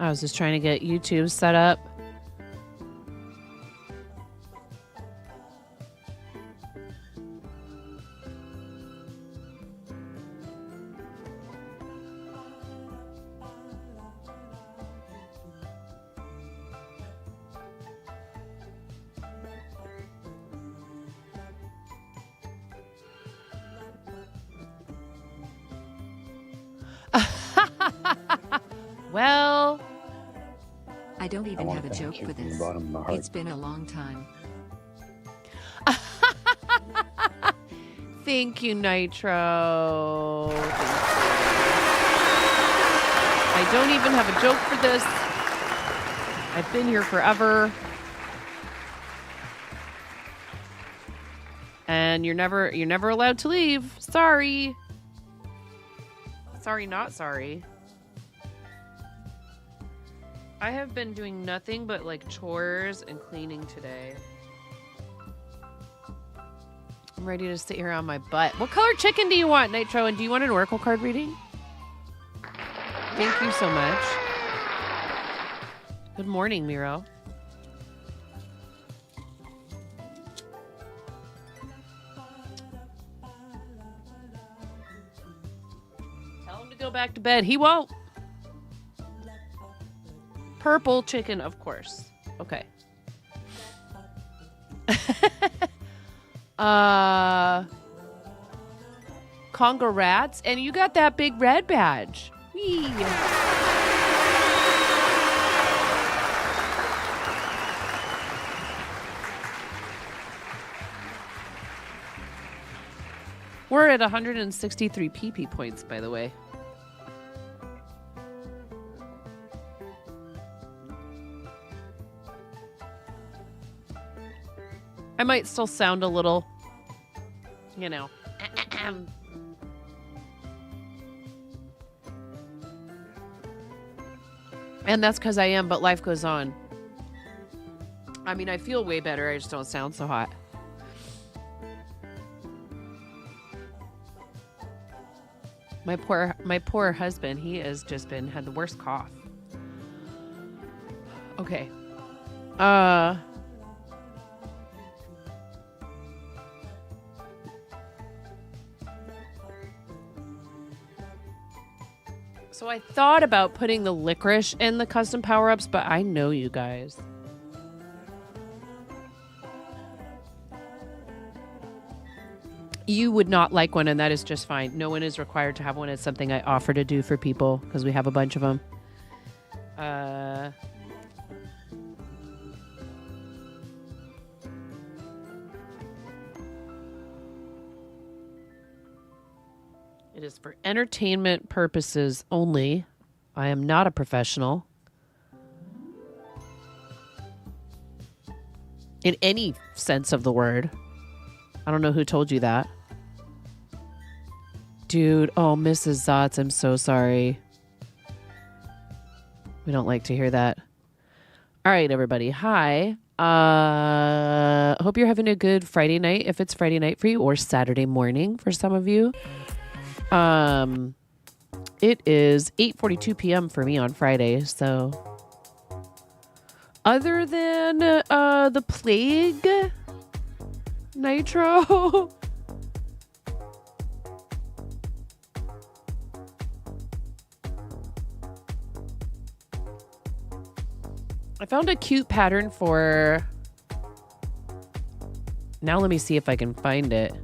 I was just trying to get YouTube set up. Well, I don't even have a joke for this. It's been a long time. thank you, Nitro. I don't even have a joke for this. I've been here forever. And you're never allowed to leave. Sorry. Sorry, not sorry. I have been doing nothing but like chores and cleaning today. I'm ready to sit here on my butt. What color chicken do you want, Nitro? And do you want an oracle card reading? Thank you so much. Good morning, Miro. Tell him to go back to bed. He won't. Purple chicken, of course. Okay. Congrats. And you got that big red badge. Whee. We're at 163 PP points, by the way. I might still sound a little, you know. And that's because I am, but life goes on. I mean, I feel way better. I just don't sound so hot. My poor husband, he has just had the worst cough. Okay. So I thought about putting the licorice in the custom power-ups, but I know you guys. You would not like one, and that is just fine. No one is required to have one. It's something I offer to do for people because we have a bunch of them. It is for entertainment purposes only. I am not a professional. In any sense of the word. I don't know who told you that. Dude, oh, Mrs. Zotz, I'm so sorry. We don't like to hear that. All right, everybody. Hi. Hope you're having a good Friday night, if it's Friday night for you, or Saturday morning for some of you. It is 8:42 p.m. for me on Friday, so other than the plague, Nitro. I found a cute pattern for. Now let me see if I can find it.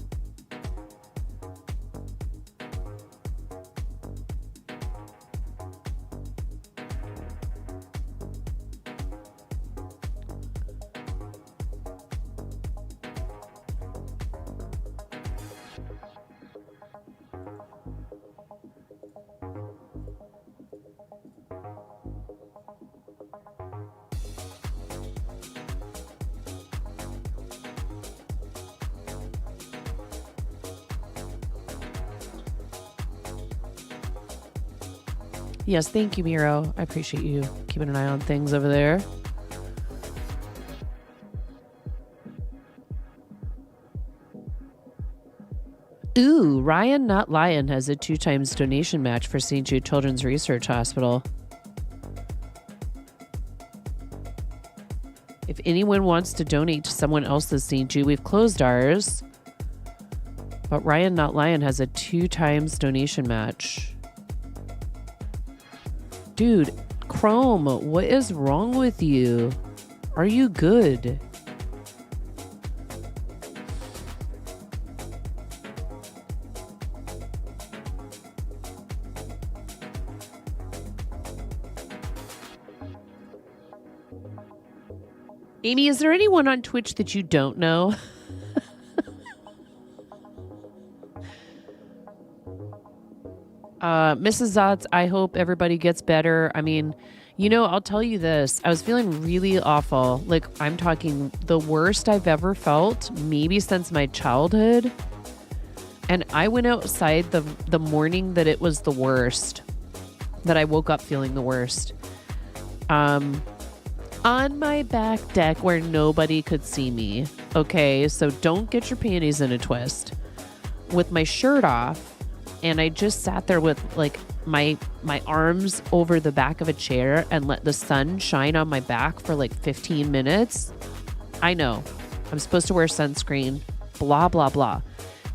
Yes, thank you, Miro. I appreciate you keeping an eye on things over there. Ooh, Ryan Not Lion has a 2x donation match for St. Jude Children's Research Hospital. If anyone wants to donate to someone else that's needs you, we've closed ours. But Ryan Not Lion has a 2 times donation match. Dude, Chrome, what is wrong with you? Are you good? Amy, is there anyone on Twitch that you don't know? Mrs. Zotz, I hope everybody gets better. I mean, you know, I'll tell you this. I was feeling really awful. Like, I'm talking the worst I've ever felt, maybe since my childhood. And I went outside the morning that it was the worst, that I woke up feeling the worst. On my back deck where nobody could see me. Okay, so don't get your panties in a twist. With my shirt off, and I just sat there with like my arms over the back of a chair and let the sun shine on my back for like 15 minutes. I know, I'm supposed to wear sunscreen, blah, blah, blah.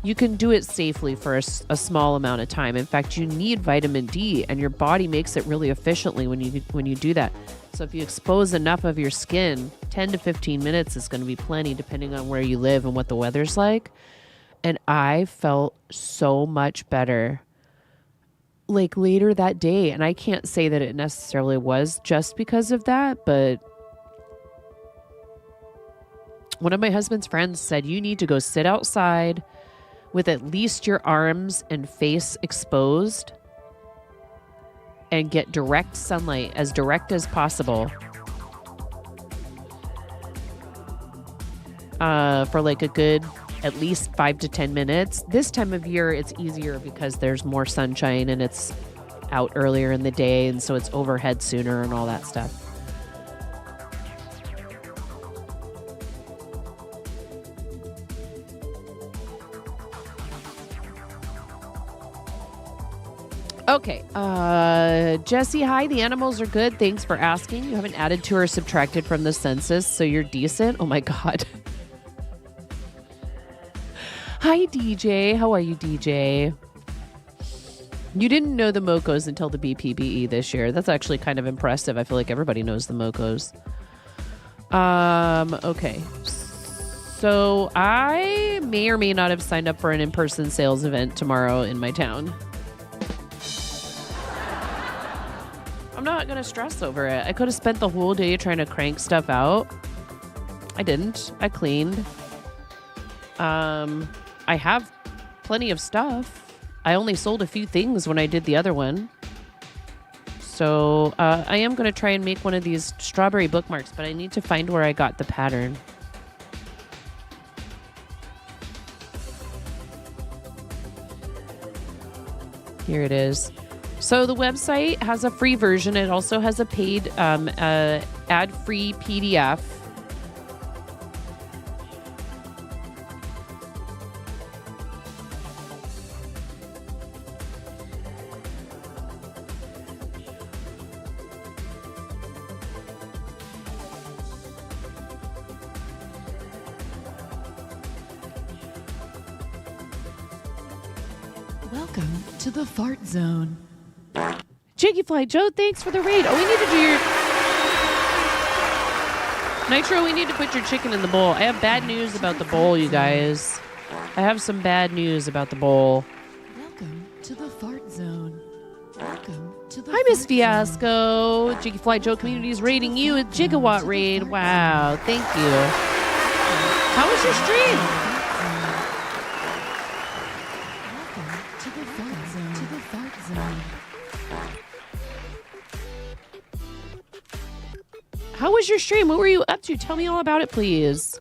You can do it safely for a small amount of time. In fact, you need vitamin D, and your body makes it really efficiently when you do that. So if you expose enough of your skin, 10 to 15 minutes is going to be plenty, depending on where you live and what the weather's like. And I felt so much better like later that day. And I can't say that it necessarily was just because of that, but one of my husband's friends said, you need to go sit outside with at least your arms and face exposed and get direct sunlight, as direct as possible, for like a good at least 5 to 10 minutes. This time of year, it's easier because there's more sunshine and it's out earlier in the day, and so it's overhead sooner and all that stuff. Okay, Jesse, hi, the animals are good. Thanks for asking. You haven't added to or subtracted from the census, so you're decent. Oh my God. Hi, DJ. How are you, DJ? You didn't know the Mocos until the BPBE this year. That's actually kind of impressive. I feel like everybody knows the Mocos. Okay. So I may or may not have signed up for an in-person sales event tomorrow in my town. I'm not going to stress over it. I could have spent the whole day trying to crank stuff out. I didn't. I cleaned. I have plenty of stuff. I only sold a few things when I did the other one. So I am going to try and make one of these strawberry bookmarks, but I need to find where I got the pattern. Here it is. So the website has a free version. It also has a paid ad-free PDF. Welcome to the Fart Zone. Jiggyfly Joe, thanks for the raid. Oh, we need to do your... Nitro, we need to put your chicken in the bowl. I have bad news about the bowl, you guys. I have some bad news about the bowl. Welcome to the Fart Zone. Welcome to the Hi, Miss Fiasco. Jiggyfly Joe community is rating you a gigawatt raid. Wow, thank you. How was your stream? Welcome to the Fart Zone. To the Fart Zone. How was your stream? What were you up to? Tell me all about it, please.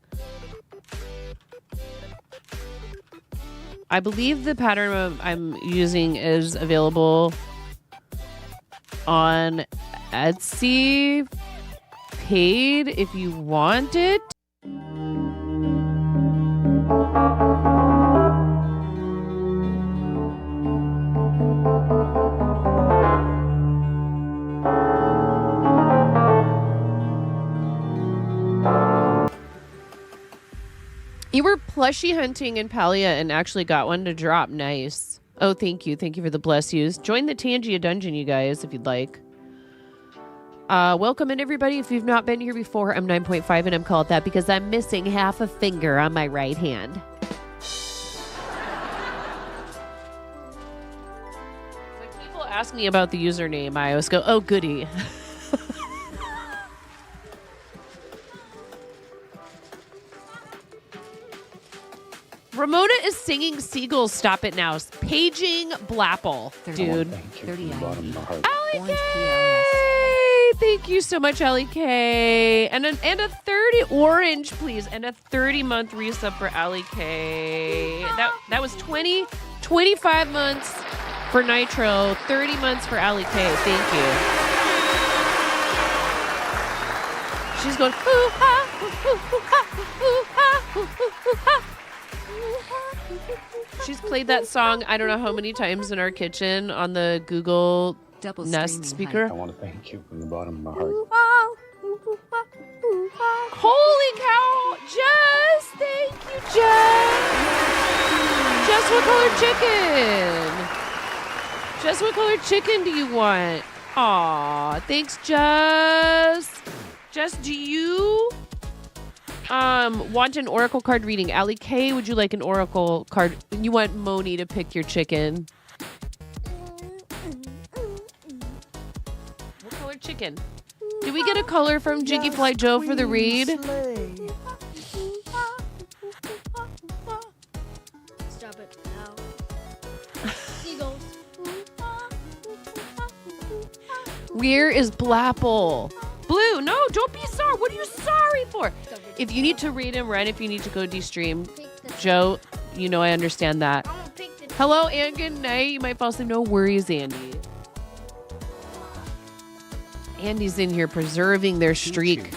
I believe the pattern I'm using is available on Etsy, paid if you want it. You were plushie hunting in Palia and actually got one to drop. Nice. Oh, thank you. Thank you for the bless yous. Join the Tangia dungeon, you guys, if you'd like. Welcome in, everybody. If you've not been here before, I'm 9.5, and I'm called that because I'm missing half a finger on my right hand. When people ask me about the username, I always go, oh, goody. Ramona is singing Seagulls. Stop it now. Paging Blapple, dude. 30 items. Allie K! Thank you so much, Allie K. And a 30 orange, please. And a 30-month resub for Allie K. That was 25 months for Nitro, 30 months for Allie K. Thank you. She's going, hoo-ha, hoo-ha, hoo-ha, hoo-ha. She's played that song I don't know how many times in our kitchen on the Google Double Nest streaming speaker. height. I want to thank you from the bottom of my heart. Holy cow! Jess! Thank you, Jess! Jess, what color chicken? Jess, what color chicken do you want? Aw, thanks, Jess. Jess, do you want an oracle card reading? Allie K, would you like an oracle card? You want Moni to pick your chicken. What color chicken? Did we get a color from Jiggy Fly Joe for the read? Stop it now. Seagulls. Where is Blapple? Blue, no, don't be sorry. What are you sorry for? If you need to read him, run. If you need to go de-stream. Joe, you know I understand that. I'm gonna pick the Hello, and good night. You might fall asleep. No worries, Andy. Andy's in here preserving their streak.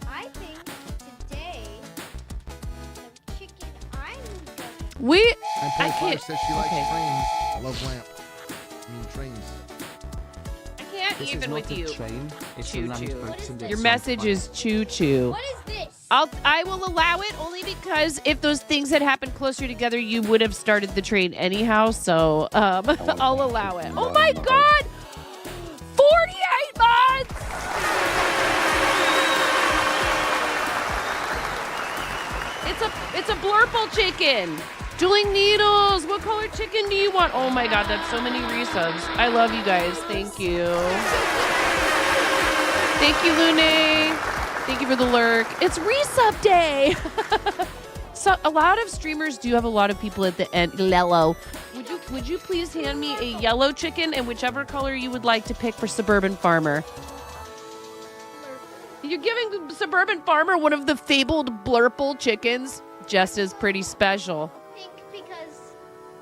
I think today the chicken I'm gonna We... And I Paul can't... says she likes okay. trains. I love lamp. Trains. I can't This even is not with a you. train. It's Choo a lamp choo. boat What is and this? it Your sounds message funny. is choo-choo. What is this? I will allow it only because if those things had happened closer together, you would have started the train anyhow. So I'll allow it. Oh my God! 48 months! It's a blurple chicken. Dueling Needles. What color chicken do you want? Oh my God, that's so many resubs. I love you guys. Thank you. Thank you, Lune. Thank you for the lurk. It's resub day. So a lot of streamers do have a lot of people at the end. Yellow. Would you please hand me a yellow chicken and whichever color you would like to pick for Suburban Farmer? You're giving Suburban Farmer one of the fabled blurple chickens. Jess is pretty special. Pink because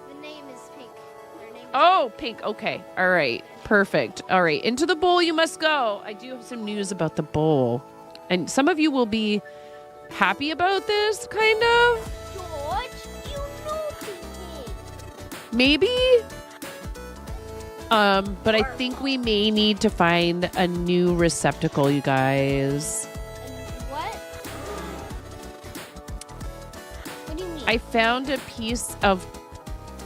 the name is pink. Their name is Oh, pink. Okay. All right. Perfect. All right. Into the bowl you must go. I do have some news about the bowl. And some of you will be happy about this, kind of. George, you know pink. Maybe. But I think we may need to find a new receptacle, you guys. And what? What do you mean? I found a piece of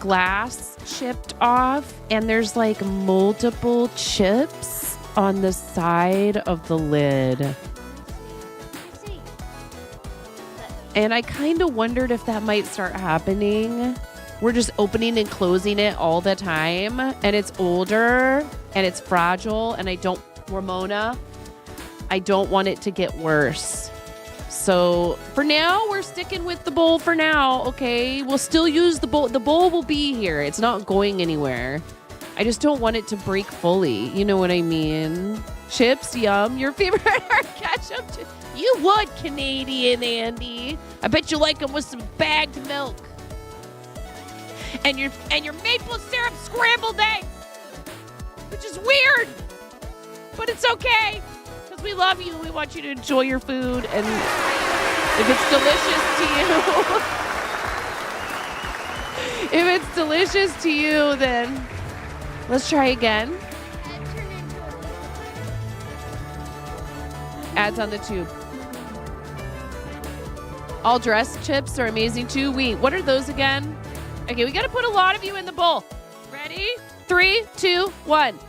glass chipped off, and there's like multiple chips on the side of the lid. Let me see. And I kind of wondered if that might start happening. We're just opening and closing it all the time, and it's older and it's fragile, and Ramona, I don't want it to get worse. So for now, we're sticking with the bowl for now, okay? We'll still use the bowl. The bowl will be here. It's not going anywhere. I just don't want it to break fully. You know what I mean? Chips, yum. Your favorite are ketchup. You would, Canadian Andy. I bet you like them with some bagged milk. And your maple syrup scrambled eggs, which is weird, but it's okay because we love you and we want you to enjoy your food. And if it's delicious to you, if it's delicious to you, then let's try again. That turned into a Ads on the tube. All dressed chips are amazing too. Wait, what are those again? Okay, we got to put a lot of you in the bowl. Ready? 3, 2, 1.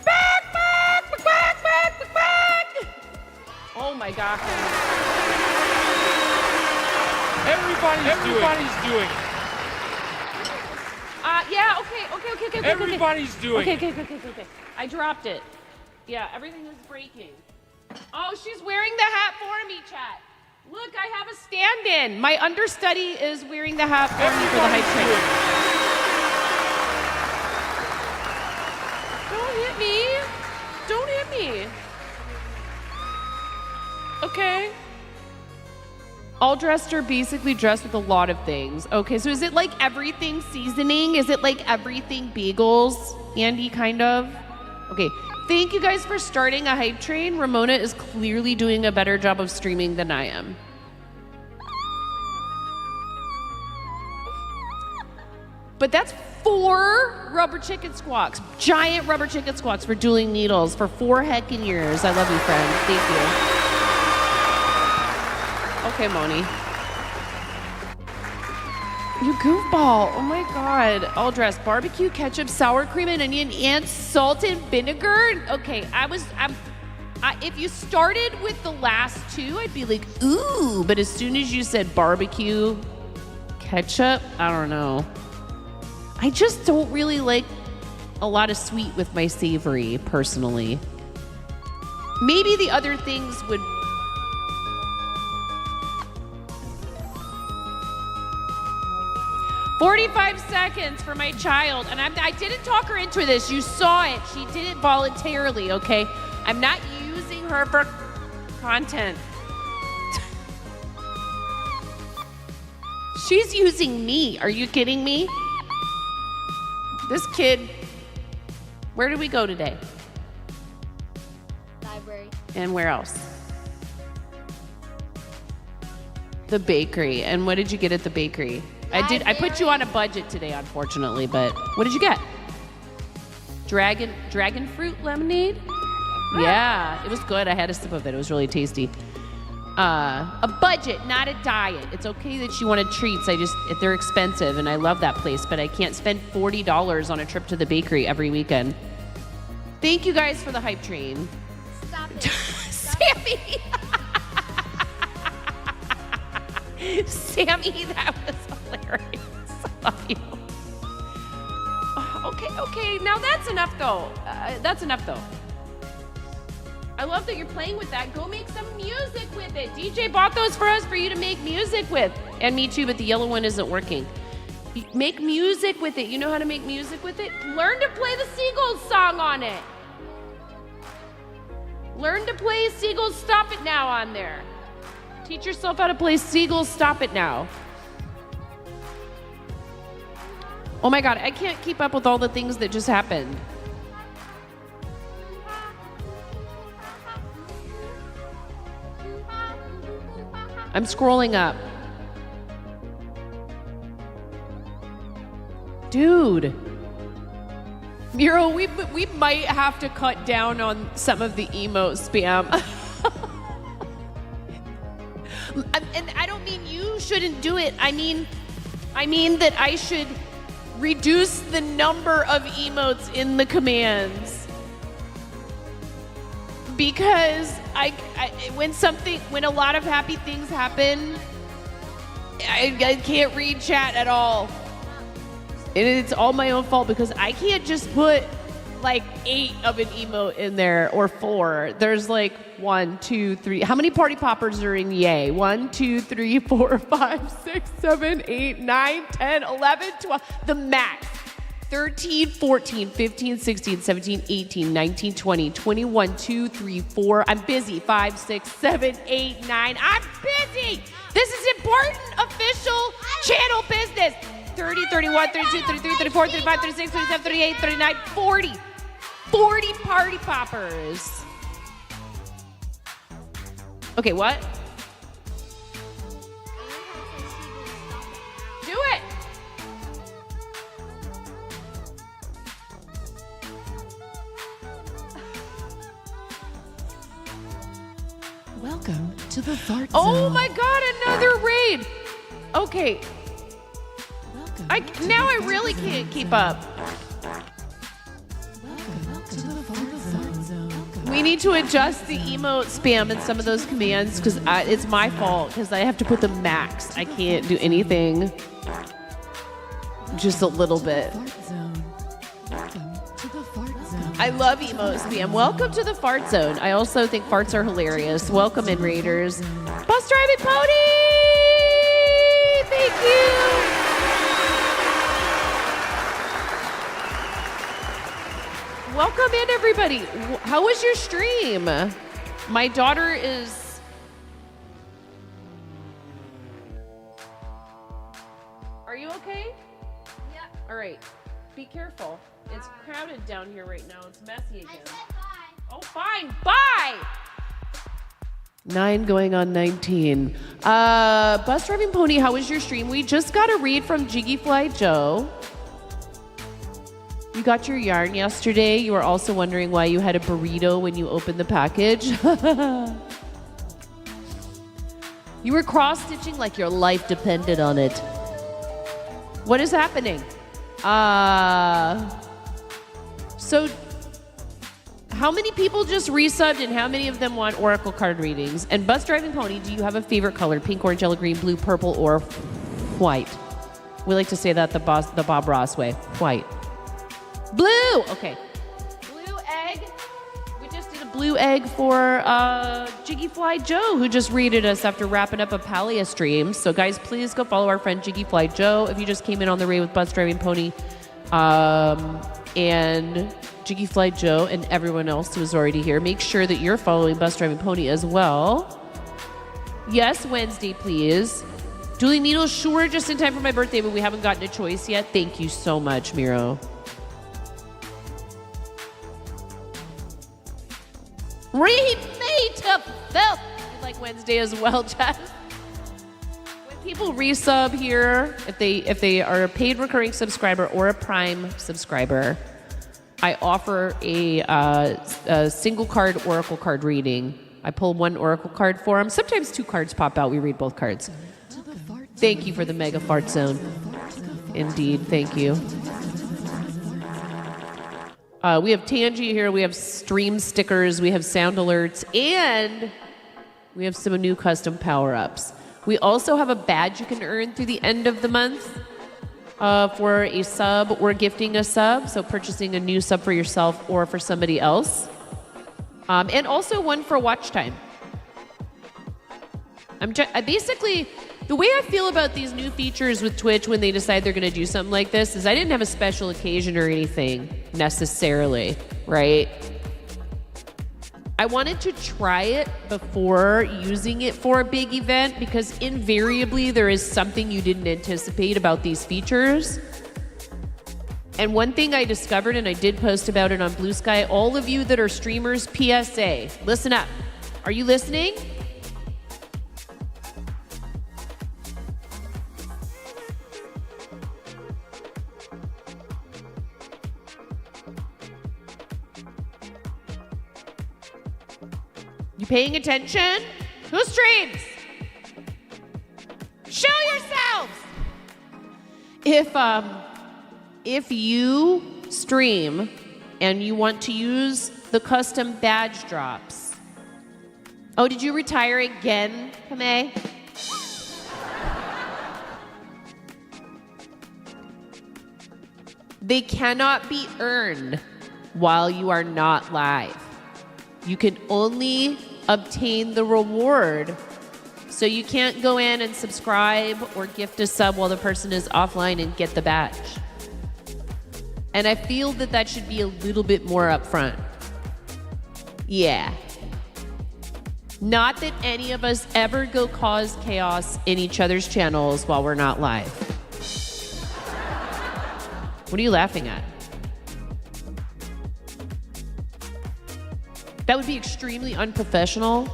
Back, back, back, back, back, back, back. Oh my gosh. Everybody's doing it. Yeah, okay. Everybody's doing it. Okay. I dropped it. Yeah, everything is breaking. Oh, she's wearing the hat for me, chat. Look, I have a stand-in. My understudy is wearing the hat for me for the hype train. Don't hit me. Okay. All dressed are basically dressed with a lot of things. Okay, so is it like everything seasoning? Is it like everything bagels, Andy, kind of? Okay, thank you guys for starting a hype train. Ramona is clearly doing a better job of streaming than I am. But that's 4 rubber chicken squawks, giant rubber chicken squawks for dueling needles for 4 heckin' years. I love you, friend. Thank you. Okay, Moni. You goofball. Oh my God. All dressed. Barbecue, ketchup, sour cream and onion, and salt and vinegar. Okay, if you started with the last 2, I'd be like, ooh. But as soon as you said barbecue, ketchup, I don't know. I just don't really like a lot of sweet with my savory, personally. Maybe the other things would... "45 seconds for my child." And I didn't talk her into this. You saw it. She did it voluntarily, okay? I'm not using her for content. She's using me. Are you kidding me? This kid... Where did we go today? Library. And where else? The bakery. And what did you get at the bakery? I put you on a budget today, unfortunately, but what did you get? Dragon fruit lemonade? Yeah, it was good. I had a sip of it. It was really tasty. A budget, not a diet. It's okay that you wanted treats. They're expensive, and I love that place, but I can't spend $40 on a trip to the bakery every weekend. Thank you guys for the hype train. Stop it. Sammy! Sammy, that was hilarious. I love you. Okay. Now that's enough, though. I love that you're playing with that. Go make some music with it. DJ bought those for us for you to make music with. And me too, but the yellow one isn't working. Make music with it. You know how to make music with it? Learn to play the Seagulls song on it. Learn to play Seagulls Stop It Now on there. Teach yourself how to play Seagulls Stop It Now. Oh my God, I can't keep up with all the things that just happened. I'm scrolling up. Dude. Miro, we might have to cut down on some of the emo spam. And I don't mean you shouldn't do it. I mean that I should reduce the number of emotes in the commands. Because when a lot of happy things happen, I can't read chat at all. And it's all my own fault because I can't just put like 8 of an emote in there or 4. There's like 1, 2, 3. How many party poppers are in Yay? 1, 2, 3, 4, 5, 6, 7, 8, 9, 10, 11, 12. The max. 13, 14, 15, 16, 17, 18, 19, 20, 21, 2, 3, 4. I'm busy. 5, 6, 7, 8, 9. I'm busy. This is important official channel business. 30, 31, 32, 33, 34, 35, 36, 37, 38, 39, 40. 40 party poppers. Okay, what? Do it. Welcome to the fart Oh zone. my God, another raid. Okay, Welcome now I really can't keep up. Welcome to the fart zone. We need to adjust the emote spam in some of those commands because it's my fault because I have to put the max. I can't do anything. Just a little bit. Fart zone. Welcome to the fart zone. I love emote spam. Welcome to the fart zone. I also think farts are hilarious. Welcome in, Raiders. Bus driving pony! Thank you! Welcome in, everybody. How was your stream? My daughter is... Are you okay? Yep. All right. Be careful. It's crowded down here right now. It's messy I again. said bye. Oh, fine. Bye. 9 going on 19. Bus driving pony, how was your stream? We just got a read from Jiggy Fly Joe. You got your yarn yesterday. You were also wondering why you had a burrito when you opened the package. You were cross-stitching like your life depended on it. What is happening? So how many people just resubbed and how many of them want Oracle card readings? And Bus Driving Pony, do you have a favorite color? Pink, orange, yellow, green, blue, purple, or white? We like to say that the Bob Ross way. White. Blue! Okay. Blue egg. We just did a blue egg for Jiggy Fly Joe, who just readed us after wrapping up a Palia stream. So guys, please go follow our friend Jiggy Fly Joe. If you just came in on the raid with Bus Driving Pony, and Jiggy Fly Joe and everyone else who is already here, make sure that you're following Bus Driving Pony as well. Yes, Wednesday, please. Dueling Needles, sure, just in time for my birthday, but we haven't gotten a choice yet. Thank you so much, Miro. Read me to filth. You like Wednesday as well, Jess. When people resub here, if they are a paid recurring subscriber or a Prime subscriber, I offer a single card Oracle card reading. I pull one Oracle card for them. Sometimes 2 cards pop out. We read both cards. Thank you for the Mega Fart Zone. Indeed, thank you. We have Tangy here. We have stream stickers. We have sound alerts. And we have some new custom power-ups. We also have a badge you can earn through the end of the month for a sub or gifting a sub. So purchasing a new sub for yourself or for somebody else. And also one for watch time. I basically... The way I feel about these new features with Twitch when they decide they're going to do something like this is I didn't have a special occasion or anything necessarily, right? I wanted to try it before using it for a big event because invariably there is something you didn't anticipate about these features. And one thing I discovered, and I did post about it on Blue Sky, all of you that are streamers, PSA, listen up. Are you listening? You paying attention? Who streams? Show yourselves! If you stream and you want to use the custom badge drops. Oh, did you retire again, Kame? They cannot be earned while you are not live. You can only obtain the reward. So you can't go in and subscribe or gift a sub while the person is offline and get the badge. And I feel that that should be a little bit more upfront. Yeah. Not that any of us ever go cause chaos in each other's channels while we're not live. What are you laughing at? That would be extremely unprofessional.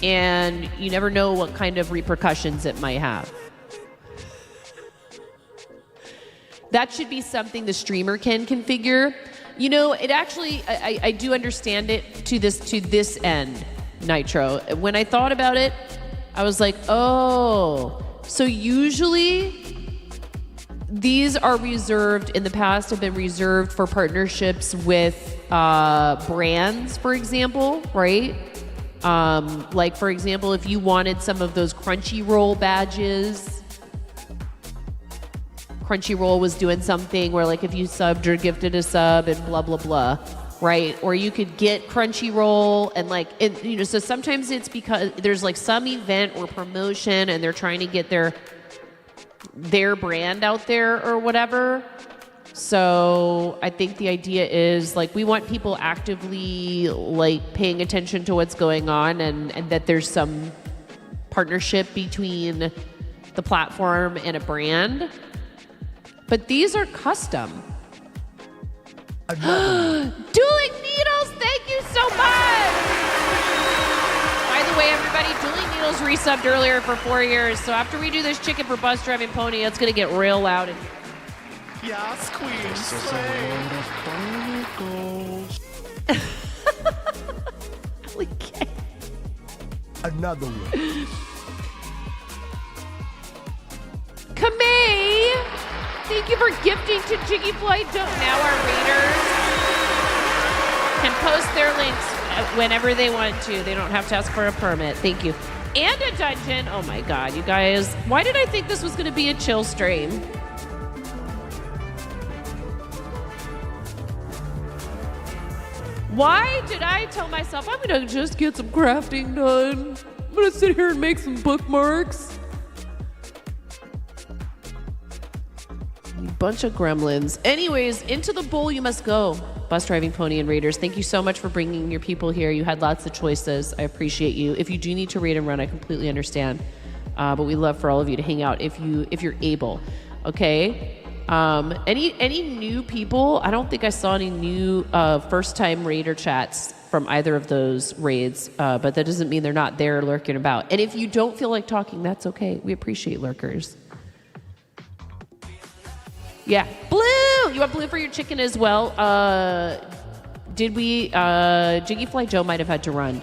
And you never know what kind of repercussions it might have. That should be something the streamer can configure. You know, it actually, I do understand it to this end, Nitro. When I thought about it, I was like, oh, so usually these are reserved, in the past have been reserved for partnerships with brands, for example, right? Like, for example, if you wanted some of those Crunchyroll badges, Crunchyroll was doing something where, like, if you subbed or gifted a sub and blah, blah, blah, right? Or you could get Crunchyroll and, like, you know, so sometimes it's because there's, like, some event or promotion and they're trying to get their brand out there or whatever. So I think the idea is, like, we want people actively, like, paying attention to what's going on and that there's some partnership between the platform and a brand. But these are custom. Dueling Needles, thank you so much. By the way, everybody, Dueling Needles resubbed earlier for 4 years. So after we do this chicken for Bus Driving Pony, it's going to get real loud. Yes, queen. Another one. Kamei, thank you for gifting to Jiggy Flight. Now our readers can post their links whenever they want to. They don't have to ask for a permit. Thank you. And a dungeon. Oh my God, you guys. Why did I think this was going to be a chill stream? Why did I tell myself I'm going to just get some crafting done? I'm going to sit here and make some bookmarks. You bunch of gremlins. Anyways, into the bowl you must go. Bus Driving Pony and Raiders, thank you so much for bringing your people here. You had lots of choices. I appreciate you. If you do need to raid and run, I completely understand. But we love for all of you to hang out if you're able. Okay? Any new people? I don't think I saw any new first-time raider chats from either of those raids, but that doesn't mean they're not there lurking about. And if you don't feel like talking, that's okay. We appreciate lurkers. Yeah, blue. You want blue for your chicken as well? Did we? Jiggy Fly Joe might have had to run.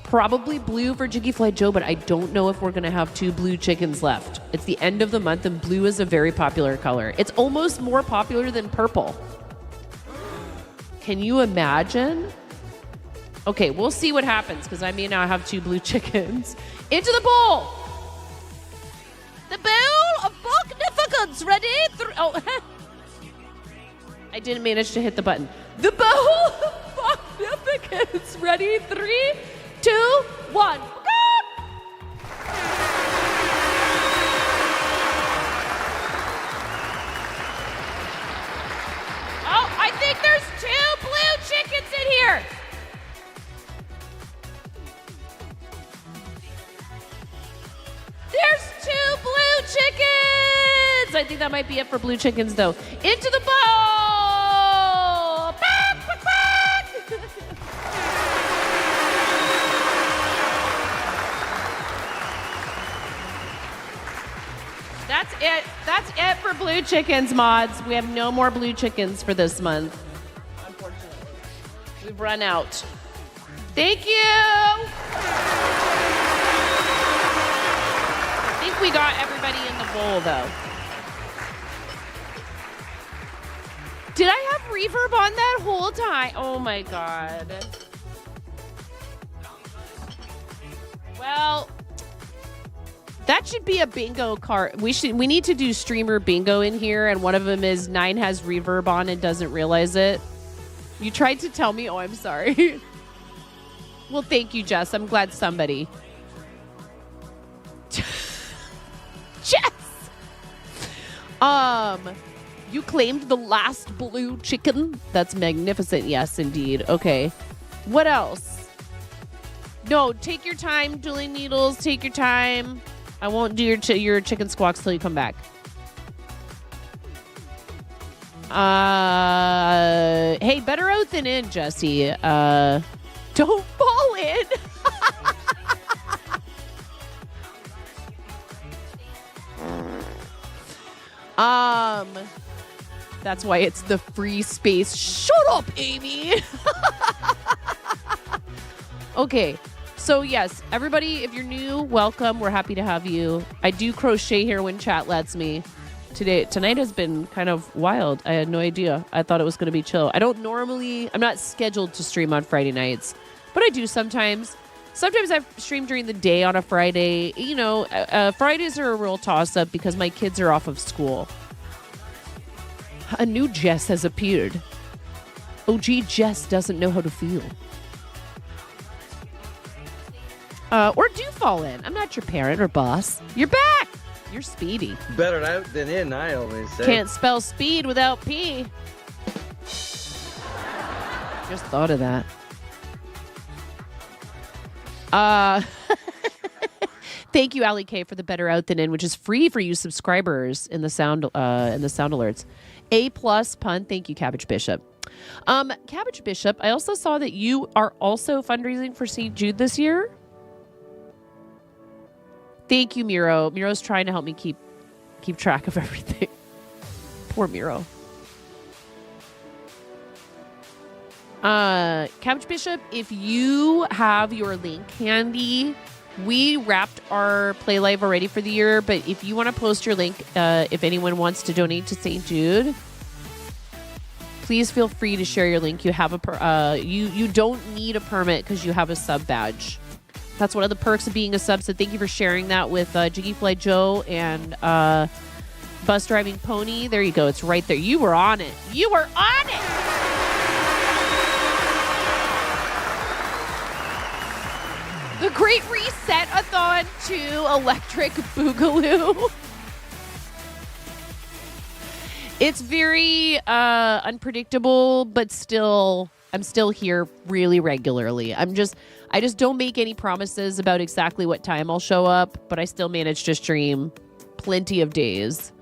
Probably blue for Jiggy Fly Joe, but I don't know if we're going to have 2 blue chickens left. It's the end of the month, and blue is a very popular color. It's almost more popular than purple. Can you imagine? Okay, we'll see what happens, because I may now have 2 blue chickens. Into the bowl! The bowl of magnificence, ready? Oh, I didn't manage to hit the button. The bowl of magnificence, ready? 3, 2, 1. Oh, I think there's 2 blue chickens in here. There's 2 blue chickens. I think that might be it for blue chickens, though. Into the bowl. Back, back, back. That's it. That's it for blue chickens, mods. We have no more blue chickens for this month. Unfortunately. We've run out. Thank you. I think we got everybody in the bowl, though. Did I have reverb on that whole time? Oh, my God. Well... that should be a bingo card. We need to do streamer bingo in here, and one of them is 9 has reverb on and doesn't realize it. You tried to tell me. Oh, I'm sorry. Well, thank you, Jess. I'm glad somebody. Jess! You claimed the last blue chicken? That's magnificent. Yes, indeed. Okay. What else? No, take your time, Dueling Needles. Take your time. I won't do your chicken squawks till you come back. Hey, better out than in, Jesse. Don't fall in. That's why it's the free space. Shut up, Amy. Okay. So yes, everybody, if you're new, welcome. We're happy to have you. I do crochet here when chat lets me. Tonight has been kind of wild. I had no idea. I thought it was going to be chill. I'm not scheduled to stream on Friday nights, but I do sometimes. Sometimes I stream during the day on a Friday. You know, Fridays are a real toss-up because my kids are off of school. A new Jess has appeared. OG Jess doesn't know how to feel. Or do fall in. I'm not your parent or boss. You're back. You're speedy. Better out than in, I always say. Can't spell speed without P. Just thought of that. Thank you, Ali K, for the better out than in, which is free for you subscribers in the sound alerts. A+ pun. Thank you, Cabbage Bishop. Cabbage Bishop, I also saw that you are also fundraising for St. Jude this year. Thank you, Miro. Miro's trying to help me keep track of everything. Poor Miro. Cabbage Bishop, if you have your link handy, we wrapped our Play Live already for the year, but if you want to post your link, if anyone wants to donate to St. Jude, please feel free to share your link. You have you don't need a permit because you have a sub badge. That's one of the perks of being a sub. So thank you for sharing that with Jiggy Fly Joe and Bus Driving Pony. There you go. It's right there. You were on it. You were on it. The Great Reset-a-thon to Electric Boogaloo. It's very unpredictable, but I'm still here really regularly. I just don't make any promises about exactly what time I'll show up, but I still manage to stream plenty of days.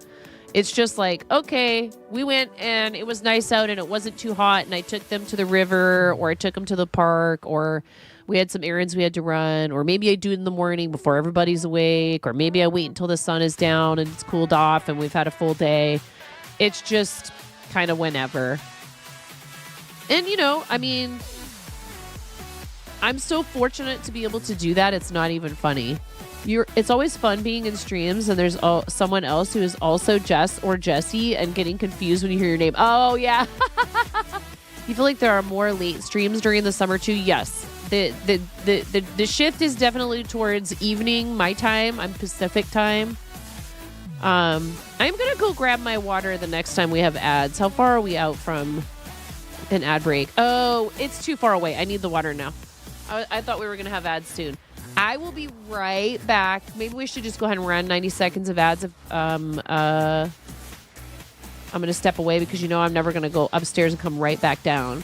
It's just like, okay, we went and it was nice out and it wasn't too hot and I took them to the river or I took them to the park or we had some errands we had to run, or maybe I do it in the morning before everybody's awake, or maybe I wait until the sun is down and it's cooled off and we've had a full day. It's just kind of whenever. And, you know, I mean, I'm so fortunate to be able to do that. It's not even funny. It's always fun being in streams and there's someone else who is also Jess or Jessie and getting confused when you hear your name. Oh, yeah. You feel like there are more late streams during the summer too? Yes. The shift is definitely towards evening, my time. I'm Pacific time. I'm going to go grab my water the next time we have ads. How far are we out from an ad break? Oh, it's too far away. I need the water now. I thought we were going to have ads soon. I will be right back. Maybe we should just go ahead and run 90 seconds of ads. I'm going to step away because you know I'm never going to go upstairs and come right back down.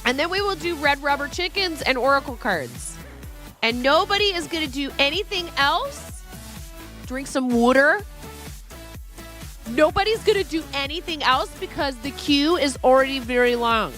And then we will do red rubber chickens and oracle cards. And nobody is going to do anything else. Drink some water. Nobody's going to do anything else because the queue is already very long.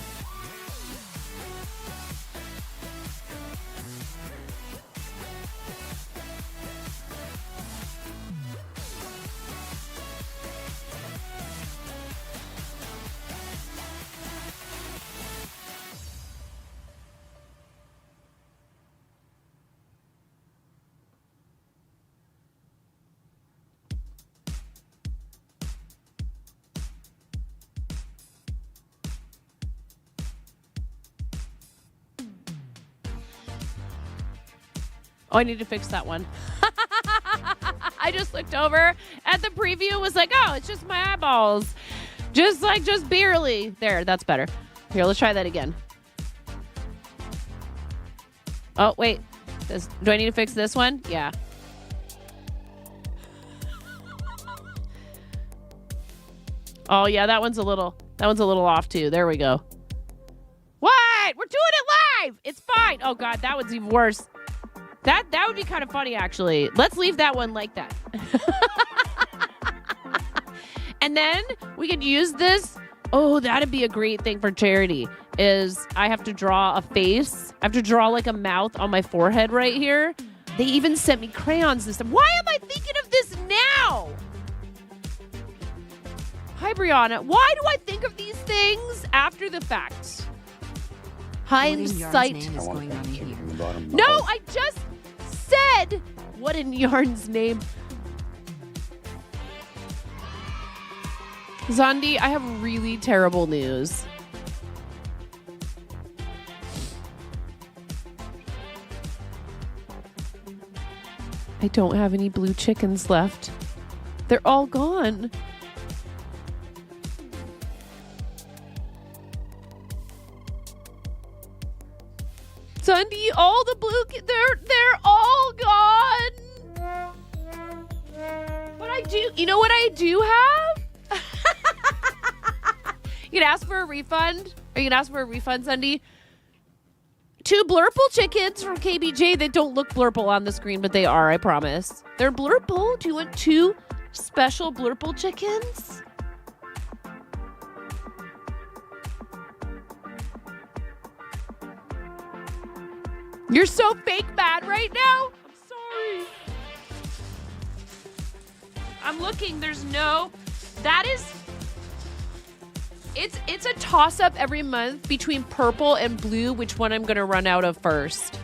Oh, I need to fix that one. I just looked over at the preview, was like, oh, it's just my eyeballs. Just barely. There, that's better. Here, let's try that again. Oh, wait. Do I need to fix this one? Yeah. Oh, yeah, that one's a little off too. There we go. What? We're doing it live. It's fine. Oh, God, that one's even worse. That would be kind of funny, actually. Let's leave that one like that. And then we could use this. Oh, that'd be a great thing for charity, is I have to draw a face. I have to draw like a mouth on my forehead right here. They even sent me crayons this time. Why am I thinking of this now? Hi, Brianna. Why do I think of these things after the fact? What in yarn's Hindsight. name is going on in here? From the bottom of my No, heart. I just said what in Yarn's name. Zandi, I have really terrible news. I don't have any blue chickens left. They're all gone. Zandi, all the blue they're all gone. But I do, you know what I do have? You can ask for a refund. Are you gonna ask for a refund, Zandi? 2 blurple chickens from KBJ that don't look blurple on the screen, but they are, I promise. They're blurple. Do you want 2 special blurple chickens? You're so fake mad right now? I'm sorry. I'm looking. There's no... That is... It's a toss-up every month between purple and blue, which one I'm going to run out of first.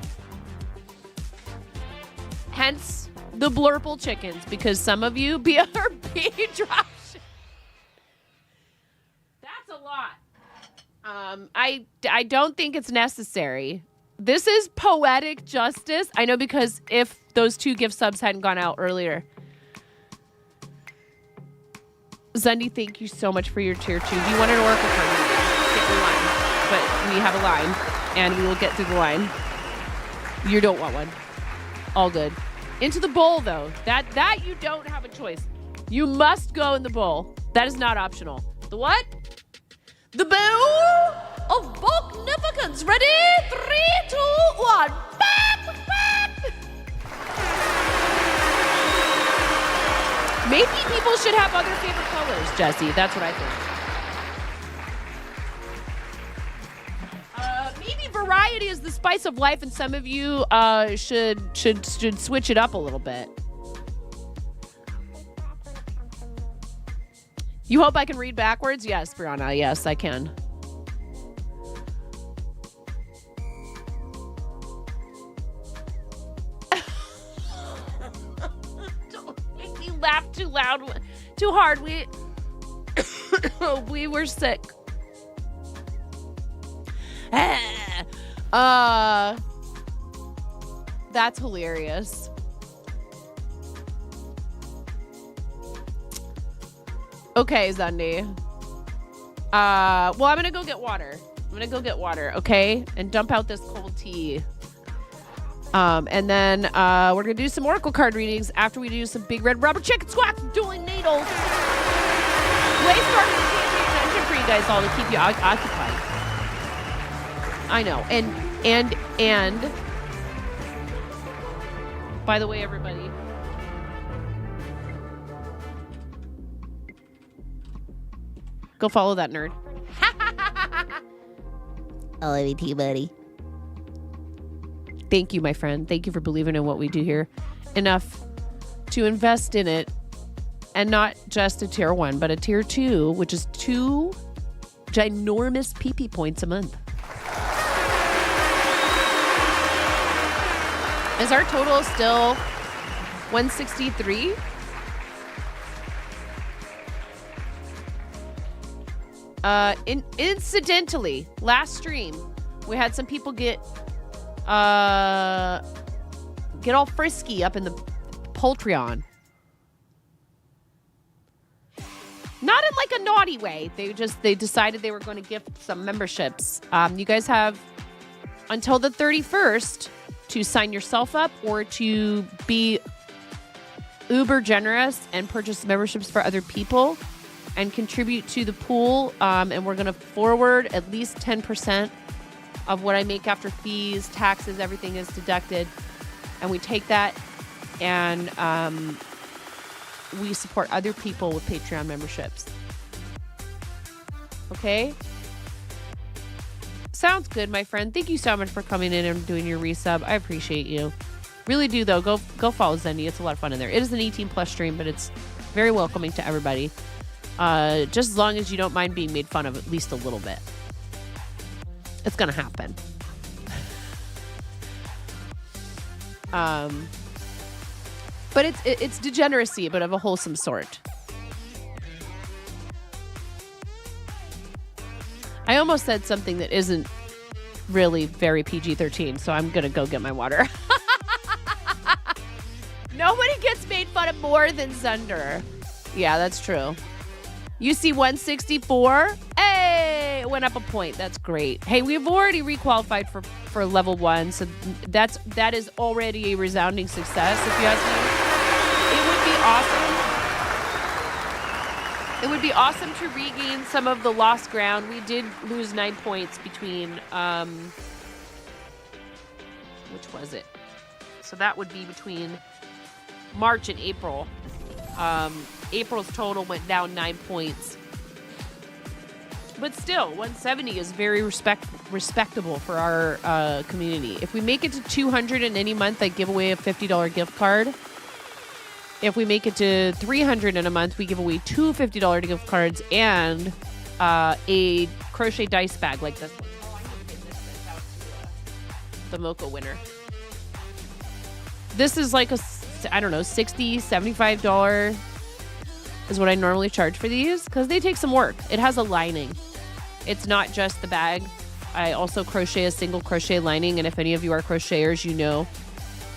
Hence, the blurple chickens, because some of you are being dropped. That's a lot. I don't think it's necessary. This is poetic justice. I know, because if those 2 gift subs hadn't gone out earlier. Zundi, thank you so much for your tier 2. Do you want an oracle card? Get in line. But we have a line, and we will get through the line. You don't want one. All good. Into the bowl, though. That you don't have a choice. You must go in the bowl. That is not optional. The what? The bowl of Volknificence. Ready? 3, 2, 1. Bap, bap. Maybe people should have other favorite colors, Jesse. That's what I think. Maybe variety is the spice of life, and some of you should switch it up a little bit. You hope I can read backwards? Yes, Brianna. Yes, I can. Don't make me laugh too loud, too hard. We were sick. That's hilarious. Okay, Zundi. Well, I'm gonna go get water. Okay? And dump out this cold tea. And then we're gonna do some oracle card readings after we do some big red rubber chicken squawk dueling needles. Way started to be attention for you guys all to keep you occupied. I know. And by the way, everybody, go follow that nerd. I love you too, buddy. Thank you, my friend. Thank you for believing in what we do here enough to invest in it, and not just a tier 1, but a tier 2, which is 2 ginormous PP points a month. Is our total still 163? Incidentally, last stream we had some people get all frisky up in the Maytreon. Not in like a naughty way. They decided they were going to gift some memberships. You guys have until the 31st to sign yourself up or to be uber generous and purchase memberships for other people and contribute to the pool. And we're going to forward at least 10% of what I make after fees, taxes, everything is deducted. And we take that and we support other people with Patreon memberships. Okay? Sounds good, my friend. Thank you so much for coming in and doing your resub. I appreciate you. Really do, though. Go follow Zendy. It's a lot of fun in there. It is an 18+ stream, but it's very welcoming to everybody. Just as long as you don't mind being made fun of at least a little bit. It's gonna happen. But it's degeneracy, but of a wholesome sort. I almost said something that isn't really very PG-13, so I'm gonna go get my water. Nobody gets made fun of more than Zunder. Yeah, that's true. UC 164. Hey, it went up a point. That's great. Hey, we've already requalified for level 1, so that is already a resounding success, if you ask me. It would be awesome. It would be awesome to regain some of the lost ground. We did lose 9 points between which was it? So that would be between March and April. April's total went down 9 points. But still, 170 is very respectable for our community. If we make it to 200 in any month, I give away a $50 gift card. If we make it to 300 in a month, we give away 2 $50 gift cards and a crochet dice bag like this one. Oh, I need to get this sent out to the Mocha winner. This is like I don't know, $60, $75 is what I normally charge for these because they take some work. It has a lining. It's not just the bag. I also crochet a single crochet lining, and if any of you are crocheters, you know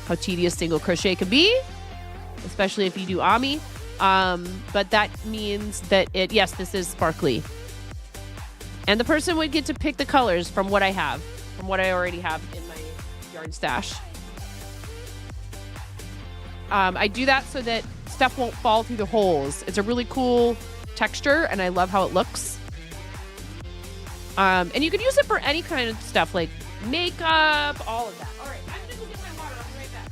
how tedious single crochet can be, especially if you do Ami. But that means that yes, this is sparkly. And the person would get to pick the colors from what I have, from what I already have in my yarn stash. I do that so that stuff won't fall through the holes. It's a really cool texture, and I love how it looks. And you can use it for any kind of stuff, like makeup, all of that. All right, I'm gonna go get my water. I'll be right back.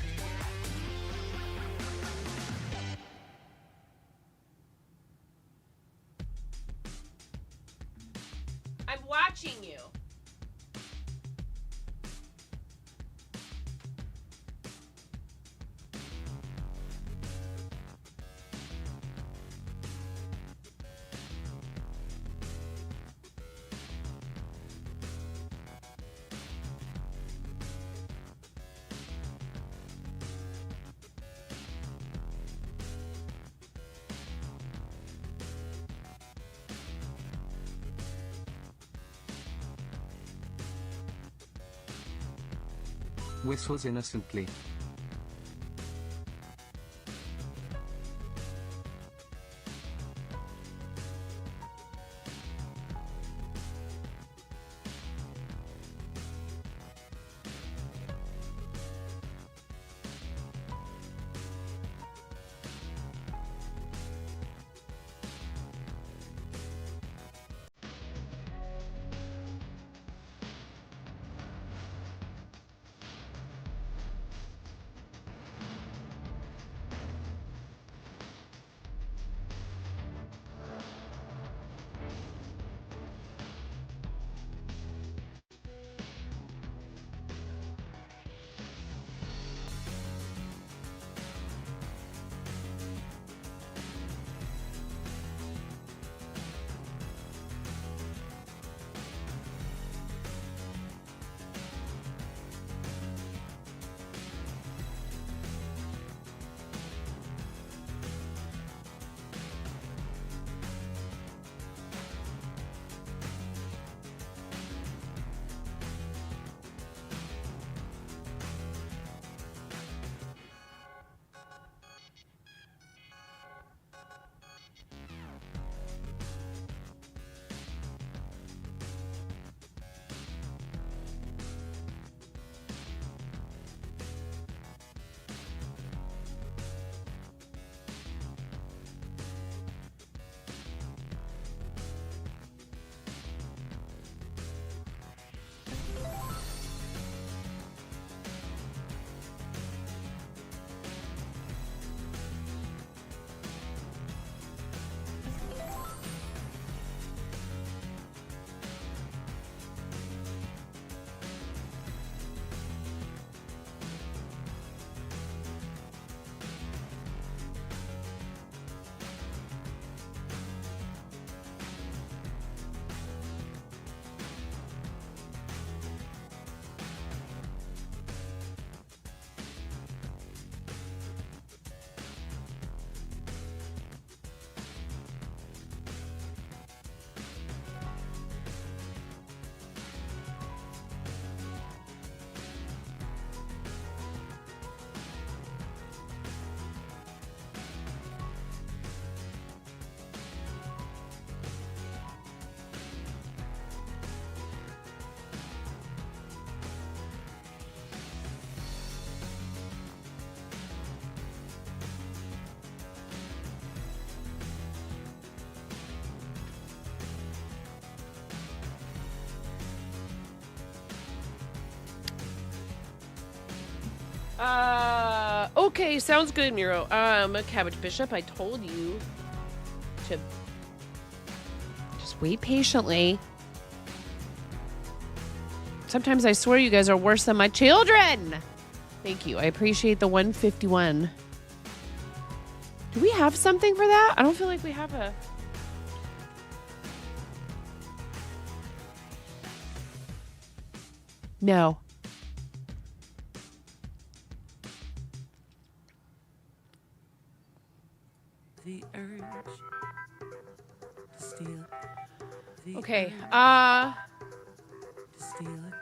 I'm watching you. Whistles innocently. Okay, sounds good, Miro. Cabbage Bishop, I told you to just wait patiently. Sometimes I swear you guys are worse than my children. Thank you. I appreciate the 151. Do we have something for that? I don't feel like we have a... No. The urge to steal. Okay. To steal it.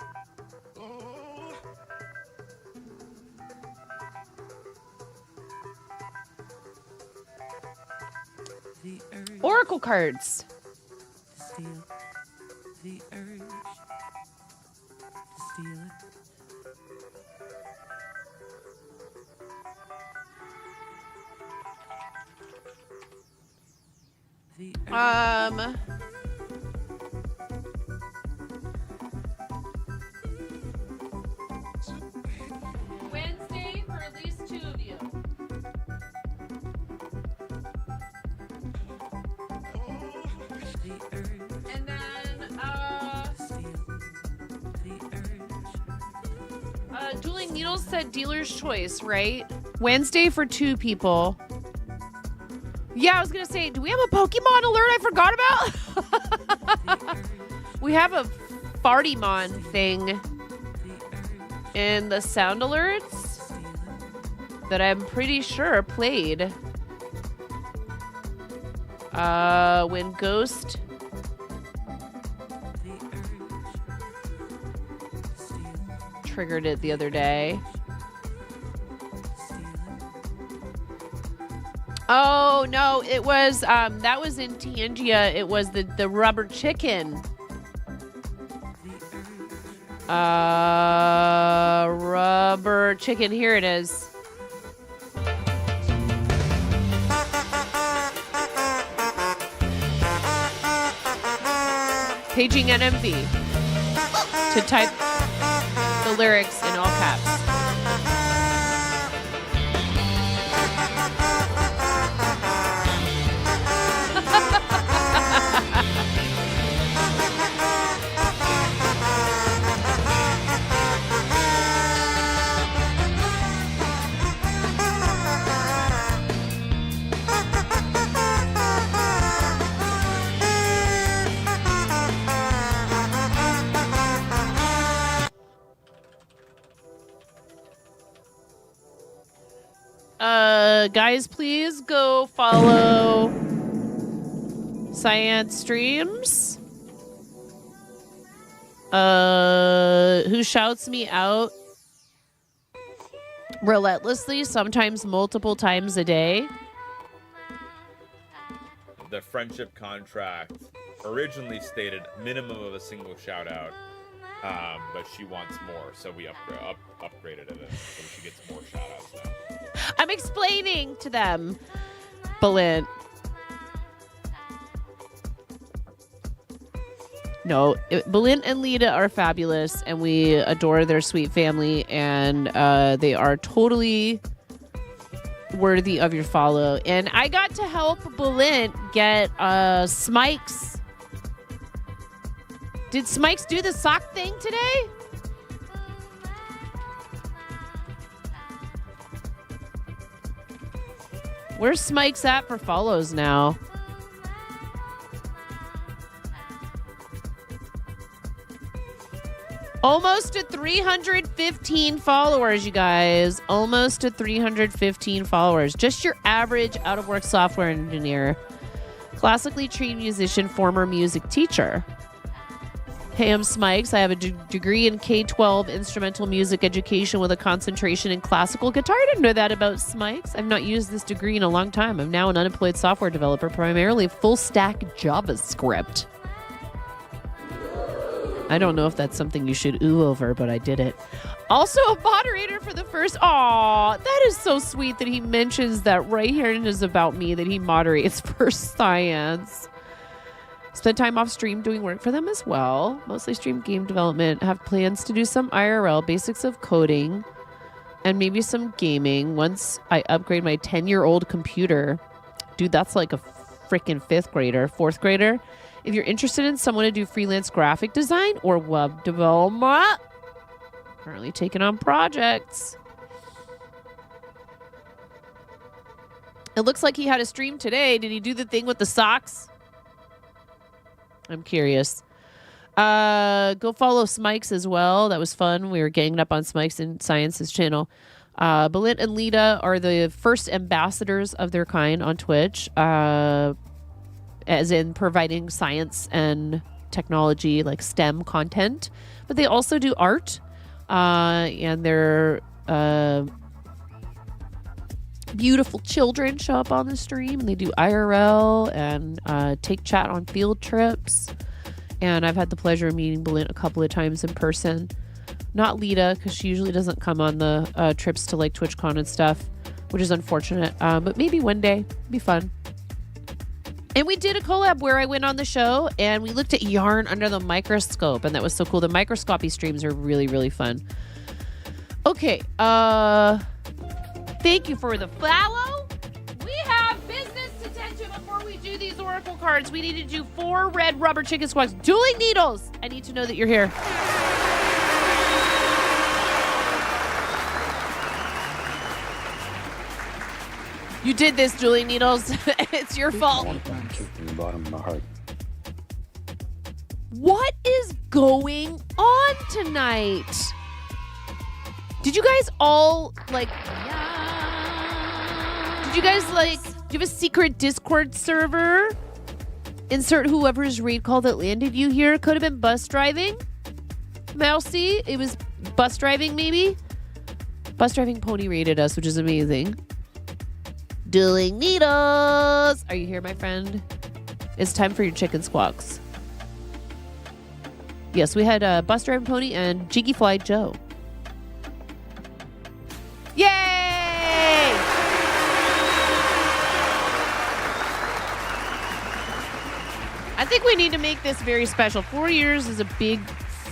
The urge Oracle cards. to steal. The urge to steal it. The urge. Wednesday for at least 2 of you. The urge And then, to steal. The urge. Dueling Needles said dealer's choice, right? Wednesday for 2 people. Yeah, I was gonna say, do we have a Pokemon alert I forgot about? We have a Fartymon thing in the sound alerts that I'm pretty sure played when Ghost triggered it the other day. Oh no, it was that was in Tangia. It was the rubber chicken. Rubber chicken. Here it is. Paging NMV to type the lyrics in all caps. Guys, please go follow Cyan Streams. Who shouts me out relentlessly, sometimes multiple times a day. The friendship contract originally stated minimum of a single shout out, but she wants more, so we upgraded it so she gets more shout outs now. I'm explaining to them. Balint. No, Balint and Lita are fabulous, and we adore their sweet family, and they are totally worthy of your follow. And I got to help Balint get Smikes. Did Smikes do the sock thing today? Where's Smikes at for follows now? Almost to 315 followers, you guys. Almost to 315 followers. Just your average out-of-work software engineer. Classically trained musician, former music teacher. Hey, I'm Smikes. I have a degree in K-12 instrumental music education with a concentration in classical guitar. I didn't know that about Smikes. I've not used this degree in a long time. I'm now an unemployed software developer, primarily full-stack JavaScript. I don't know if that's something you should ooh over, but I did it. Also a moderator for the first... Aw, that is so sweet that he mentions that right here and is about me, that he moderates for Science. Spend time off stream doing work for them as well. Mostly stream game development. Have plans to do some IRL, basics of coding. and maybe some gaming once I upgrade my 10-year-old computer. Dude, that's like a freaking fourth grader. If you're interested in someone to do freelance graphic design or web development, currently taking on projects. It looks like he had a stream today. Did he do the thing with the socks? I'm curious. Go follow Smikes as well. That was fun. We were ganging up on Smikes and Science's channel. Belit and Lita are the first ambassadors of their kind on Twitch, as in providing science and technology, like STEM content. But they also do art, and they're beautiful children show up on the stream, and they do IRL and take chat on field trips. And I've had the pleasure of meeting Belit a couple of times in person. Not Lita, because she usually doesn't come on the trips to like TwitchCon and stuff, which is unfortunate. But maybe one day. It'd be fun. And we did a collab where I went on the show and we looked at yarn under the microscope, and that was so cool. The microscopy streams are really, really fun. Okay. Thank you for the follow. We have business to tend to before we do these oracle cards. We need to do 4 red rubber chicken squawks. Dueling needles. I need to know that you're here. You did this, Dueling Needles. It's your fault. From the bottom of my heart. What is going on tonight? Did you guys all like? Did you guys like? Do you have a secret Discord server? Insert whoever's raid call that landed you here. Could have been bus driving. Mousy, it was bus driving maybe. Bus driving pony raided us, which is amazing. Dueling Needles. Are you here, my friend? It's time for your chicken squawks. Yes, we had Bus Driving Pony and Jiggy Fly Joe. Yay! I think we need to make this very special. 4 years is a big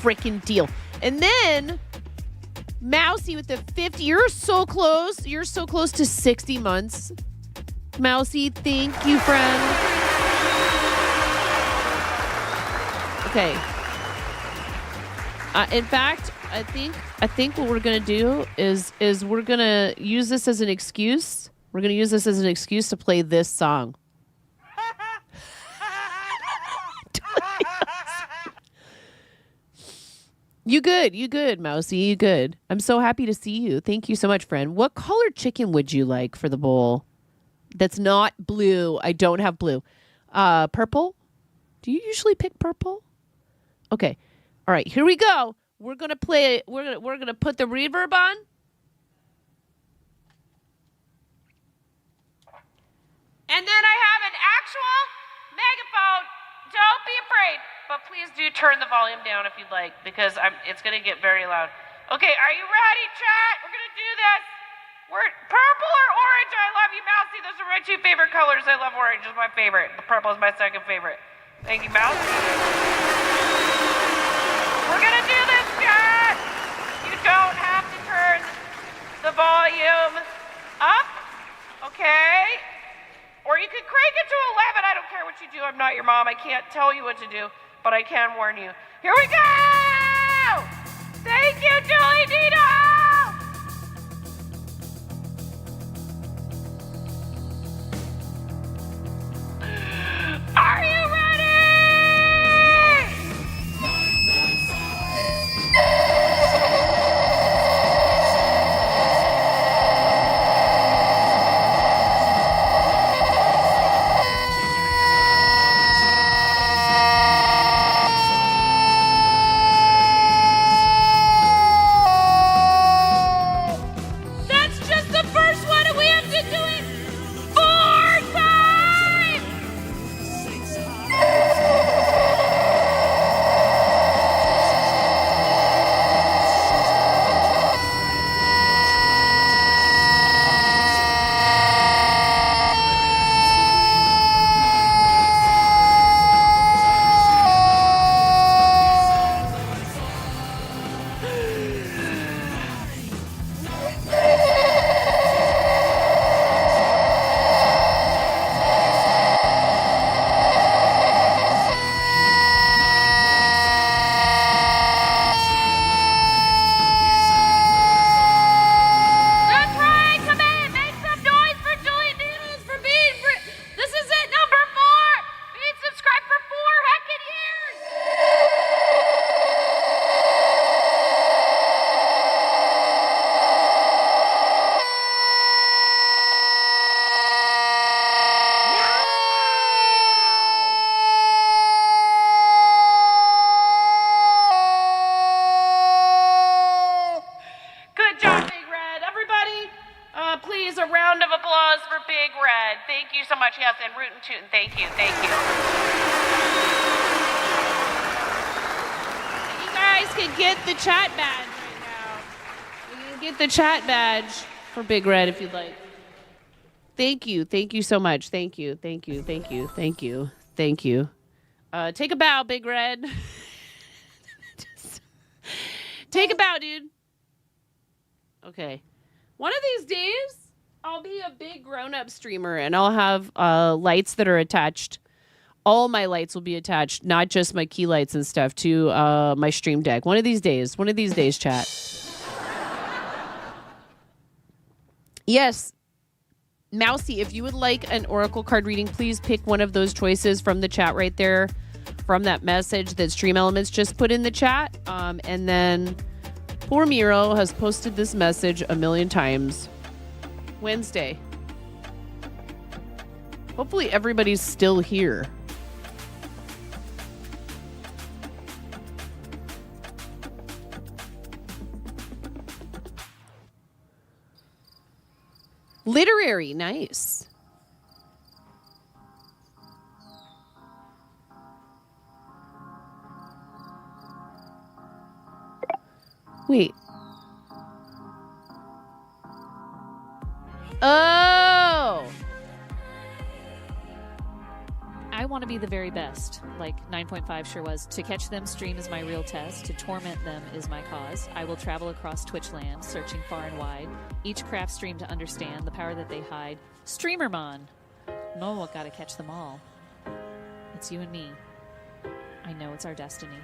freaking deal. And then Mousy with the 50. You're so close. You're so close to 60 months. Mousy, thank you, friend. Okay. In fact, I think what we're gonna do is we're gonna use this as an excuse. We're gonna use this as an excuse to play this song. You good, Mousy, you good. I'm so happy to see you. Thank you so much, friend. What color chicken would you like for the bowl? That's not blue. I don't have blue. Purple? Do you usually pick purple? Okay. All right, here we go. We're gonna play. We're gonna put the reverb on. And then I have an actual megaphone. Don't be afraid, but please do turn the volume down if you'd like, because it's gonna get very loud. Okay, are you ready, chat? We're gonna do this. We're purple or orange. I love you, Mousy. Those are my 2 favorite colors. I love orange. It's my favorite. The purple is my 2nd favorite. Thank you, Mouse. We're gonna do this, chat. You don't have to turn the volume up, okay? Or you could crank it to 11. I don't care what you do. I'm not your mom. I can't tell you what to do, but I can warn you. Here we go! Thank you, Julie Dino! Are you ready? watching us and rootin' tootin'. Thank you. Thank you. You guys can get the chat badge right now. You can get the chat badge for Big Red if you'd like. Thank you. Thank you so much. Thank you. Thank you. Thank you. Thank you. Thank you. Take a bow, Big Red. Take a bow, dude. Okay. One of these days, I'll be a big grown-up streamer, and I'll have lights that are attached. All my lights will be attached, not just my key lights and stuff, to my stream deck. One of these days, chat. Yes. Mousy, if you would like an oracle card reading, please pick one of those choices from the chat right there, from that message that Stream Elements just put in the chat. And then poor Miro has posted this message a million times. Wednesday. Hopefully everybody's still here. Literary, nice. Wait. Oh! I want to be the very best, like 9.5 sure was. To catch them, stream is my real test. To torment them is my cause. I will travel across Twitch land, searching far and wide. Each craft stream to understand the power that they hide. Streamermon! No, gotta catch them all. It's you and me. I know it's our destiny.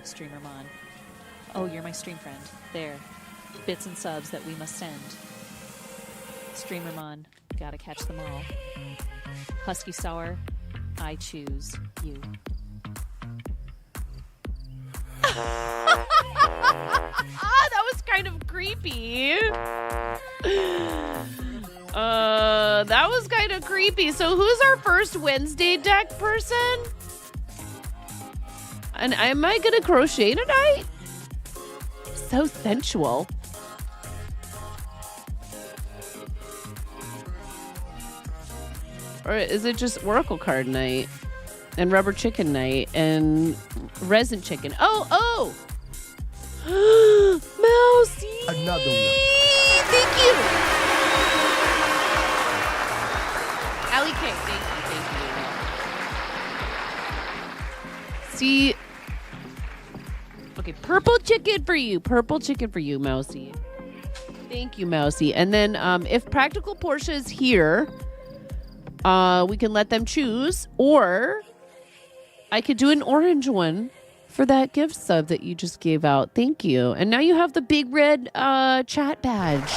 Streamermon. Oh, you're my stream friend. There. Bits and subs that we must send. Streamermon. Gotta catch them all. Husky Sour. I choose you. That was kind of creepy. That was kind of creepy. So who's our first Wednesday deck person? And am I gonna crochet tonight? So sensual. Or is it just Oracle card night and Rubber Chicken night and Resin Chicken? Oh! Mousy! Another one. Thank you! Allie K, thank you. See? Okay, purple chicken for you, Mousy. Thank you, Mousy. And then if Practical Portia is here, we can let them choose, or I could do an orange one for that gift sub that you just gave out. Thank you. And now you have the big red chat badge.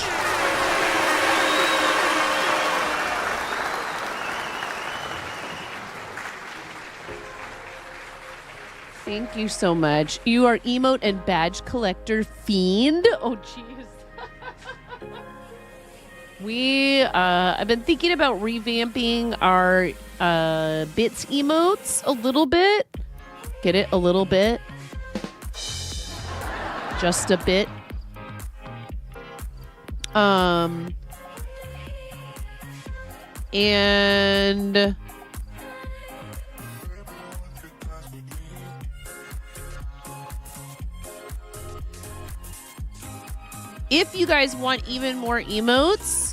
Thank you so much. You are emote and badge collector fiend. Oh, jeez. I've been thinking about revamping our bits emotes a little bit. Get it? A little bit. Just a bit. And if you guys want even more emotes,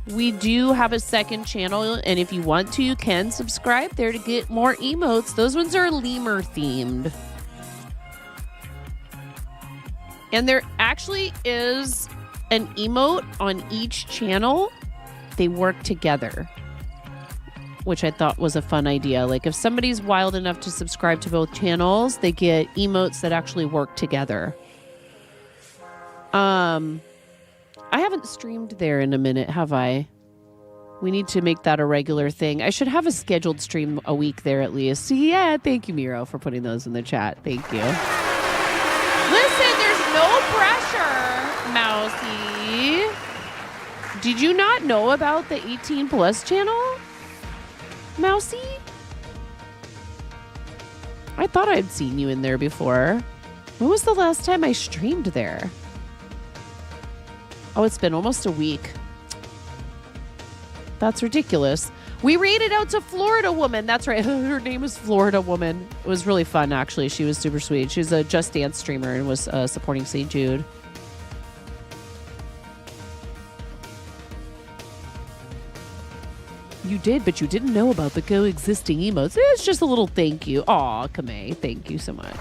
we do have a second channel, and if you want to, you can subscribe there to get more emotes. Those ones are lemur themed. And there actually is an emote on each channel. They work together, which I thought was a fun idea. Like if somebody's wild enough to subscribe to both channels, they get emotes that actually work together. I haven't streamed there in a minute, have I? We need to make that a regular thing. I should have a scheduled stream a week there at least. So yeah, thank you, Miro, for putting those in the chat. Thank you. Listen, there's no pressure, Mousy. Did you not know about the 18 plus channel, Mousy? I thought I'd seen you in there before. When was the last time I streamed there? Oh, it's been almost a week. That's ridiculous. We raided out to Florida Woman. That's right. Her name is Florida Woman. It was really fun, actually. She was super sweet. She's a Just Dance streamer and was supporting St. Jude. You did, but you didn't know about the coexisting emotes. It's just a little thank you. Aw, Kamei, thank you so much.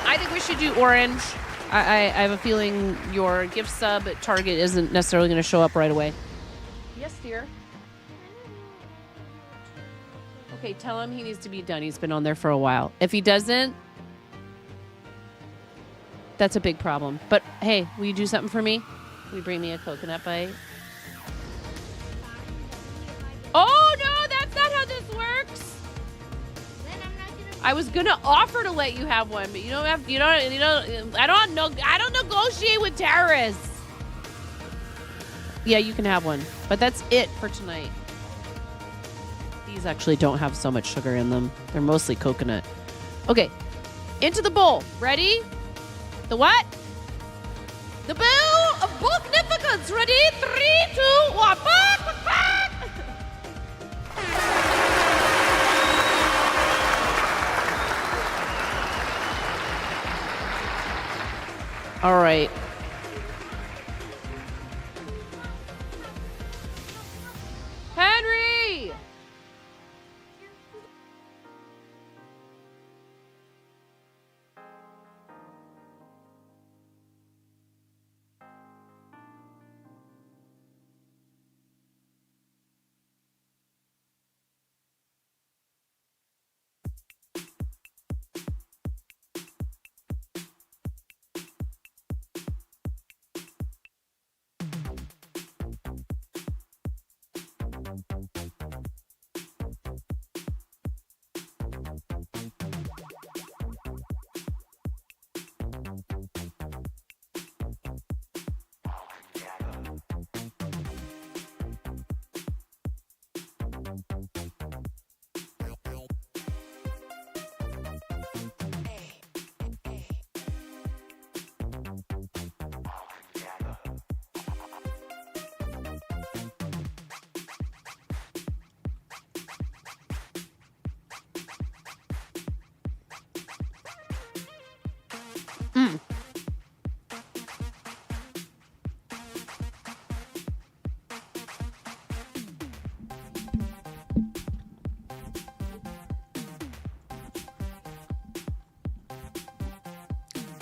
I think we should do orange. I have a feeling your gift sub at Target isn't necessarily going to show up right away. Yes, dear. Okay, tell him he needs to be done. He's been on there for a while. If he doesn't, that's a big problem. But hey, will you do something for me? Will you bring me a coconut bite? Oh no, that's not how this works. Then I'm not gonna. I was gonna offer to let you have one, but you don't have. You don't. I don't know. I don't negotiate with terrorists. Yeah, you can have one, but that's it for tonight. These actually don't have so much sugar in them. They're mostly coconut. Okay, into the bowl. Ready? The what? The bowl of Bulknificence. Ready? 3, 2, 1. All right. Henry!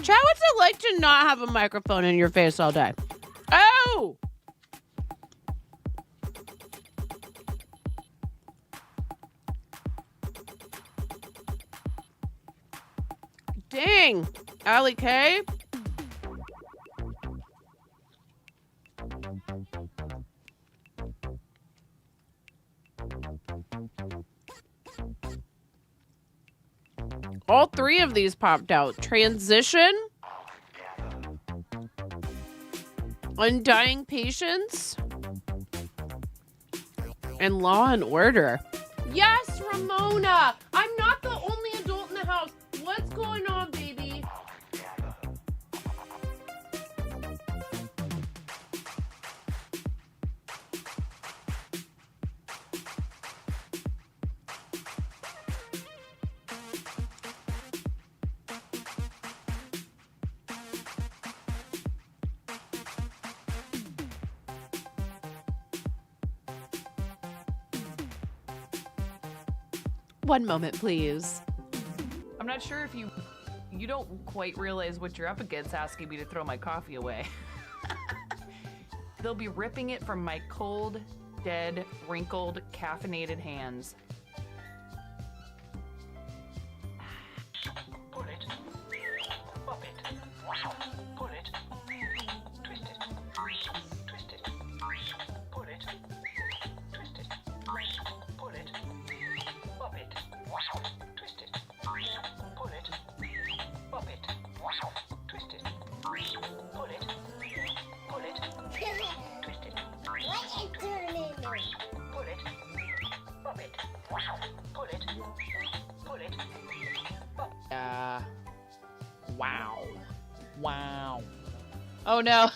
Chat, what's it like to not have a microphone in your face all day? Oh! Dang! Allie K? All three of these popped out. Transition. Undying Patience. And Law and Order. Yes, Ramona! I'm not the only adult in the house. What's going on, baby? One moment, please. I'm not sure if you don't quite realize what you're up against asking me to throw my coffee away. They'll be ripping it from my cold, dead, wrinkled, caffeinated hands. Pull it. Pop it. Pull it. Twist it. Twist it. Pull it. Twist it. Pull it. Pop it. Twist it. Pull it. Pop it. Twist it. Pull it. Pull it. Twist it. What you turning? Pull it. Pop it. Pull it. Pull it. Pop. Wow. Wow. Oh no.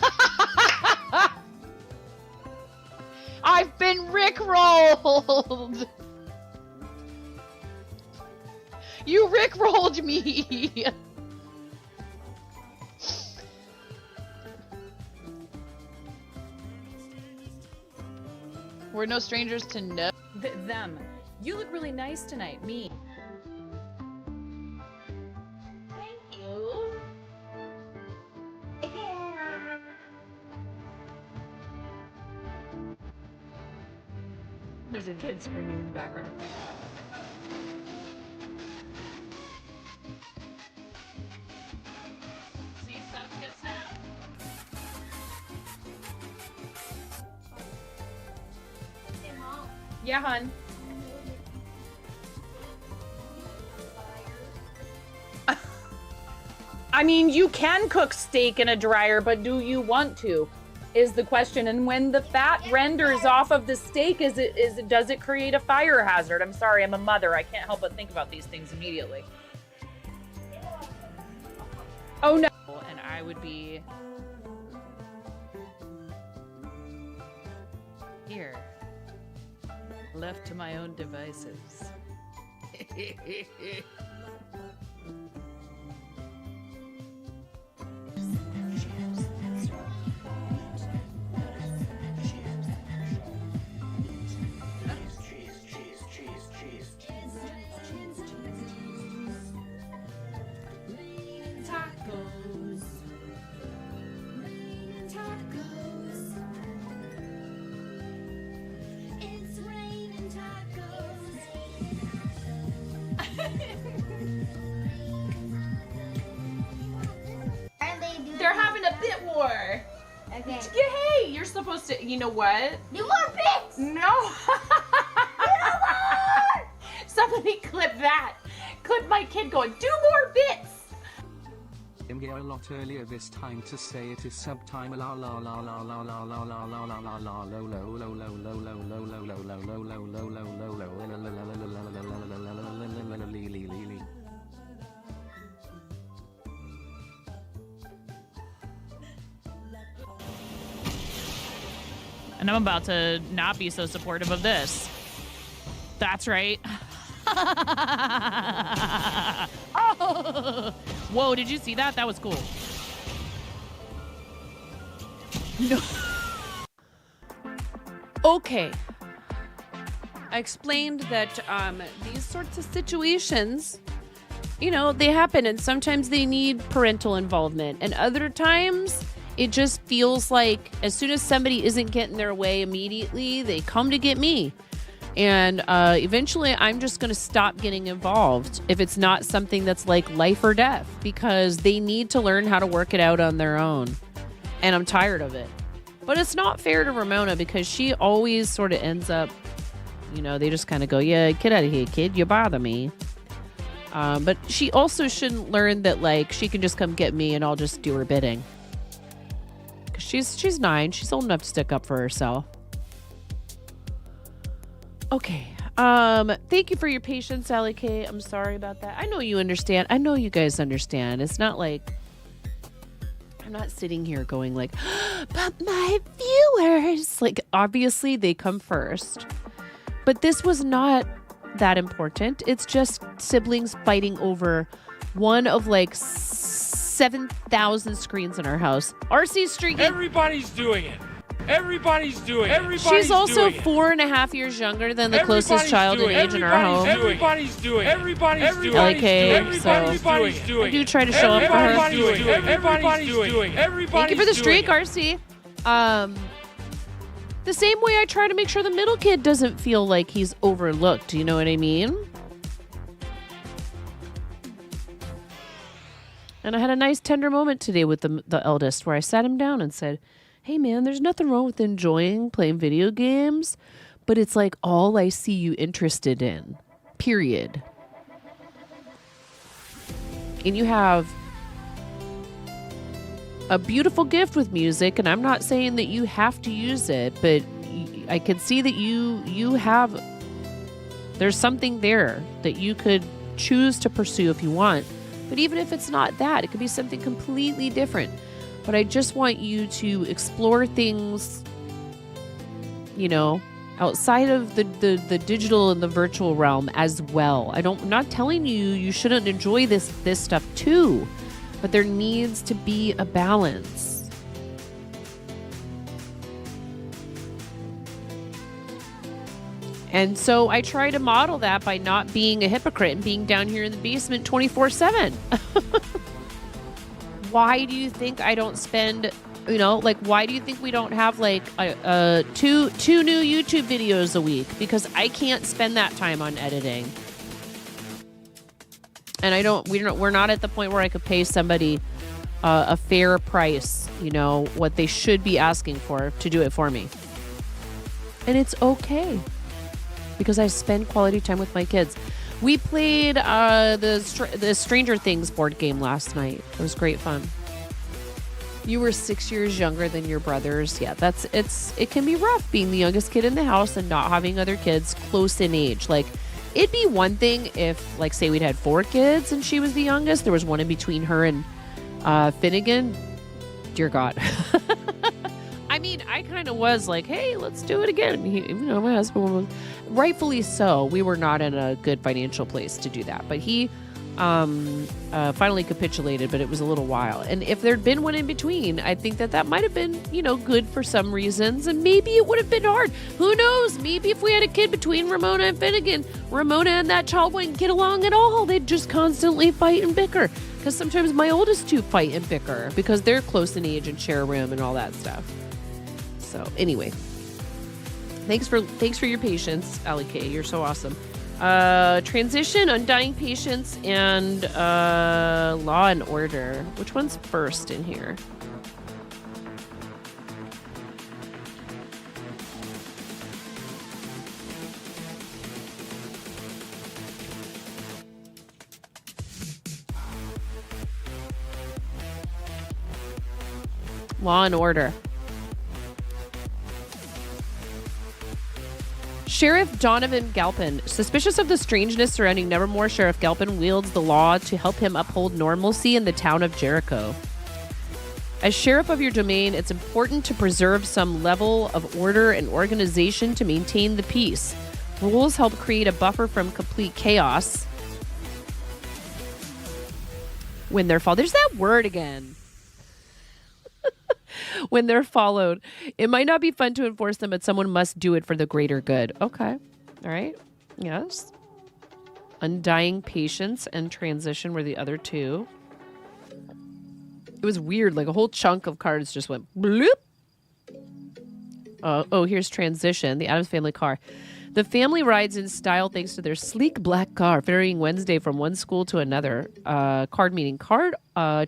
I've been rickrolled. You rickrolled me. We're no strangers to no. Them. You look really nice tonight. Me. Thank you. There's a kid screaming in the background. Yeah, hon. I mean, you can cook steak in a dryer, but do you want to? Is the question. And when the fat renders off of the steak, does it create a fire hazard? I'm sorry, I'm a mother. I can't help but think about these things immediately. Oh no. And I would be here, left to my own devices. They're having a bit war. Okay. Hey, you're supposed to, you know what? Do more bits! No. Somebody clip that. Clip my kid going, do more bits. I'm here a lot earlier this time to say it is subtime la la la la la la la la la la la la low low low low low low low low low low low low low low low low. And I'm about to not be so supportive of this. That's right. Oh! Whoa, did you see that? That was cool. No. Okay. I explained that these sorts of situations, you know, they happen, and sometimes they need parental involvement, and other times it just feels like as soon as somebody isn't getting their way immediately, they come to get me. And eventually I'm just going to stop getting involved if it's not something that's like life or death, because they need to learn how to work it out on their own. And I'm tired of it. But it's not fair to Ramona, because she always sort of ends up, you know, they just kind of go, yeah, get out of here, kid. You bother me. But she also shouldn't learn that, like, she can just come get me and I'll just do her bidding. Because she's 9. She's old enough to stick up for herself. Okay. Thank you for your patience, Sally K. I'm sorry about that. I know you understand. I know you guys understand. It's not like I'm not sitting here going like, but my viewers, like, obviously they come first. But this was not that important. It's just siblings fighting over one of like 7,000 screens in our house. RC streaking. Everybody's doing it. Everybody's doing it. She's also 4.5 years younger than the closest child in age in our home. Everybody's doing it. Everybody's doing it. Everybody's doing it. I do try to show up for her. Everybody's doing it. Thank you for the streak, RC. The same way I try to make sure the middle kid doesn't feel like he's overlooked. You know what I mean? And I had a nice tender moment today with the eldest, where I sat him down and said, hey man, there's nothing wrong with enjoying playing video games, but it's like all I see you interested in, period. And you have a beautiful gift with music, and I'm not saying that you have to use it, but I can see that you have, there's something there that you could choose to pursue if you want. But even if it's not that, it could be something completely different. But I just want you to explore things you know, outside of the digital and the virtual realm as well. I'm not telling you shouldn't enjoy this stuff too, but there needs to be a balance. And so I try to model that by not being a hypocrite and being down here in the basement 24/7. Why do you think I don't spend, you know, like, why do you think we don't have like two new YouTube videos a week? Because I can't spend that time on editing. And we're not at the point where I could pay somebody a fair price, you know, what they should be asking for to do it for me. And it's okay, because I spend quality time with my kids. We played the Stranger Things board game last night. It was great fun. You were 6 years younger than your brothers. Yeah, it can be rough being the youngest kid in the house and not having other kids close in age. Like, it'd be one thing if, like, say we'd had 4 kids and she was the youngest. There was one in between her and Finnegan. Dear God. I mean, I kind of was like, hey, let's do it again. My husband was, rightfully so. We were not in a good financial place to do that. But he finally capitulated, but it was a little while. And if there'd been one in between, I think that might have been, you know, good for some reasons. And maybe it would have been hard. Who knows? Maybe if we had a kid between Ramona and Finnegan, Ramona and that child wouldn't get along at all. They'd just constantly fight and bicker. Because sometimes my oldest two fight and bicker because they're close in age and share a room and all that stuff. So anyway, thanks for your patience, Ali K. You're so awesome. Transition, Undying Patience, and Law and Order. Which one's first in here? Law and Order. Sheriff Donovan Galpin. Suspicious of the strangeness surrounding Nevermore, Sheriff Galpin wields the law to help him uphold normalcy in the town of Jericho. As sheriff of your domain, it's important to preserve some level of order and organization to maintain the peace. Rules help create a buffer from complete chaos. When they're followed. There's that word again. When they're followed. It might not be fun to enforce them, but someone must do it for the greater good. Okay. All right. Yes. Undying Patience and Transition were the other two. It was weird. Like a whole chunk of cards just went bloop. Here's Transition, the Addams Family car. The family rides in style thanks to their sleek black car, ferrying Wednesday from one school to another. Card meaning card.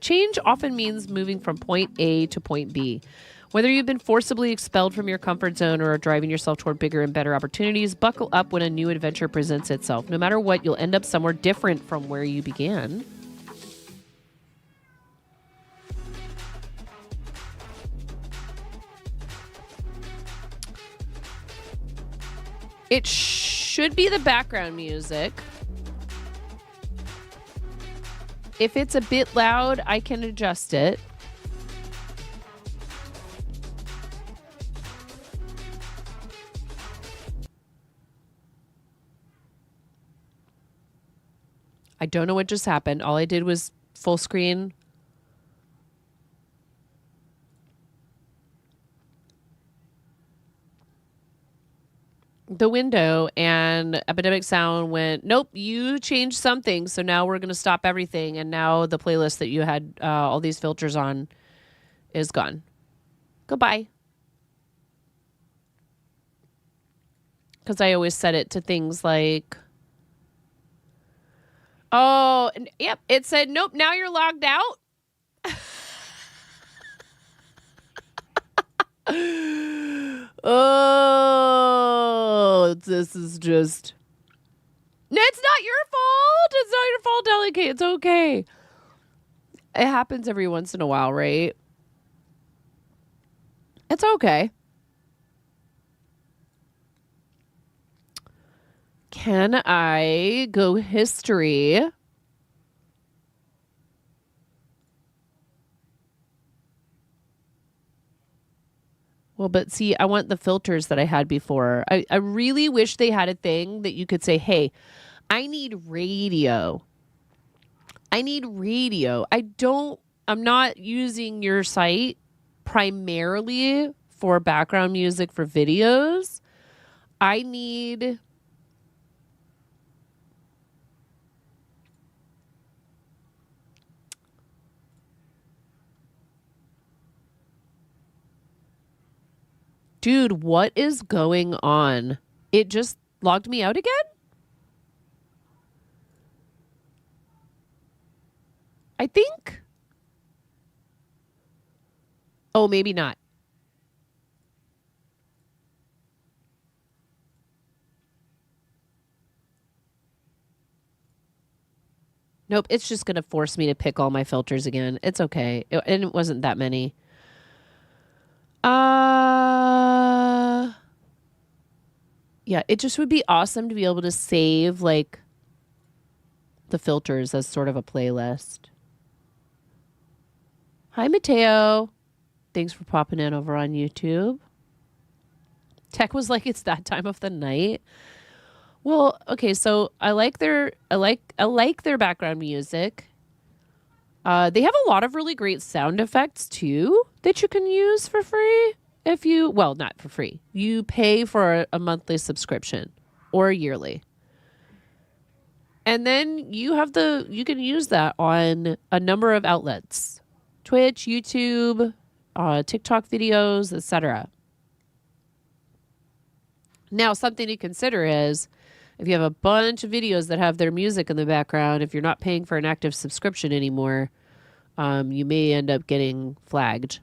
Change often means moving from point A to point B. Whether you've been forcibly expelled from your comfort zone or are driving yourself toward bigger and better opportunities, buckle up when a new adventure presents itself. No matter what, you'll end up somewhere different from where you began. It should be the background music. If it's a bit loud, I can adjust it. I don't know what just happened. All I did was full screen. The window, and Epidemic Sound went, nope, you changed something, so now we're going to stop everything, and now the playlist that you had all these filters on is gone. Goodbye. Because I always set it to things like, oh, yep, it said, nope, now you're logged out. Oh, this is just... It's not your fault. It's not your fault, Delicate. It's okay. It happens every once in a while, right? It's okay. Can I go history? Well, but see, I want the filters that I had before. I really wish they had a thing that you could say, hey, I need radio. I need radio. I'm not using your site primarily for background music for videos. I need Dude, what is going on? It just logged me out again? I think. Oh, maybe not. Nope, it's just going to force me to pick all my filters again. It's okay. And it wasn't that many. Yeah, it just would be awesome to be able to save like the filters as sort of a playlist. Hi, Mateo. Thanks for popping in over on YouTube. Tech was like, it's that time of the night. Well, okay, so I like their background music. They have a lot of really great sound effects too that you can use for free. Well, not for free. You pay for a monthly subscription or yearly. And then you can use that on a number of outlets. Twitch, YouTube, TikTok videos, etc. Now, something to consider is if you have a bunch of videos that have their music in the background, if you're not paying for an active subscription anymore, you may end up getting flagged.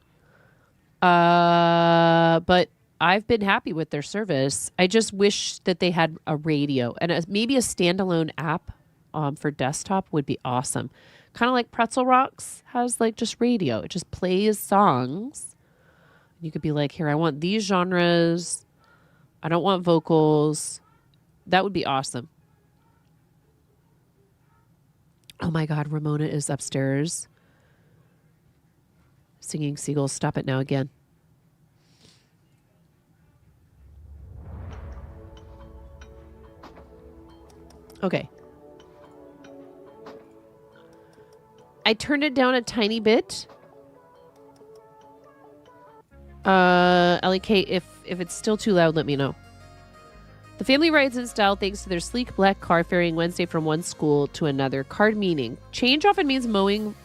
But I've been happy with their service. I just wish that they had a radio and maybe a standalone app for desktop would be awesome. Kind of like Pretzel Rocks has like just radio. It just plays songs. You could be like, here, I want these genres. I don't want vocals. That would be awesome. Oh my God, Ramona is upstairs singing Seagulls. Stop it now again. Okay. I turned it down a tiny bit. LK, if it's still too loud, let me know. The family rides in style thanks to their sleek black car ferrying Wednesday from one school to another. Card meaning. Change often means moving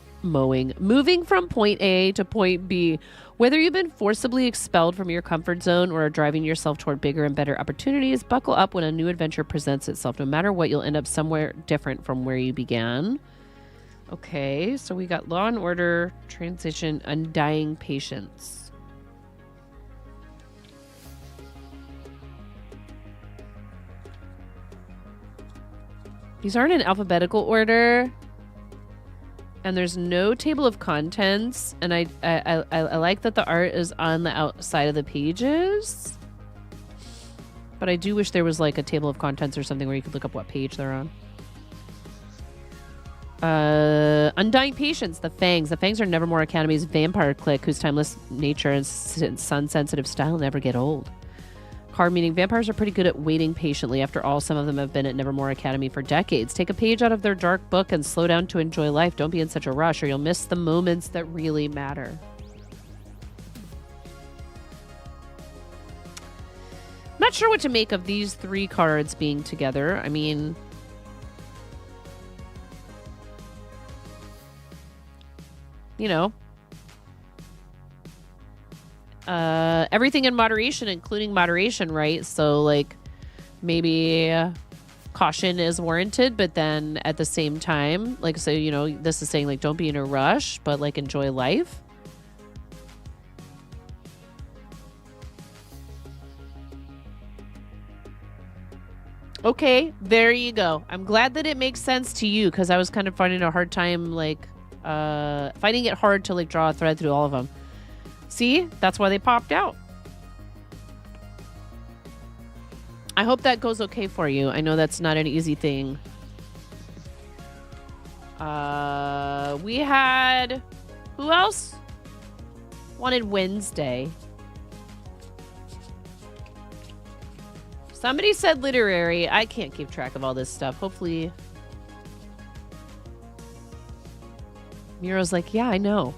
from point A to point B. Whether you've been forcibly expelled from your comfort zone or are driving yourself toward bigger and better opportunities, buckle up when a new adventure presents itself. No matter what, you'll end up somewhere different from where you began. Okay, so we got Law and Order, Transition, Undying Patience. These aren't in alphabetical order. And there's no table of contents. And I like that the art is on the outside of the pages. But I do wish there was like a table of contents or something where you could look up what page they're on. Undying Patience, the Fangs. The Fangs are Nevermore Academy's vampire clique whose timeless nature and sun-sensitive style never get old. Card meaning vampires are pretty good at waiting patiently. After all, some of them have been at Nevermore Academy for decades. Take a page out of their dark book and slow down to enjoy life. Don't be in such a rush or you'll miss the moments that really matter. Not sure what to make of these three cards being together. I mean, you know, everything in moderation, including moderation, right? So like maybe caution is warranted, but then at the same time, like, so, you know, this is saying like, don't be in a rush, but like enjoy life. Okay, there you go. I'm glad that it makes sense to you because I was kind of finding a hard time, like, finding it hard to like draw a thread through all of them. See, that's why they popped out. I hope that goes okay for you. I know that's not an easy thing. We had, who else wanted Wednesday? Somebody said literary. I can't keep track of all this stuff. Hopefully. Miro's like, yeah, I know.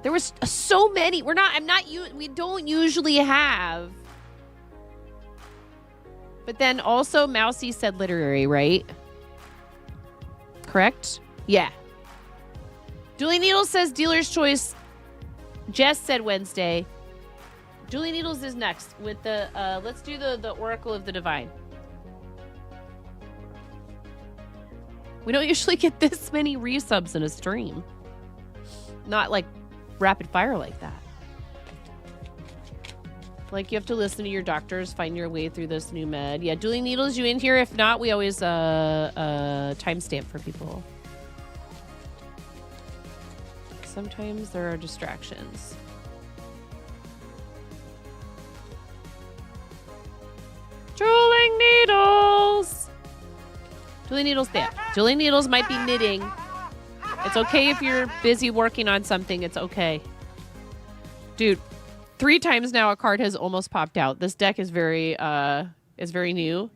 There was so many. We don't usually have. But then also Mousy said literary, right? Correct? Yeah. Julie Needles says dealer's choice. Jess said Wednesday. Julie Needles is next with the, let's do the Oracle of the Divine. We don't usually get this many resubs in a stream. Not like rapid fire like that. Like, you have to listen to your doctors, find your way through this new med. Yeah, Julie Needles, you in here? If not, we always timestamp for people. Sometimes there are distractions. Julie Needles! Julie Needles there. Julie Needles might be knitting. It's okay if you're busy working on something. It's okay. Dude, 3 times now a card has almost popped out. This deck is very new.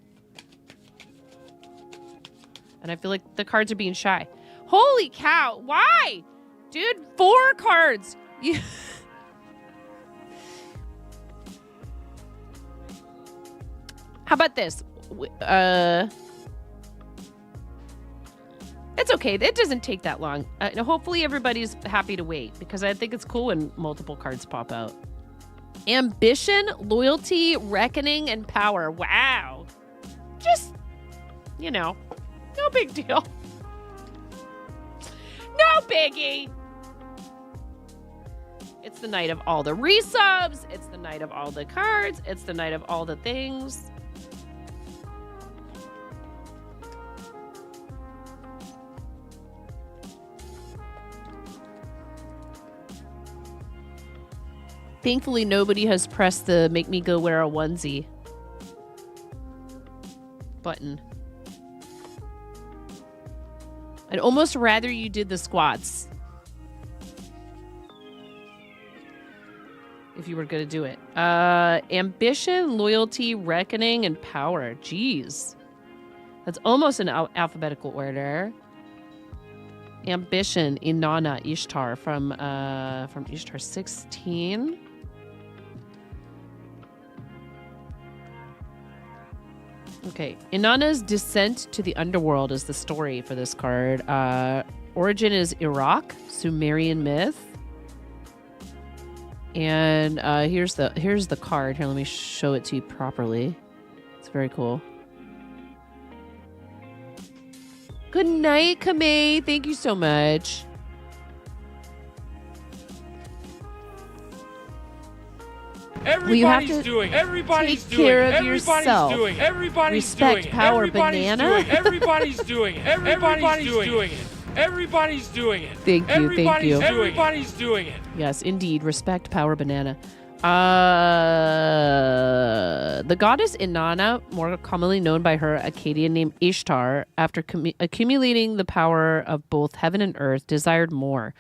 And I feel like the cards are being shy. Holy cow. Why? Dude, 4 cards. How about this? It's okay. It doesn't take that long. Hopefully everybody's happy to wait because I think it's cool when multiple cards pop out. Ambition, loyalty, reckoning, and power. Wow. Just, no big deal. No biggie. It's the night of all the resubs. It's the night of all the cards. It's the night of all the things. Thankfully, nobody has pressed the make me go wear a onesie button. I'd almost rather you did the squats if you were going to do it. Ambition, loyalty, reckoning, and power. Jeez. That's almost in alphabetical order. Ambition, Inanna, Ishtar from Ishtar 16. Okay, Inanna's descent to the underworld is the story for this card. Origin is Iraq, Sumerian myth. And here's the card. Here, let me show it to you properly. It's very cool. Good night, Kamei. Thank you so much. Everybody's doing. Everybody's doing. Everybody's doing. Everybody's doing. Respect power, banana. Everybody's doing. Everybody's doing it. Everybody's doing it. Thank you. Thank you. Everybody's doing it. Yes, indeed. Respect power, banana. The goddess Inanna, more commonly known by her Akkadian name Ishtar, after accumulating the power of both heaven and earth, desired more.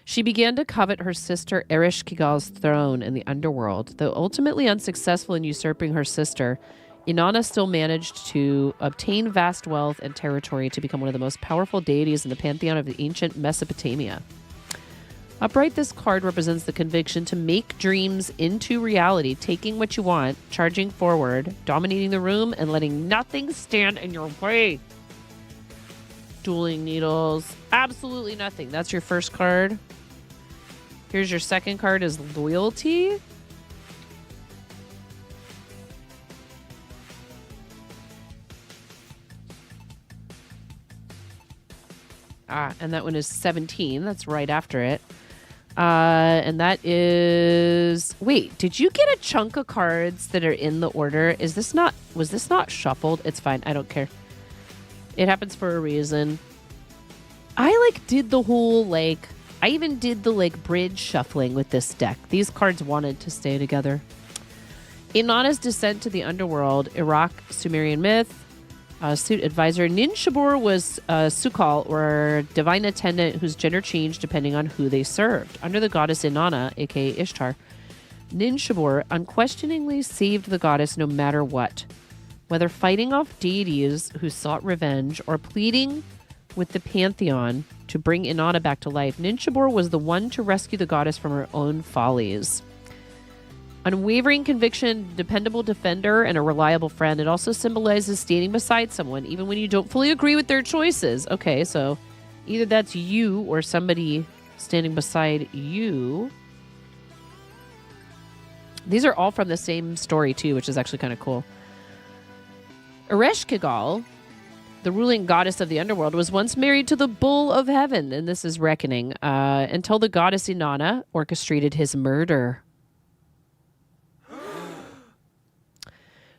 She began to covet her sister Ereshkigal's throne in the underworld. Though ultimately unsuccessful in usurping her sister, Inanna still managed to obtain vast wealth and territory to become one of the most powerful deities in the pantheon of the ancient Mesopotamia. Upright, this card represents the conviction to make dreams into reality, taking what you want, charging forward, dominating the room, and letting nothing stand in your way. Dueling needles. Absolutely nothing. That's your first card. Here's your second card is loyalty. And that one is 17. That's right after it. And that is... Wait, did you get a chunk of cards that are in the order? Was this not shuffled? It's fine. I don't care. It happens for a reason. I did the whole I even did the bridge shuffling with this deck. These cards wanted to stay together. Inanna's descent to the underworld, Iraq, Sumerian myth, suit advisor. Ninshabur was Sukal, or divine attendant whose gender changed depending on who they served. Under the goddess Inanna, aka Ishtar, Ninshibur unquestioningly saved the goddess no matter what. Whether fighting off deities who sought revenge or pleading with the pantheon to bring Inanna back to life, Ninshibur was the one to rescue the goddess from her own follies. Unwavering conviction, dependable defender, and a reliable friend. It also symbolizes standing beside someone, even when you don't fully agree with their choices. Okay, so either that's you or somebody standing beside you. These are all from the same story, too, which is actually kind of cool. Ereshkigal, the ruling goddess of the underworld, was once married to the Bull of Heaven, and this is Reckoning, until the goddess Inanna orchestrated his murder.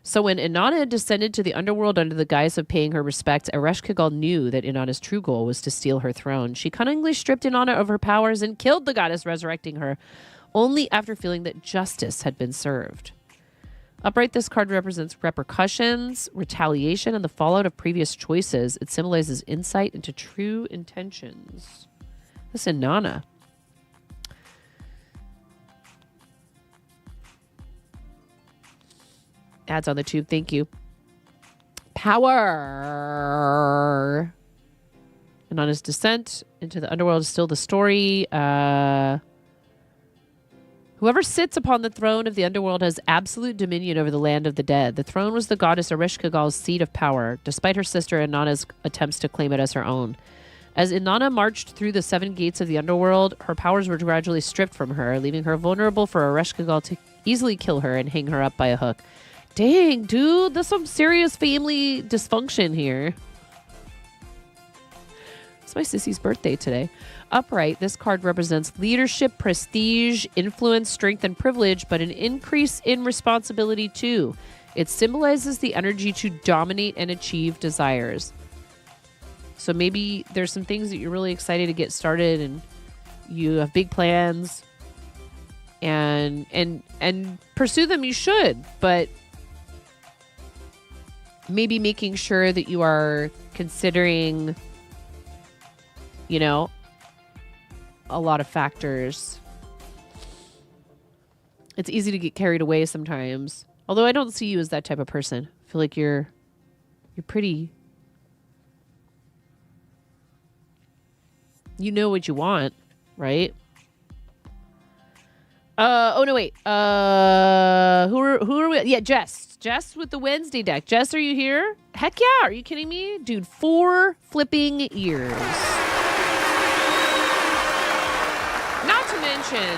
So when Inanna descended to the underworld under the guise of paying her respects, Ereshkigal knew that Inanna's true goal was to steal her throne. She cunningly stripped Inanna of her powers and killed the goddess, resurrecting her, only after feeling that justice had been served. Upright, this card represents repercussions, retaliation, and the fallout of previous choices. It symbolizes insight into true intentions. This is Inanna. Ads on the tube, thank you. Power. Inanna's descent into the underworld is still the story. Whoever sits upon the throne of the underworld has absolute dominion over the land of the dead. The throne was the goddess Ereshkigal's seat of power, despite her sister Inanna's attempts to claim it as her own. As Inanna marched through the 7 gates of the underworld, her powers were gradually stripped from her, leaving her vulnerable for Ereshkigal to easily kill her and hang her up by a hook. Dang, dude, there's some serious family dysfunction here. It's my sissy's birthday today. Upright, this card represents leadership, prestige, influence, strength, and privilege, but an increase in responsibility too. It symbolizes the energy to dominate and achieve desires. So maybe there's some things that you're really excited to get started and you have big plans and pursue them. You should, but maybe making sure that you are considering, you know, a lot of factors. It's easy to get carried away sometimes. Although I don't see you as that type of person. I feel like you're pretty, you know what you want, right? Oh no, wait. Who are we? Yeah, Jess. Jess with the Wednesday deck. Jess, are you here? Heck yeah. Are you kidding me? Dude, 4 flipping years. Not to mention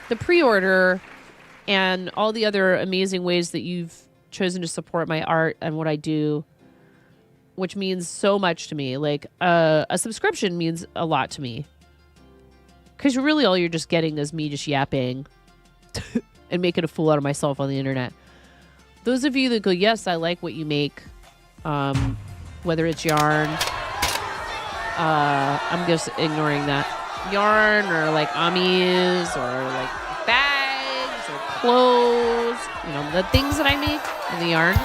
the pre-order and all the other amazing ways that you've chosen to support my art and what I do, which means so much to me. Like, a subscription means a lot to me. Because really all you're just getting is me just yapping and making a fool out of myself on the internet. Those of you that go, yes, I like what you make, whether it's yarn, I'm just ignoring that. Yarn or like amis or like bags or clothes, you know, the things that I make in the yarn.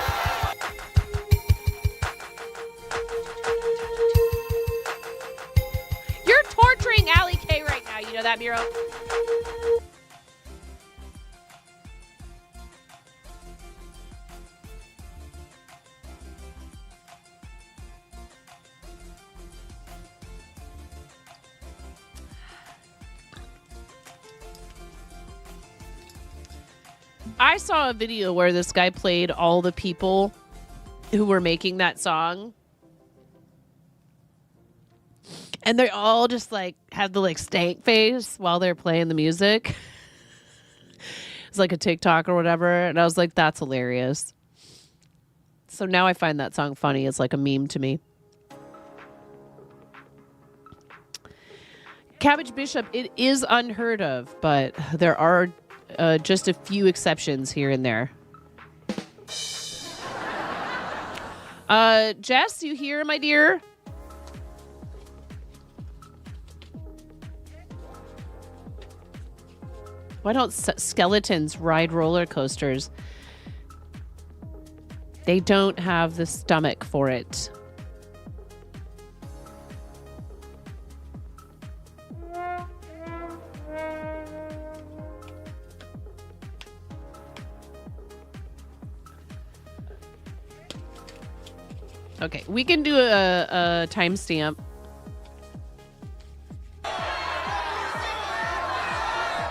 You're torturing Allie K right now. You know that, Miro? I saw a video where this guy played all the people who were making that song. And they all just like had the like stank face while they're playing the music. It's like a TikTok or whatever. And I was like, that's hilarious. So now I find that song funny. It's like a meme to me. Cabbage Bishop, it is unheard of, but there are just a few exceptions here and there. Jess, you here, my dear? Why don't skeletons ride roller coasters? They don't have the stomach for it. Okay, we can do a timestamp.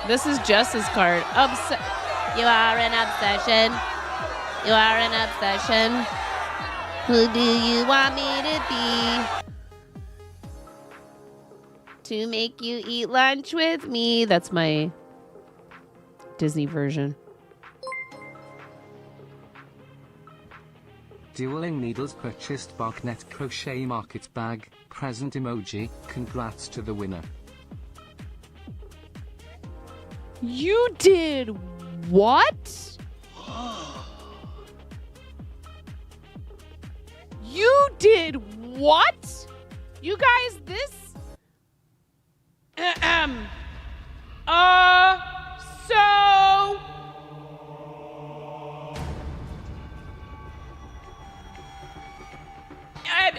This is Jess's card. You are an obsession. You are an obsession. Who do you want me to be? To make you eat lunch with me. That's my Disney version. Dueling Needles purchased Barknet Crochet Market Bag. Present emoji. Congrats to the winner. You did what? You did what? You guys, this... So...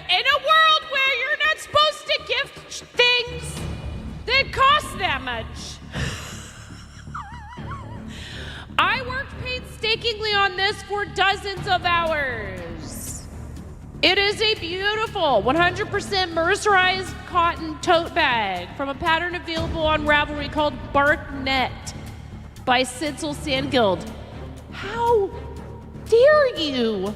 in a world where you're not supposed to gift things that cost that much. I worked painstakingly on this for dozens of hours. It is a beautiful 100% mercerized cotton tote bag from a pattern available on Ravelry called Barknet by Sidsel Sandguild. How dare you?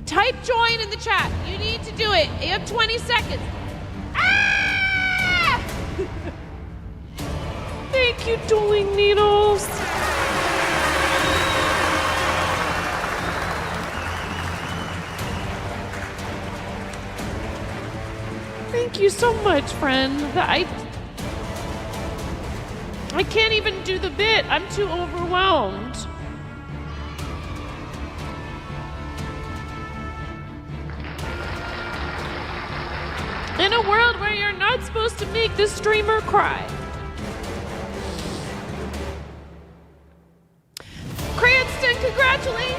Type join in the chat. You need to do it. You have 20 seconds. Ah! Thank you, Dueling Needles. Thank you so much, friend. I can't even do the bit. I'm too overwhelmed. In a world where you're not supposed to make the streamer cry. Cranston, congratulations!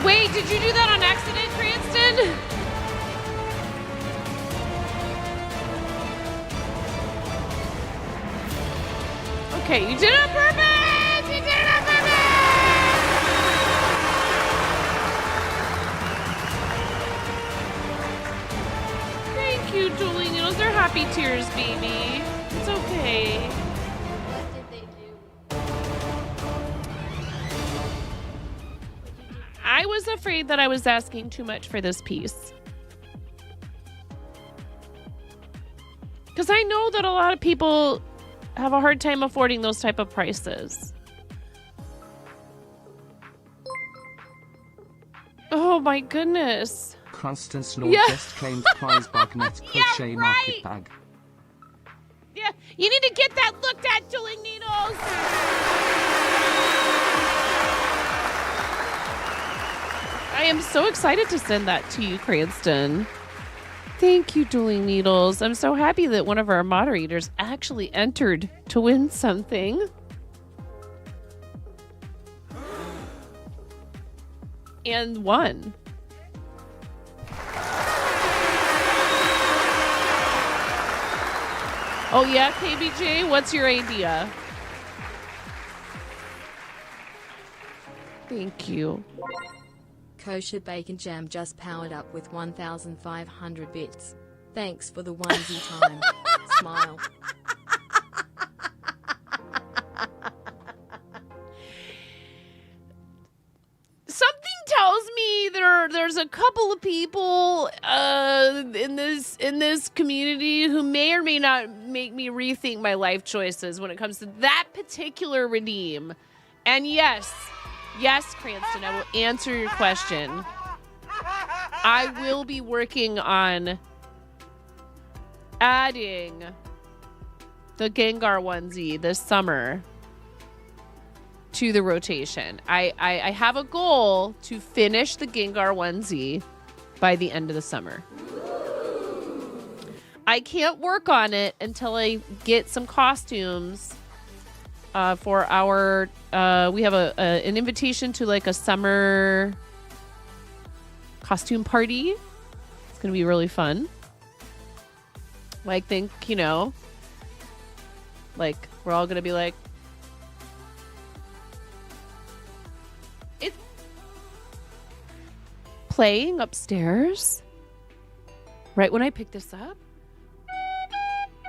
Wait, did you do that on accident, Cranston? Okay, you did it on purpose! You did it on purpose! Thank you, Dueling Needles. They're happy tears, baby. It's okay. What did they do? I was afraid that I was asking too much for this piece. Because I know that a lot of people have a hard time affording those type of prices. Oh my goodness. Constance Northwest claimed prize Barknet Crochet Market Bag. Yeah, you need to get that looked at, Dueling Needles. I am so excited to send that to you, Cranston. Thank you, Dueling Needles. I'm so happy that one of our moderators actually entered to win something. And won. Oh yeah, KBJ, what's your idea? Thank you. Kosher Bacon Jam just powered up with 1,500 bits. Thanks for the onesie time. Smile. Something tells me there's a couple of people in this community who may or may not make me rethink my life choices when it comes to that particular redeem. And yes, Cranston, I will answer your question. I will be working on adding the Gengar onesie this summer to the rotation. I have a goal to finish the Gengar onesie by the end of the summer. I can't work on it until I get some costumes for our we have an invitation to like a summer costume party. It's gonna be really fun. Like, think, you know, like, we're all going to be like, it's playing upstairs right when I pick this up.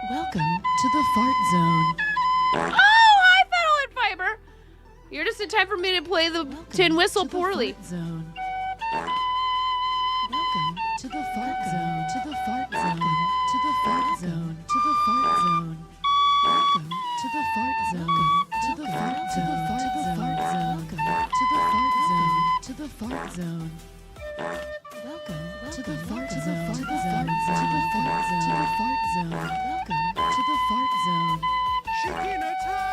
Welcome to the fart zone. Oh, hi, Fennel and Fiber. You're just in time for me to play the tin whistle poorly. Zone. Welcome to the fart zone. To the fart zone. To the fart zone. To the fart zone. Welcome to the fart zone. To the fart zone. To the fart zone. To the fart zone. To the fart zone. Welcome to the fart zone. To the fart zone. To the fart zone. To the fart zone. Welcome to the fart zone. Chicken attack!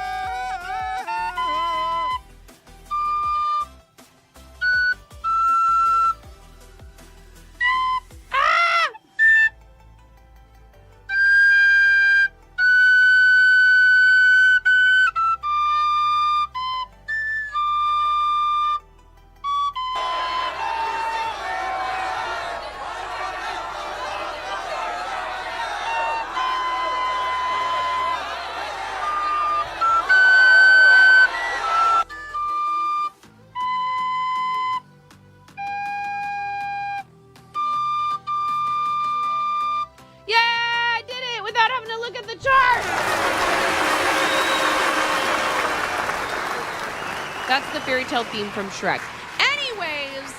That's the fairy tale theme from Shrek. Anyways,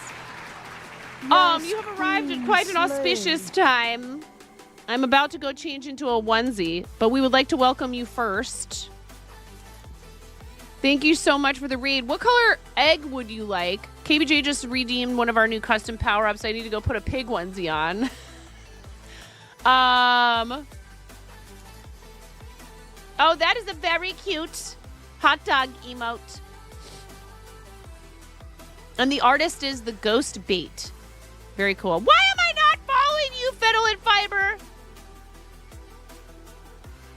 you have arrived at quite an auspicious time. I'm about to go change into a onesie, but we would like to welcome you first. Thank you so much for the raid. What color egg would you like? KBJ just redeemed one of our new custom power-ups. I need to go put a pig onesie on. Oh, that is a very cute hot dog emote. And the artist is the Ghost Bait. Very cool. Why am I not following you, Fiddle and Fiber?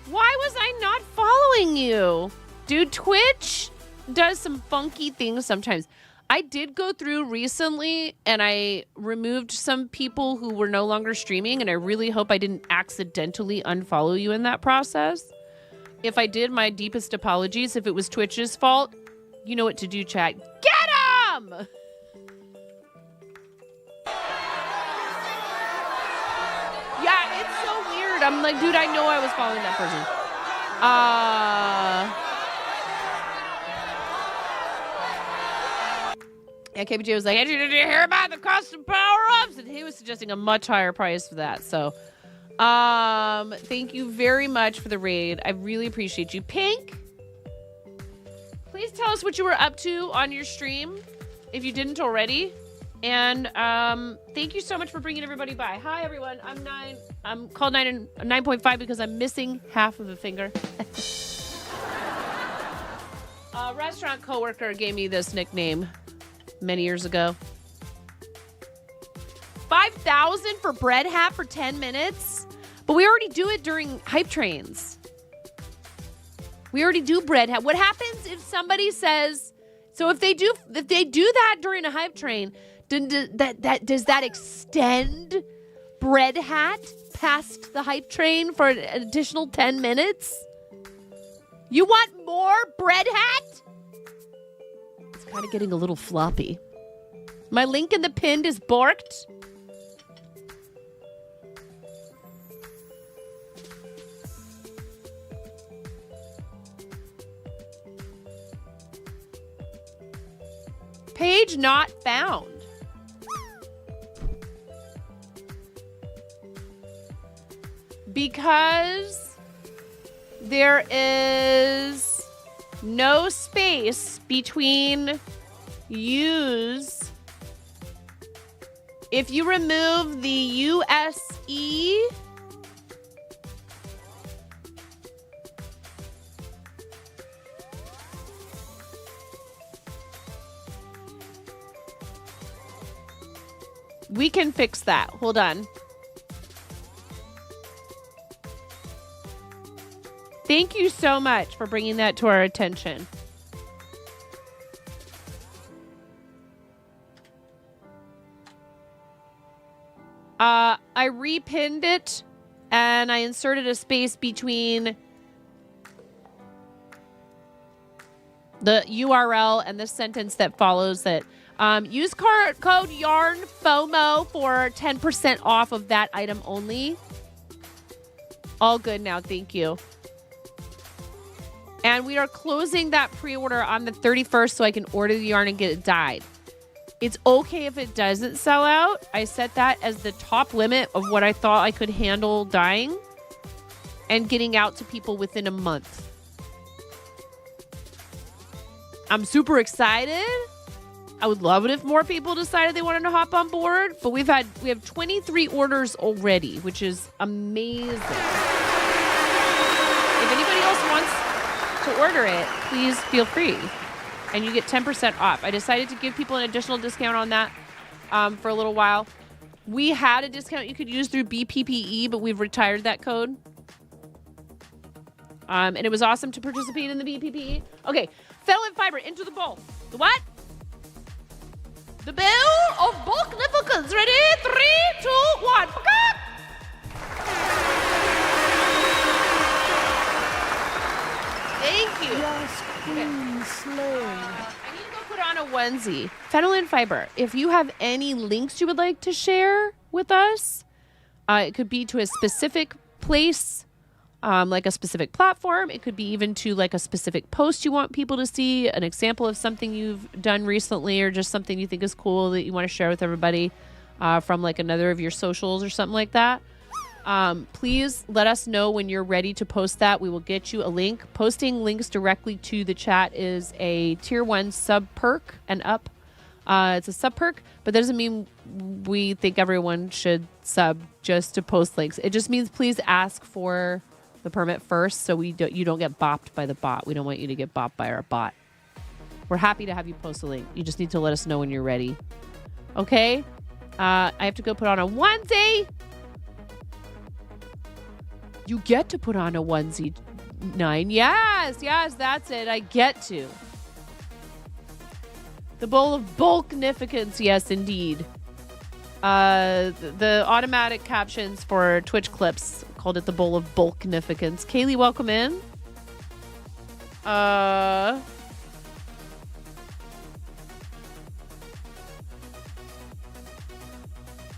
Why was I not following you? Dude, Twitch does some funky things sometimes. I did go through recently and I removed some people who were no longer streaming, and I really hope I didn't accidentally unfollow you in that process. If I did, my deepest apologies. If it was Twitch's fault, you know what to do, chat. Get him! Yeah, it's so weird. I'm like, dude, I know I was following that person. Yeah, KBJ was like, hey, did you hear about the custom power-ups? And he was suggesting a much higher price for that. So, thank you very much for the raid. I really appreciate you. Pink, please tell us what you were up to on your stream, if you didn't already. And thank you so much for bringing everybody by. Hi, everyone. I'm called 9.5 because I'm missing half of a finger. A restaurant coworker gave me this nickname many years ago. 5,000 for bread hat for 10 minutes? But we already do it during hype trains. We already do bread hat. What happens if somebody says, so if they do that during a hype train, does that extend bread hat past the hype train for an additional 10 minutes? You want more bread hat? It's kind of getting a little floppy. My link in the pinned is borked. Page not found. Because there is no space between U's. If you remove the USE, we can fix that. Hold on. Thank you so much for bringing that to our attention. I repinned it And I inserted a space between the URL and the sentence that follows it. Use code YARNFOMO for 10% off of that item only. All good now. Thank you. And we are closing that pre-order on the 31st so I can order the yarn and get it dyed. It's okay if it doesn't sell out. I set that as the top limit of what I thought I could handle dyeing and getting out to people within a month. I'm super excited. I would love it if more people decided they wanted to hop on board, but we have 23 orders already, which is amazing. If anybody else wants to order it, please feel free. And you get 10% off. I decided to give people an additional discount on that for a little while. We had a discount you could use through BPPE, but we've retired that code. And it was awesome to participate in the BPPE. Okay, fennel and fiber into the bowl. The what? The bowl of bulknificence. Ready? 3, 2, 1. Thank you. Yes, queen slay. I need to go put on a onesie. Fennel and fiber. If you have any links you would like to share with us, it could be to a specific place, like a specific platform. It could be even to like a specific post you want people to see, an example of something you've done recently, or just something you think is cool that you want to share with everybody from like another of your socials or something like that. Please let us know when you're ready to post that. We will get you a link. Posting links directly to the chat is a tier 1 sub perk and up. It's a sub perk, but that doesn't mean we think everyone should sub just to post links. It just means please ask for the permit first so you don't get bopped by the bot. We don't want you to get bopped by our bot. We're happy to have you post a link. You just need to let us know when you're ready. Okay? I have to go put on a onesie. You get to put on a onesie, 9. Yes, that's it. I get to. The bowl of bulknificence. Yes, indeed. The automatic captions for Twitch clips called it the bowl of bulknificence. Kaylee, welcome in.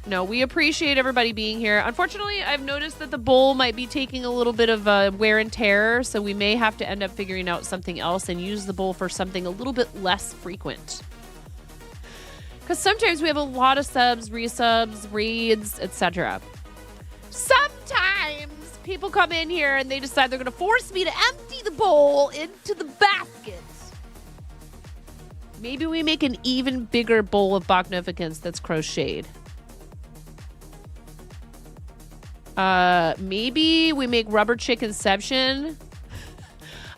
No, we appreciate everybody being here. Unfortunately, I've noticed that the bowl might be taking a little bit of wear and tear, so we may have to end up figuring out something else and use the bowl for something a little bit less frequent. Because sometimes we have a lot of subs, resubs, raids, etc. Sometimes people come in here and they decide they're going to force me to empty the bowl into the basket. Maybe we make an even bigger bowl of bulknificence that's crocheted. Maybe we make rubber chickenception.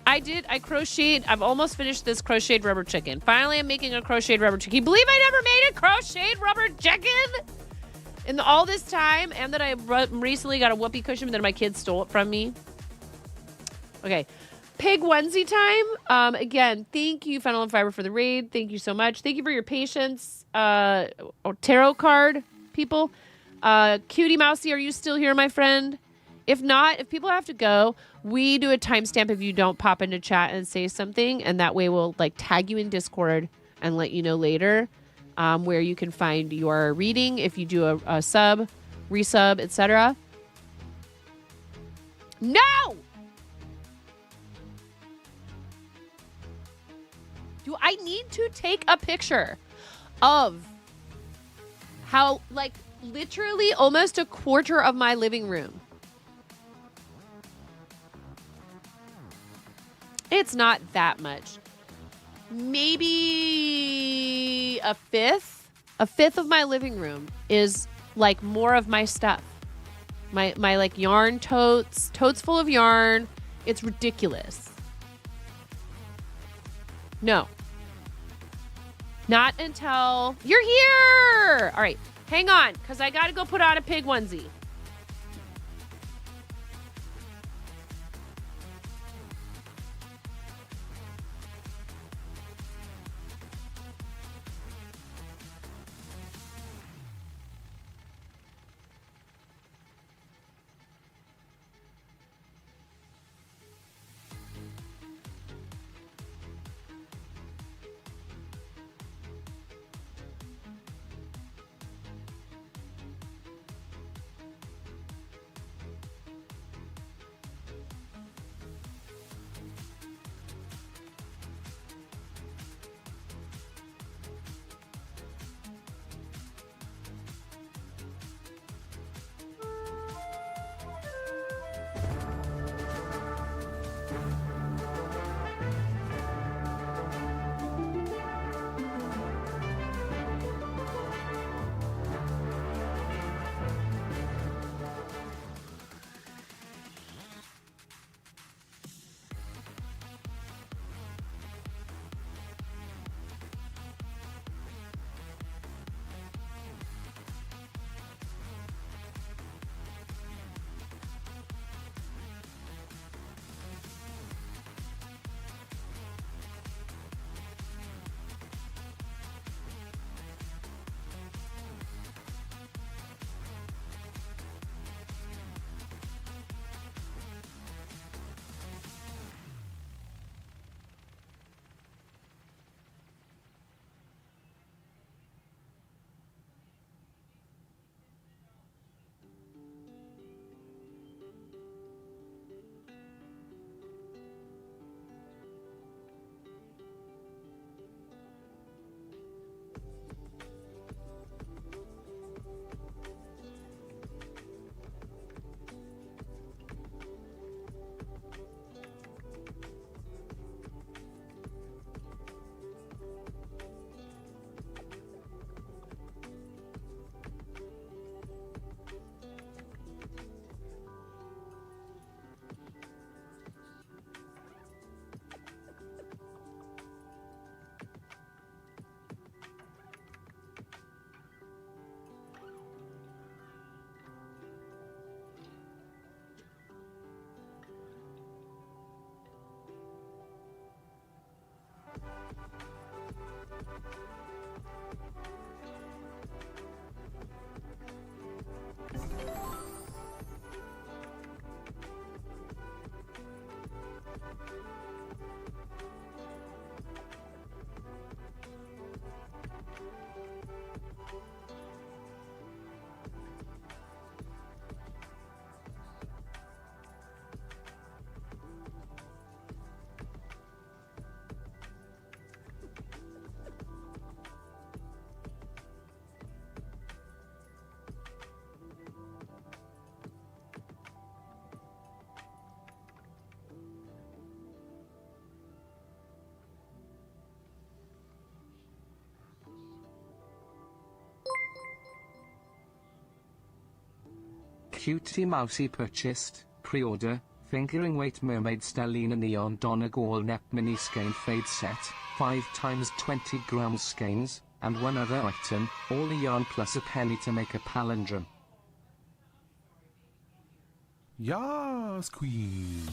I crocheted. I've almost finished this crocheted rubber chicken. Finally, I'm making a crocheted rubber chicken. Can you believe I never made a crocheted rubber chicken in all this time? And that I recently got a whoopee cushion that my kids stole it from me. Okay. Pig onesie time. Again, thank you, Fennel and Fiber, for the raid. Thank you so much. Thank you for your patience. Tarot card people. Cutie Mousy, are you still here, my friend? If not, if people have to go, we do a timestamp if you don't pop into chat and say something, and that way we'll like tag you in Discord and let you know later where you can find your reading if you do a sub, resub, etc. No! Do I need to take a picture of how, like, literally almost a quarter of my living room? It's not that much. Maybe a fifth of my living room is like more of my stuff. My like yarn totes full of yarn. It's ridiculous. No. Not until you're here. All right. Hang on, because I got to go put on a pig onesie. Cutie Mousy purchased, pre-order, fingering weight mermaid stellina neon Donegal nep mini skein fade set, 5 times 20 grams skeins, and one other item, all the yarn plus a penny to make a palindrome. Yas, queen.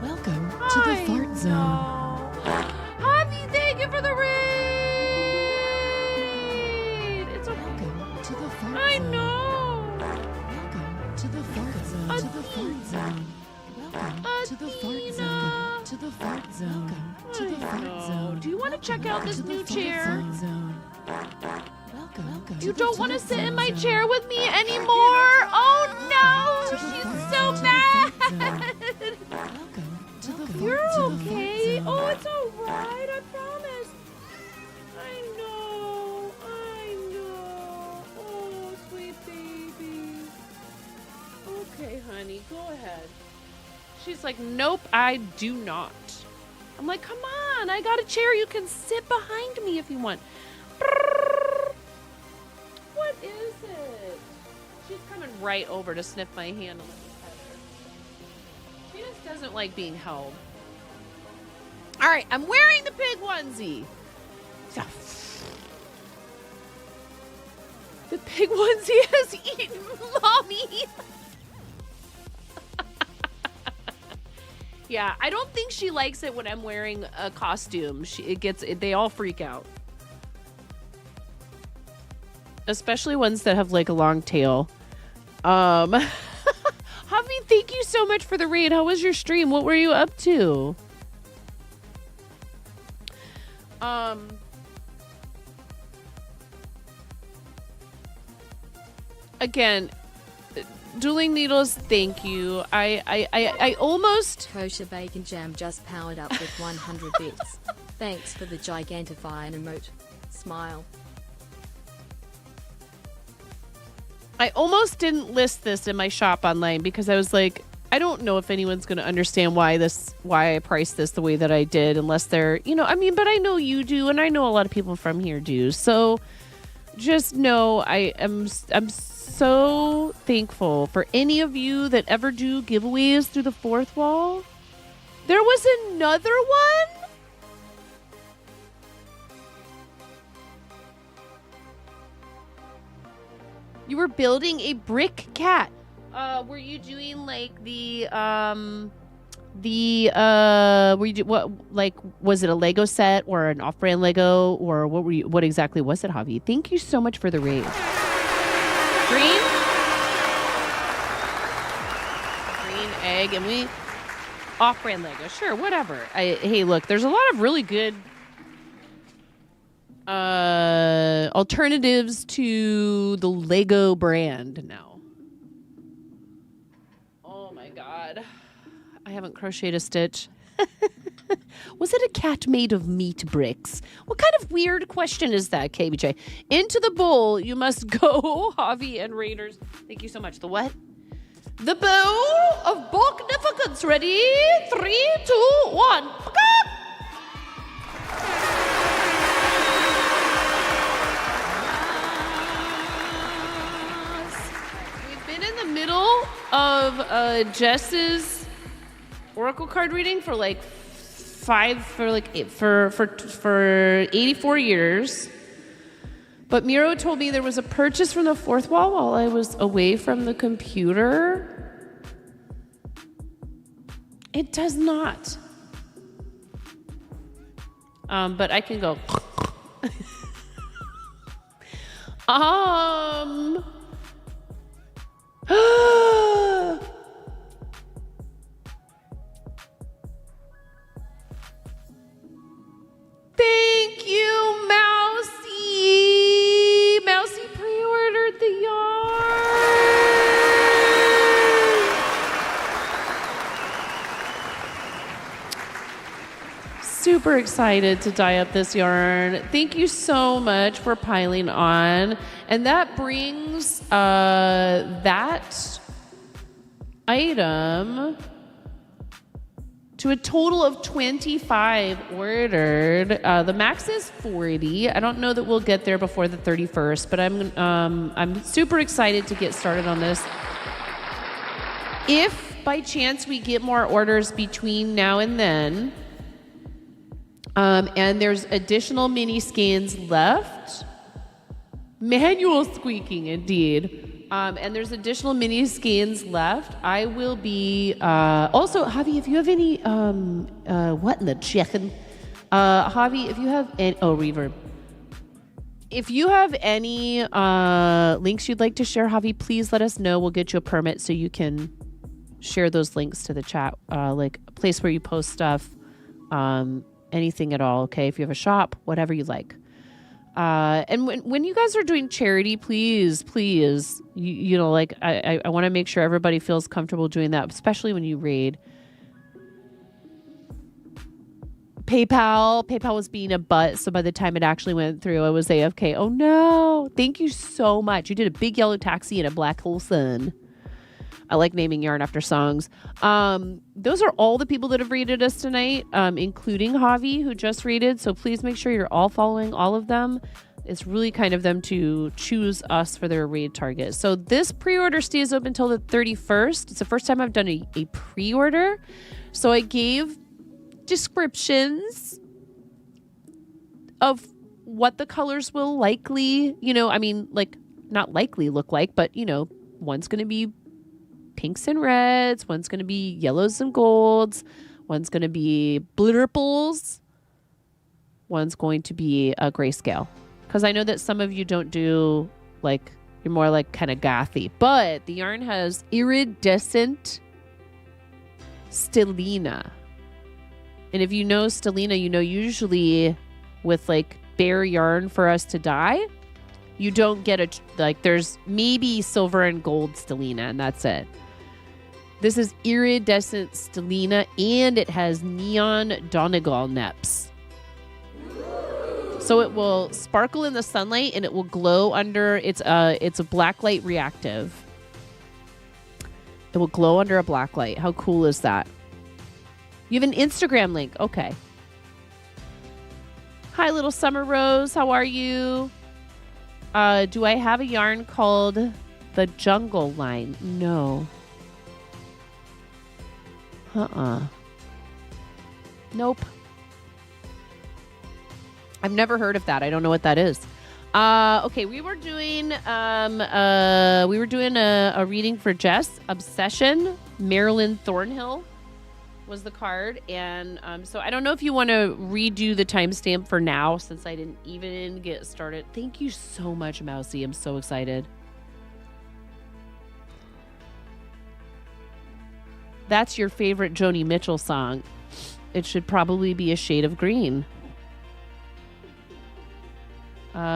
Welcome to the Fart Zone. Javi, thank you for the raid. It's okay. Welcome to the Fart Zone. I know. Welcome to the Fart Zone. To the Fart Zone. Welcome to the Fart Zone. To the Fart Zone. To the Fart Zone. Do you want to check out this new chair? Welcome. You don't want to sit in my chair with me anymore? Oh no, she's so mad. You're okay. Oh, it's all right. I promise. I know. Oh, sweet baby. Okay, honey, go ahead. She's like, nope, I do not. I'm like, come on. I got a chair. You can sit behind me if you want. What is it? She's coming right over to sniff my hand and let me pet her. She just doesn't like being held. All right, I'm wearing the pig onesie. The pig onesie has eaten mommy. Yeah, I don't think she likes it when I'm wearing a costume. They all freak out. Especially ones that have like a long tail. Javi, thank you so much for the raid. How was your stream? What were you up to? Again, Dueling Needles, thank you. I almost... Kosher Bacon Jam just powered up with 100 bits. Thanks for the gigantifying emote. Smile. I almost didn't list this in my shop online because I was like, I don't know if anyone's going to understand why I priced this the way that I did, unless they're, but I know you do, and I know a lot of people from here do. So just know I'm so thankful for any of you that ever do giveaways through the fourth wall. There was another one. You were building a brick cat. Were you doing like was it a Lego set or an off-brand Lego, or what exactly was it, Javi? Thank you so much for the raid. Green egg, and we off-brand Lego. Sure, whatever. Hey, look, there's a lot of really good alternatives to the Lego brand now. Oh my god. I haven't crocheted a stitch. Was it a cat made of meat bricks? What kind of weird question is that, KBJ? Into the bowl you must go, Javi and Raiders. Thank you so much. The what? The bowl of bulknificence. Ready? 3, 2, 1. We've been in the middle of Jess's Oracle card reading for like for 84 years. But Miro told me there was a purchase from the fourth wall while I was away from the computer. It does not. But I can go. Thank you, Mousy. Mousy pre-ordered the yarn. Super excited to dye up this yarn. Thank you so much for piling on. And that brings that item to a total of 25 ordered. The max is 40. I don't know that we'll get there before the 31st, but I'm super excited to get started on this. If by chance we get more orders between now and then, and there's additional mini skeins left, manual squeaking indeed. And there's additional mini skeins left. I will be also, Javi, if you have any what in the chicken? Javi, if you have any reverb. If you have any links you'd like to share, Javi, please let us know. We'll get you a permit so you can share those links to the chat, like a place where you post stuff, anything at all, okay? If you have a shop, whatever you like. And when you guys are doing charity, please, you know, like I want to make sure everybody feels comfortable doing that, especially when you raid. PayPal was being a butt, so by the time it actually went through, I was AFK. Oh no! Thank you so much. You did a big yellow taxi and a black hole sun. I like naming yarn after songs. Those are all the people that have rated us tonight, including Javi, who just rated. So please make sure you're all following all of them. It's really kind of them to choose us for their raid target. So this pre-order stays open until the 31st. It's the first time I've done a pre-order. So I gave descriptions of what the colors will likely, not likely look like, but, one's going to be pinks and reds, one's going to be yellows and golds, one's going to be blurples, one's going to be a grayscale. Because I know that some of you don't do, you're more kind of gothy, but the yarn has iridescent stellina. And if you know stellina, usually with bare yarn for us to dye, you don't get there's maybe silver and gold stellina, and that's it. This is iridescent stellina, and it has neon Donegal neps. So it will sparkle in the sunlight, and it will glow under. It's a blacklight reactive. It will glow under a blacklight. How cool is that? You have an Instagram link. Okay. Hi, little Summer Rose. How are you? Do I have a yarn called the Jungle Line? No. Nope. I've never heard of that. I don't know what that is. Okay, we were doing a reading for Jess. Obsession. Marilyn Thornhill was the card, and so I don't know if you want to redo the timestamp for now since I didn't even get started. Thank you so much, Mousy. I'm so excited. That's your favorite Joni Mitchell song. It should probably be A Shade of Green. What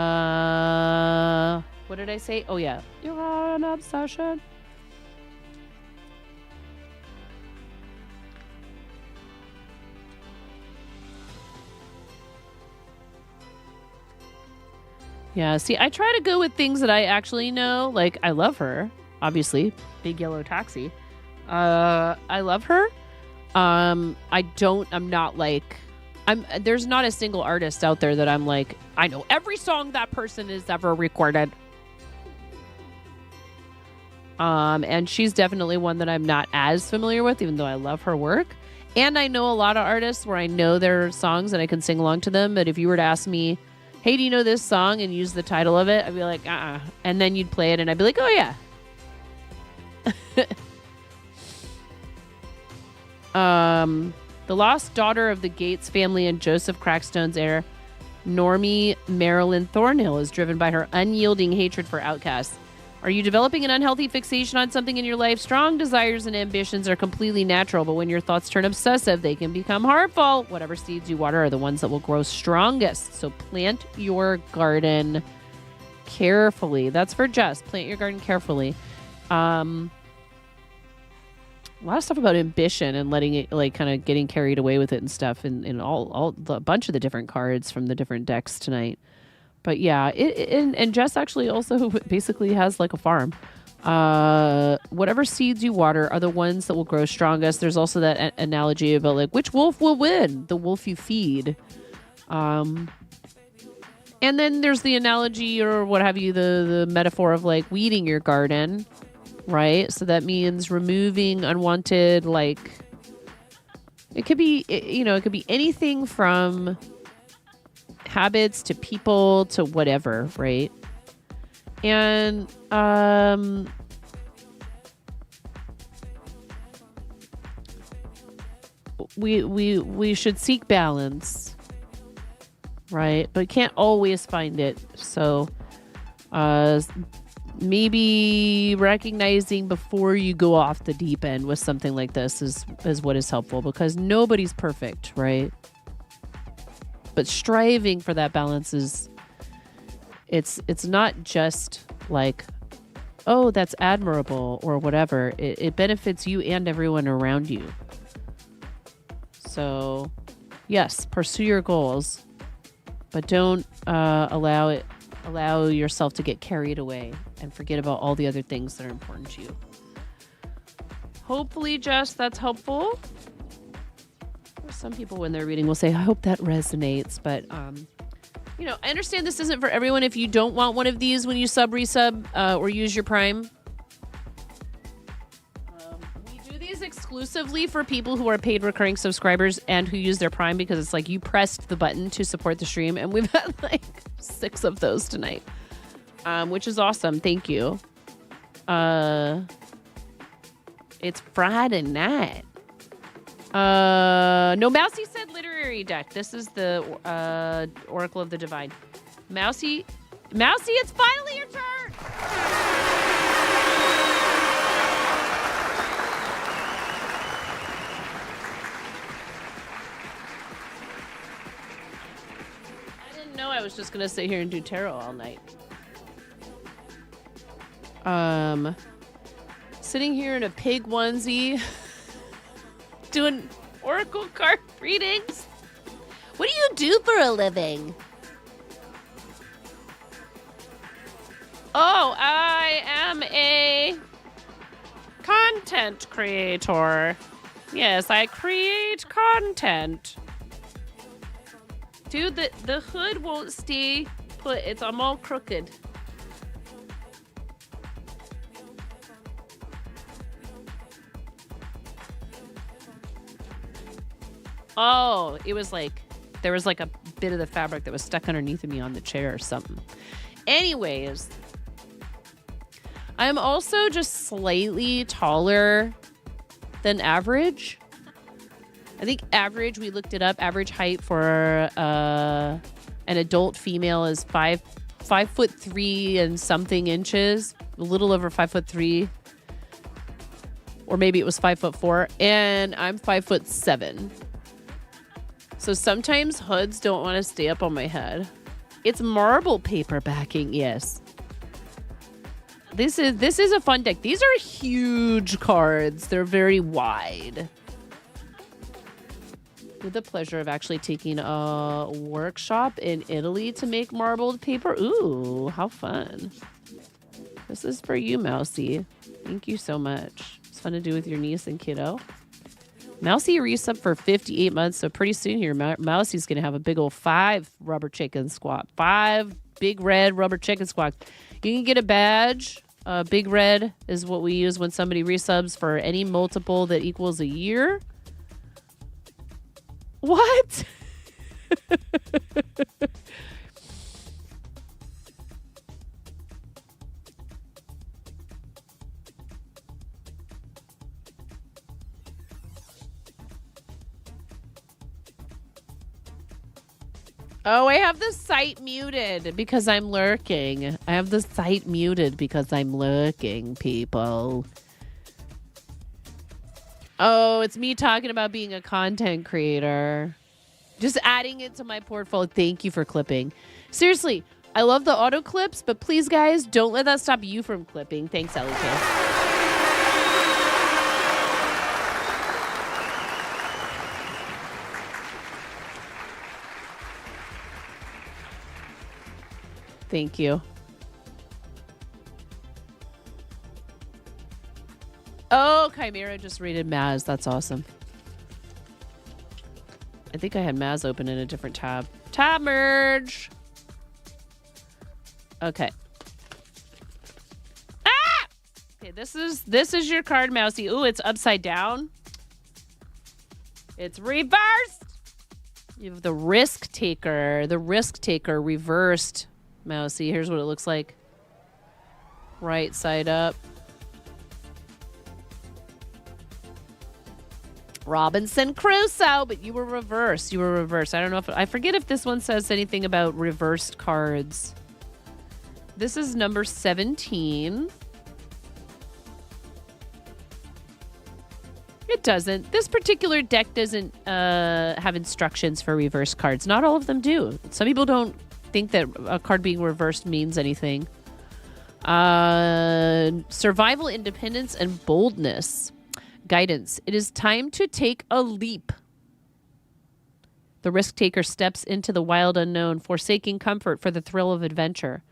did I say? Oh yeah, you're an obsession. Yeah, see, I try to go with things that I actually know. Like, I love her, obviously. Big Yellow Taxi. I love her. There's not a single artist out there that I'm like, I know every song that person has ever recorded. And she's definitely one that I'm not as familiar with, even though I love her work. And I know a lot of artists where I know their songs and I can sing along to them. But if you were to ask me, hey, do you know this song, and use the title of it, I'd be like, And then you'd play it and I'd be like, oh yeah. The lost daughter of the Gates family and Joseph Crackstone's heir, Normie Marilyn Thornhill, is driven by her unyielding hatred for outcasts. Are you developing an unhealthy fixation on something in your life? Strong desires and ambitions are completely natural, but when your thoughts turn obsessive, they can become harmful. Whatever seeds you water are the ones that will grow strongest. So plant your garden carefully. That's for Jess. Plant your garden carefully. A lot of stuff about ambition and letting it, like, kind of getting carried away with it and stuff in all a bunch of the different cards from the different decks tonight. But yeah, and Jess actually also basically has like a farm. Whatever seeds you water are the ones that will grow strongest. There's also that analogy about like which wolf will win, the wolf you feed. And then there's the analogy or what have you, the metaphor of like weeding your garden. Right? So that means removing unwanted, like, it could be, it could be anything from habits to people to whatever, right? And, we should seek balance, right? But can't always find it. So, maybe recognizing before you go off the deep end with something like this is what is helpful, because nobody's perfect, right? But striving for that balance is, it's not just like, oh, that's admirable or whatever. It benefits you and everyone around you. So yes, pursue your goals, but don't allow yourself to get carried away and forget about all the other things that are important to you. Hopefully, Jess, that's helpful. Some people, when they're reading, will say, I hope that resonates. But, I understand this isn't for everyone. If you don't want one of these when you resub, or use your Prime, we do these exclusively for people who are paid recurring subscribers and who use their Prime, because it's like you pressed the button to support the stream, and we've had like 6 of those tonight, which is awesome. Thank you. It's Friday night. No, Mousy said literary deck. This is the Oracle of the Divine. Mousy, it's finally your turn. I didn't know I was just gonna sit here and do tarot all night. Sitting here in a pig onesie doing oracle card readings. What do you do for a living? Oh, I am a content creator. Yes, I create content. Dude, the hood won't stay put. I'm all crooked. Oh, it was like, there was like a bit of the fabric that was stuck underneath of me on the chair or something. Anyways, I'm also just slightly taller than average. I think average, we looked it up, average height for an adult female is 5'3" and something inches, a little over 5'3", or maybe it was 5'4", and I'm 5'7". So sometimes hoods don't want to stay up on my head. It's marble paper backing, yes. This is a fun deck. These are huge cards. They're very wide. With the pleasure of actually taking a workshop in Italy to make marbled paper. Ooh, how fun. This is for you, Mousy. Thank you so much. It's fun to do with your niece and kiddo. Mousy resub for 58 months, so pretty soon here, Mousy's going to have a big old 5 rubber chicken squat. 5 big red rubber chicken squats. You can get a badge. Big red is what we use when somebody resubs for any multiple that equals a year. What? Oh, I have the site muted because I'm lurking. I have the site muted because I'm lurking, people. Oh, it's me talking about being a content creator. Just adding it to my portfolio. Thank you for clipping. Seriously, I love the auto clips, but please, guys, don't let that stop you from clipping. Thanks, Ellie K. Thank you. Oh, Chimera just rated Maz. That's awesome. I think I had Maz open in a different tab. Tab merge. Okay. Ah! Okay, this is your card, Mousy. Ooh, it's upside down. It's reversed. You have the risk taker. The risk taker reversed. Mousy, here's what it looks like. Right side up. Robinson Crusoe, but you were reversed. You were reversed. I don't know if I forget if this one says anything about reversed cards. This is number 17. It doesn't. This particular deck doesn't have instructions for reverse cards. Not all of them do. Some people don't think that a card being reversed means anything. Survival, independence, and boldness. Guidance. It is time to take a leap. The risk taker steps into the wild unknown, forsaking comfort for the thrill of adventure.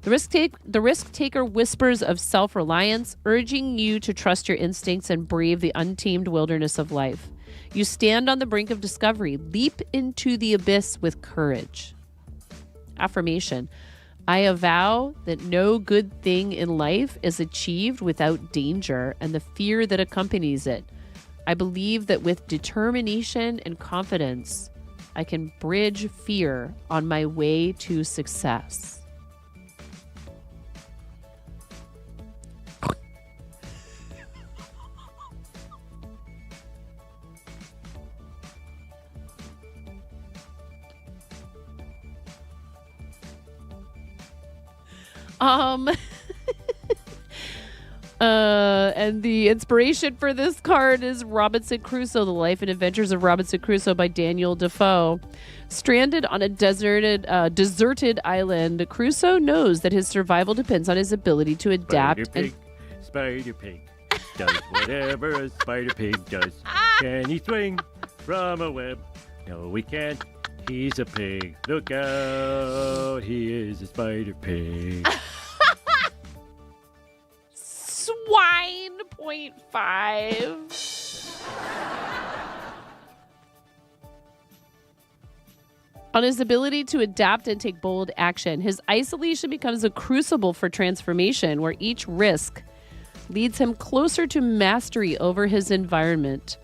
The risk taker whispers of self-reliance, urging you to trust your instincts and brave the untamed wilderness of life. You stand on the brink of discovery. Leap into the abyss with courage. Affirmation. I avow that no good thing in life is achieved without danger and the fear that accompanies it. I believe that with determination and confidence, I can bridge fear on my way to success. And the inspiration for this card is Robinson Crusoe, The Life and Adventures of Robinson Crusoe by Daniel Defoe. Stranded on a deserted island, Crusoe knows that his survival depends on his ability to adapt. Spider Pig does whatever a Spider Pig does. Can he swing from a web? No, he can't. He's a pig. Look out. He is a Spider Pig. Swine 0.5. On his ability to adapt and take bold action, his isolation becomes a crucible for transformation where each risk leads him closer to mastery over his environment.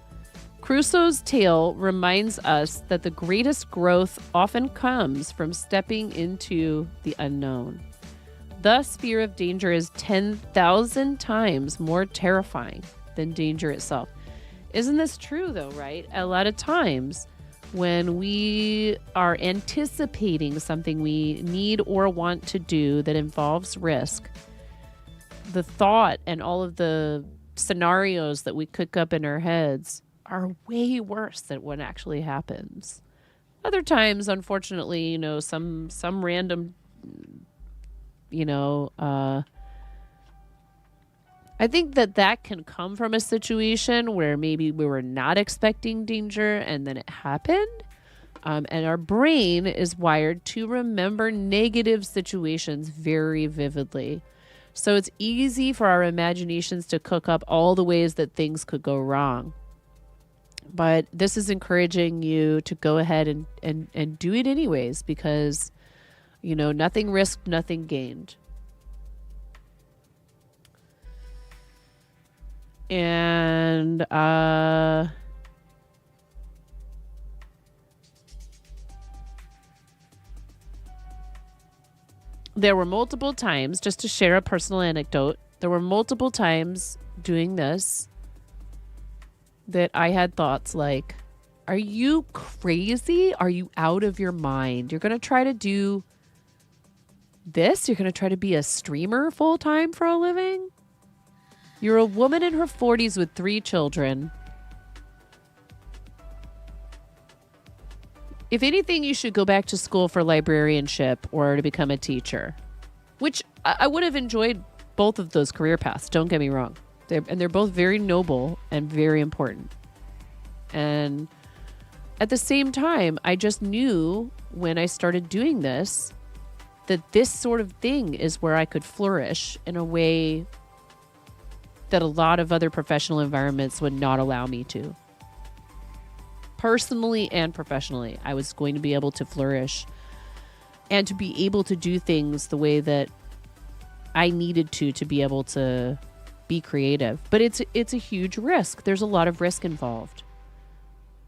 Crusoe's tale reminds us that the greatest growth often comes from stepping into the unknown. Thus, fear of danger is 10,000 times more terrifying than danger itself. Isn't this true, though, right? A lot of times when we are anticipating something we need or want to do that involves risk, the thought and all of the scenarios that we cook up in our heads are way worse than what actually happens. Other times, unfortunately, some random, I think that can come from a situation where maybe we were not expecting danger and then it happened. And our brain is wired to remember negative situations very vividly. So it's easy for our imaginations to cook up all the ways that things could go wrong. But this is encouraging you to go ahead and do it anyways, because, nothing risked, nothing gained. And there were multiple times, just to share a personal anecdote, there were multiple times doing this that I had thoughts like, are you crazy? Are you out of your mind? You're going to try to do this? You're going to try to be a streamer full time for a living? You're a woman in her 40s with 3 children. If anything, you should go back to school for librarianship or to become a teacher, which I would have enjoyed both of those career paths. Don't get me wrong. They're both very noble and very important. And at the same time, I just knew when I started doing this that this sort of thing is where I could flourish in a way that a lot of other professional environments would not allow me to. Personally and professionally, I was going to be able to flourish and to be able to do things the way that I needed to be able to be creative. But it's a huge risk. There's a lot of risk involved.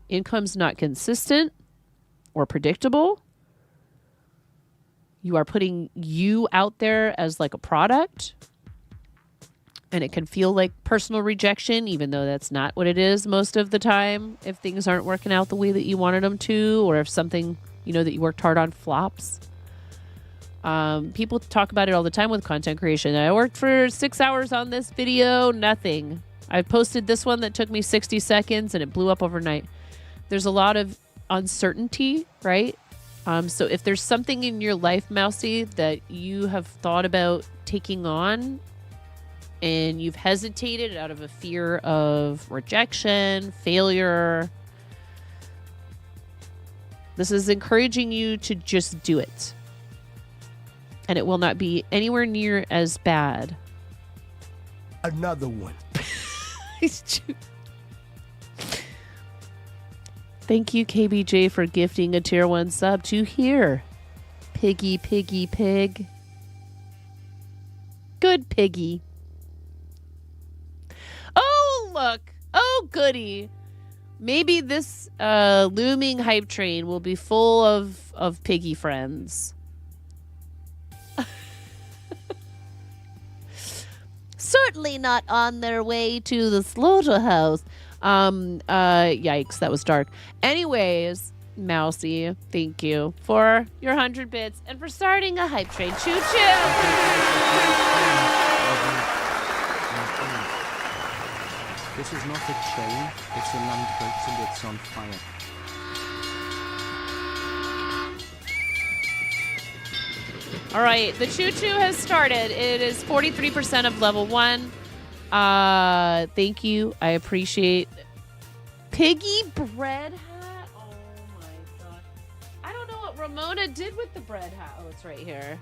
Income's not consistent or predictable. You are putting you out there as like a product. And it can feel like personal rejection, even though that's not what it is most of the time. If things aren't working out the way that you wanted them to, or if something, that you worked hard on flops. People talk about it all the time with content creation. I worked for 6 hours on this video, nothing. I posted this one that took me 60 seconds and it blew up overnight. There's a lot of uncertainty, right? So if there's something in your life, Mousy, that you have thought about taking on, and you've hesitated out of a fear of rejection, failure, this is encouraging you to just do it. And it will not be anywhere near as bad. Another one. Thank you, KBJ, for gifting a tier 1 sub to here. Piggy, piggy, pig. Good piggy. Oh, look. Oh, goody. Maybe this looming hype train will be full of piggy friends. Certainly not on their way to the slaughterhouse. Yikes, that was dark. Anyways, Mousy, thank you for your 100 bits and for starting a hype train. Choo-choo! This is not a train, it's a landboat and it's on fire. All right, the choo-choo has started. It is 43% of level 1. Thank you. I appreciate Piggy bread hat. Oh my god. I don't know what Ramona did with the bread hat. Oh, it's right here.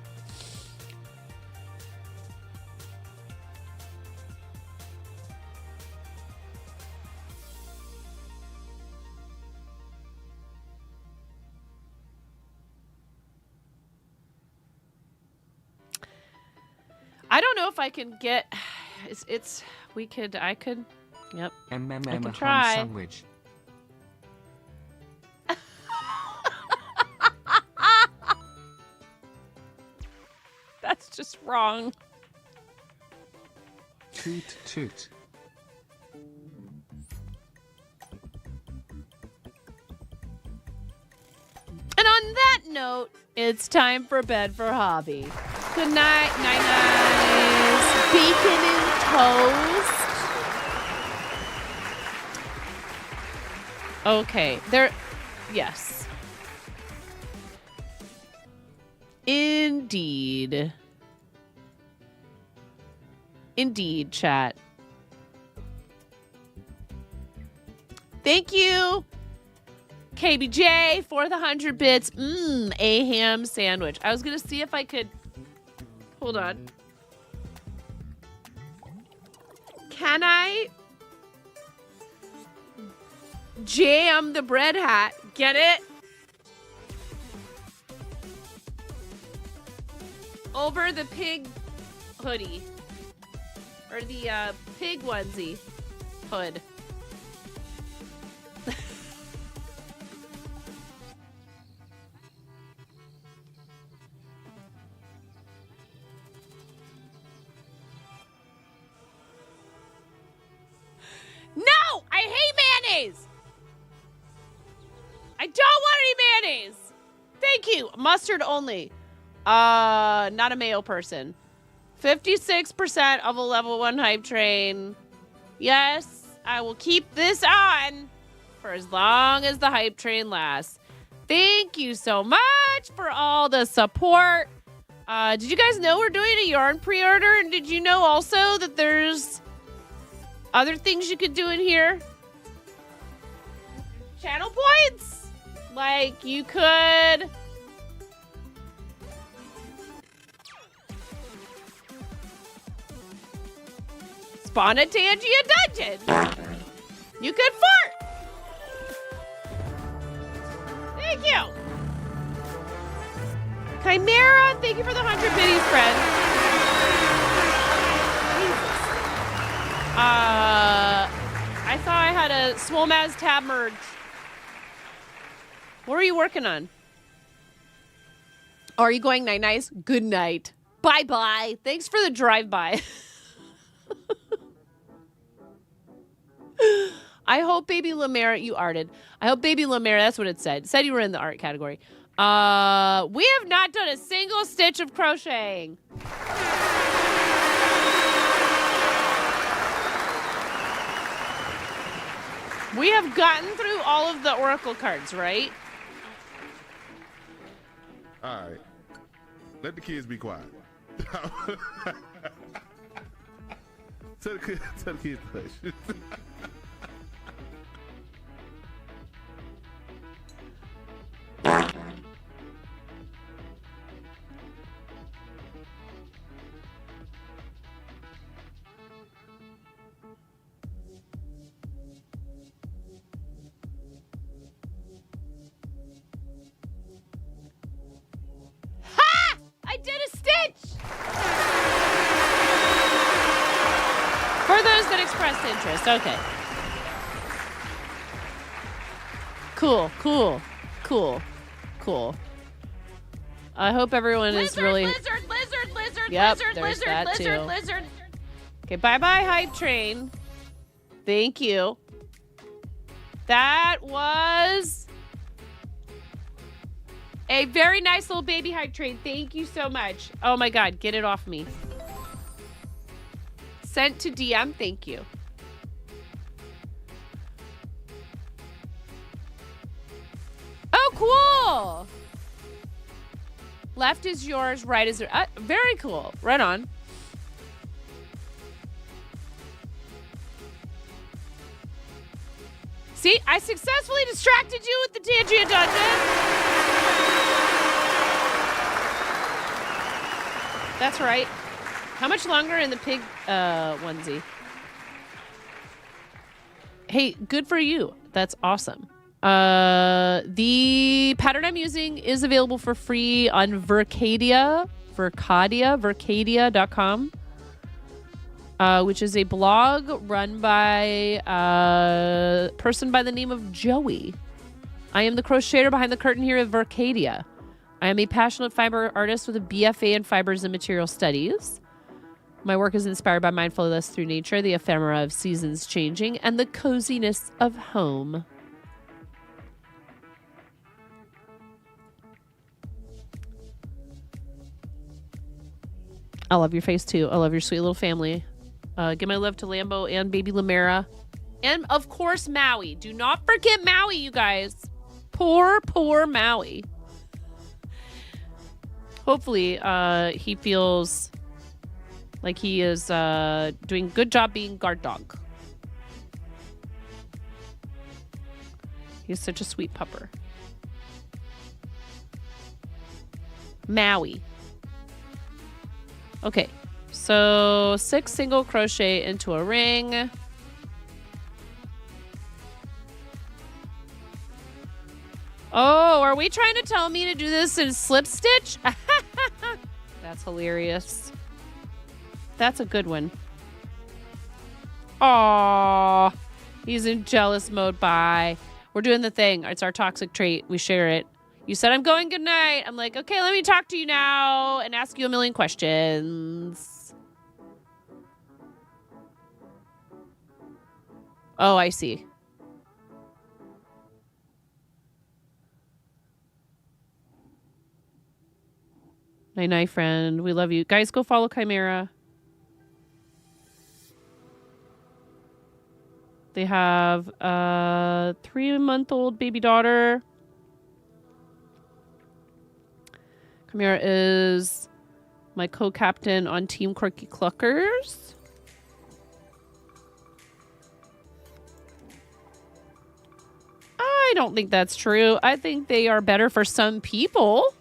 I don't know if I can get. I could. Yep. I can try. Sandwich. That's just wrong. Toot toot. And on that note, it's time for bed for Hobby. Good night, nice. Bacon and toast. Okay, yes. Indeed, chat. Thank you, KBJ, for the 100 bits. A ham sandwich. I was going to see if I could... Hold on. Can I jam the bread hat? Get it? Over the pig hoodie. Or the pig onesie hood. Thank you. Mustard only. Not a mayo person. 56% of a level 1 hype train. Yes, I will keep this on for as long as the hype train lasts. Thank you so much for all the support. Did you guys know we're doing a yarn pre-order? And did you know also that there's other things you could do in here? Channel points? Like, you could... spawn a Tangia dungeon. You could fart. Thank you. Chimera, thank you for the 100 biddies, friend. I thought I had a Swolmaz tab merge. What are you working on? Are you going night-nice? Good night. Bye-bye. Thanks for the drive-by. I hope Baby Lemare, you arted. I hope Baby Lemare, that's what it said. It said you were in the art category. We have not done a single stitch of crocheting. We have gotten through all of the Oracle cards, right? All right. Let the kids be quiet. Tell the kids to hush. Ha! I did a stitch! For those that expressed interest, okay. Cool, cool, cool, cool. I hope everyone is really... Lizard, Yep, lizard, there's lizard, that lizard, too. lizard. Okay, bye-bye, hype train. Thank you. That was a very nice little baby hype train. Thank you so much. Oh my God, get it off me. Sent to DM, thank you. Oh, cool. Left is yours, right is... very cool. Right on. See, I successfully distracted you with the Tangia dungeon. That's right. How much longer in the pig onesie? Hey, good for you. That's awesome. The pattern I'm using is available for free on Vercadia.com. Which is a blog run by a person by the name of Joey. I am the crocheter behind the curtain here at Vercadia. I am a passionate fiber artist with a BFA in Fibers and Material Studies. My work is inspired by mindfulness through nature, the ephemera of seasons changing, and the coziness of home. I love your face too. I love your sweet little family. Give my love to Lambo and baby Lamera. And, of course, Maui. Do not forget Maui, you guys. Poor, poor Maui. Hopefully, he feels like he is doing a good job being guard dog. He's such a sweet pupper. Maui. Okay. So 6 single crochet into a ring. Oh, are we trying to tell me to do this in slip stitch? That's hilarious. That's a good one. Aww. He's in jealous mode. Bye. We're doing the thing. It's our toxic trait. We share it. You said I'm going good night. I'm like, okay, let me talk to you now and ask you a million questions. Oh, I see. Night, friend. We love you. Guys, go follow Chimera. They have a 3-month-old baby daughter. Chimera is my co-captain on Team Quirky Cluckers. I don't think that's true. I think they are better for some people.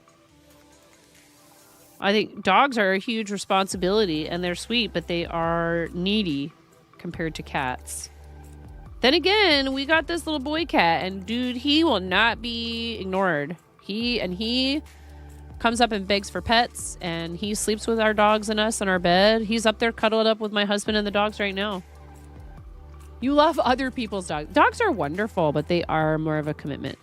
I think dogs are a huge responsibility and they're sweet, but they are needy compared to cats. Then again, we got this little boy cat, and dude, he will not be ignored. He comes up and begs for pets, and he sleeps with our dogs and us in our bed. He's up there cuddled up with my husband and the dogs right now. You love other people's dogs. Dogs are wonderful, but they are more of a commitment.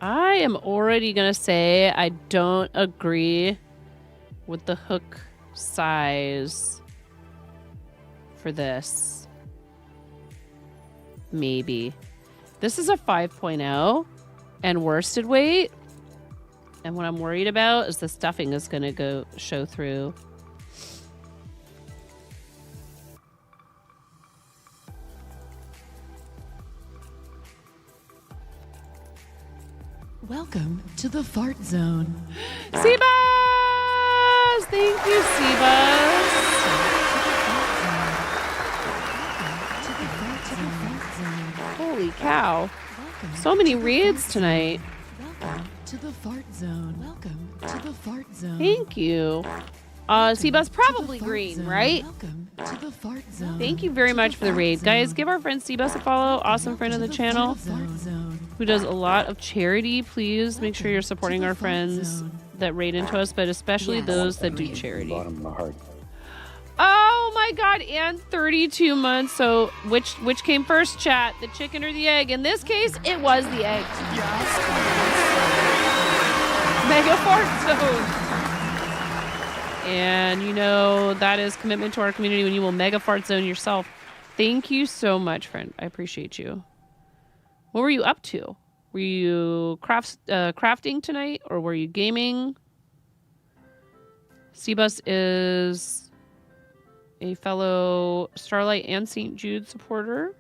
I am already going to say I don't agree with the hook size for this. Maybe. This is a 5.0 and worsted weight. And what I'm worried about is the stuffing is going to show through. Welcome to the fart zone. Seabus! Thank you, Seabus. Holy cow. So many raids tonight. Welcome to the fart zone. Welcome to the fart zone. Thank you. Seabus, probably green, zone. right? Welcome to the fart zone. Thank you very much for the raid. Guys, give our friend Seabus a follow. Awesome friend of the channel who does a lot of charity. Please make sure you're supporting our friends that raid into us, but especially those that do charity. Bottom of my heart. Oh my god, and 32 months. So which came first, chat? The chicken or the egg? In this case, it was the egg. Mega fart zone. And you know that is commitment to our community when you will mega fart zone yourself. Thank you so much, friend. I appreciate you. What were you up to? Were you crafting tonight, or were you gaming? Seabus is a fellow Starlight and St. Jude supporter.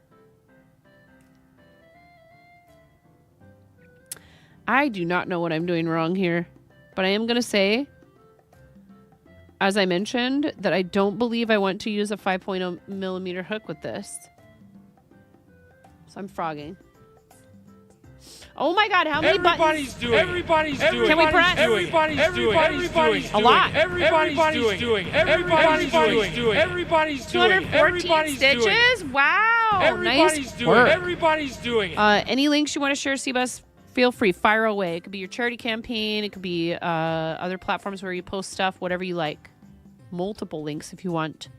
I do not know what I'm doing wrong here, but I am going to say, as I mentioned, that I don't believe I want to use a 5.0 millimeter hook with this. So I'm frogging. Oh my god, how many Everybody's buttons? doing it. Everybody's doing it. Can we press? Everybody's doing it. A lot. Everybody's doing it. Everybody's doing it. Everybody's doing it. 214 stitches? Wow. Everybody's Nice doing work. it. Everybody's doing it. Any links you want to share, Seabus, feel free. Fire away. It could be your charity campaign. It could be other platforms where you post stuff, whatever you like. Multiple links if you want.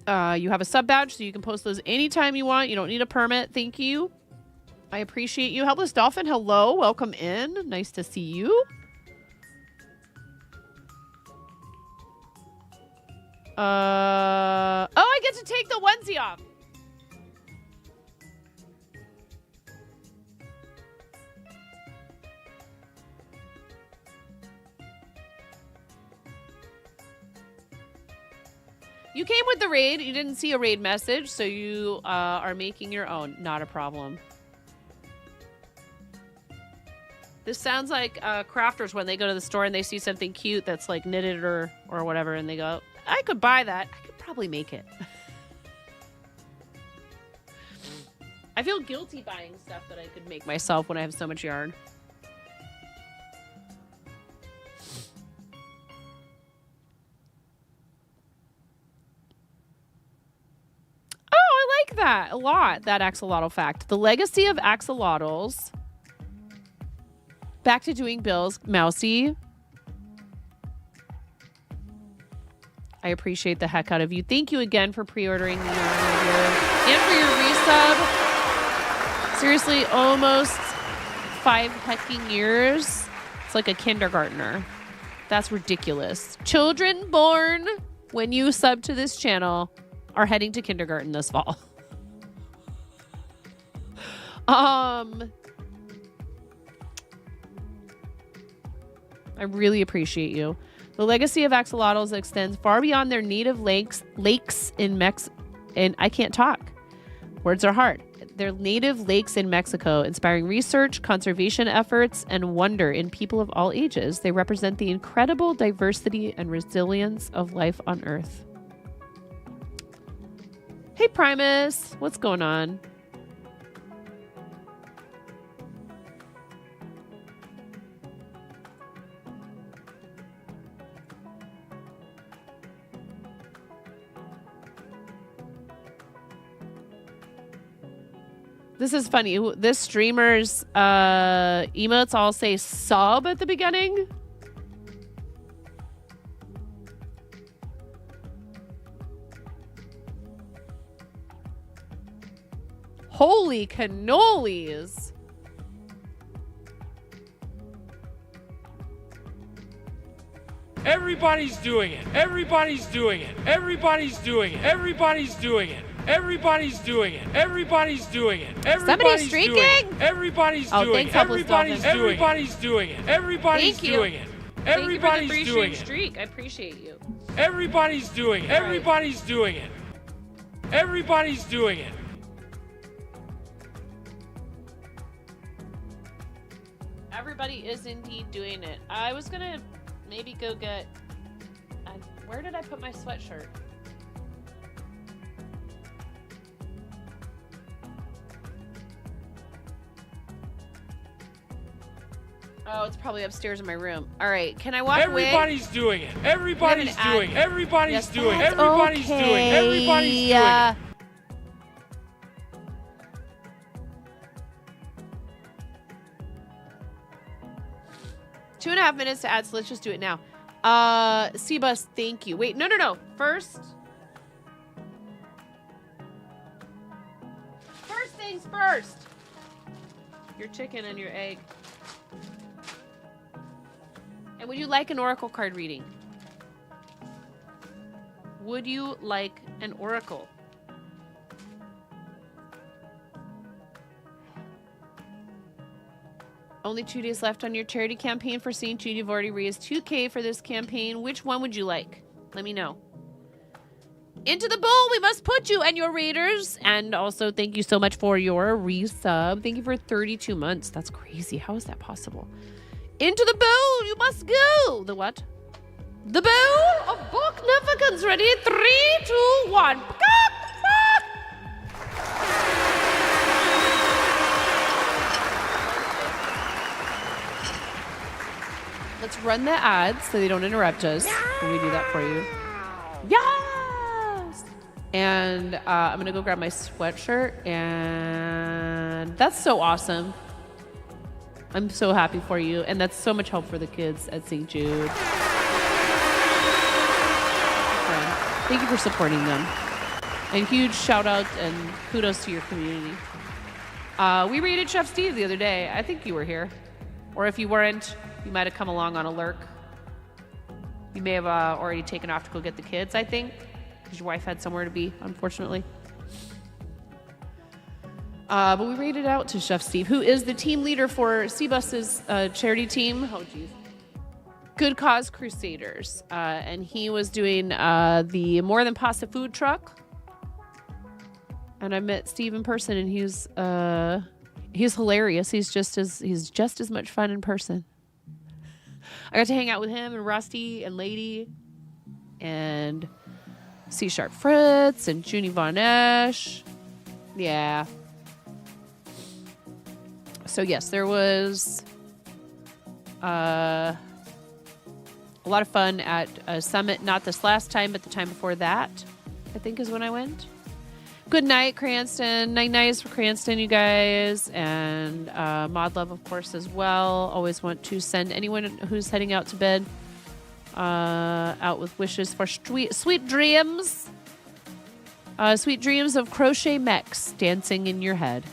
You have a sub badge, so you can post those anytime you want. You don't need a permit. Thank you. I appreciate you. Helpless Dolphin, hello. Welcome in. Nice to see you. Oh, I get to take the onesie off. You came with the raid. You didn't see a raid message, so you are making your own. Not a problem. This sounds like crafters when they go to the store and they see something cute that's like knitted or whatever, and they go, I could buy that. I could probably make it. I feel guilty buying stuff that I could make myself when I have so much yarn. Oh, I like that a lot, that axolotl fact. The legacy of axolotls. Back to doing bills, Mousy. I appreciate the heck out of you. Thank you again for pre-ordering the yarn and for your resub. Seriously, almost 5 hecking years, it's like a kindergartner. That's ridiculous. Children born when you sub to this channel are heading to kindergarten this fall. I really appreciate you. The legacy of axolotls extends far beyond their native lakes in and I can't talk. Words are hard. Their native lakes in Mexico, inspiring research, conservation efforts, and wonder in people of all ages. They represent the incredible diversity and resilience of life on Earth. Hey, Primus. What's going on? This is funny. This streamer's emotes all say sub at the beginning. Holy cannolis. Everybody's doing it. Everybody's doing it. Everybody's doing it. Everybody's doing it. Everybody's doing it. Everybody's doing it. Everybody's doing it. Everybody's doing it. Everybody's doing it. Everybody's doing it. Everybody's doing it. Streak. I appreciate you. Everybody's doing it. Everybody's doing it. Everybody's doing it. Everybody is indeed doing it. I was gonna maybe go get... where did I put my sweatshirt? Oh, it's probably upstairs in my room. All right, can I walk away? Everybody's doing it. Everybody's doing it. Everybody's doing it. Everybody's doing it. Everybody's doing it. 2.5 minutes to add, so let's just do it now. C-Bus, thank you. Wait, no. First things first. Your chicken and your egg. And would you like an oracle card reading? Would you like an oracle? Only 2 days left on your charity campaign for St. Jude. You've already raised $2,000 for this campaign. Which one would you like? Let me know. Into the bowl we must put you and your raiders. And also thank you so much for your resub. Thank you for 32 months. That's crazy. How is that possible? Into the bowl you must go. The what? The bowl of Bognificence. Ready? 3, 2, 1. Let's run the ads so they don't interrupt us when we do that for you. Yes! And I'm going to go grab my sweatshirt. And that's so awesome. I'm so happy for you. And that's so much help for the kids at St. Jude. Thank you for supporting them. And huge shout out and kudos to your community. We raided Chef Steve the other day. I think you were here. Or if you weren't, you might have come along on a lurk. You may have already taken off to go get the kids, I think, because your wife had somewhere to be, unfortunately. But we raided out to Chef Steve, who is the team leader for C-Bus's charity team. Oh, geez. Good Cause Crusaders. And he was doing the More Than Pasta food truck. And I met Steve in person, and he's hilarious. He's just as much fun in person. I got to hang out with him and Rusty and Lady and C Sharp Fritz and Junie Von Esch. Yeah. So yes, there was a lot of fun at a summit. Not this last time, but the time before that, I think is when I went. Good night, Cranston. Night for Cranston, you guys. And Mod Love, of course, as well. Always want to send anyone who's heading out to bed out with wishes for sweet dreams. Sweet dreams of crochet mechs dancing in your head.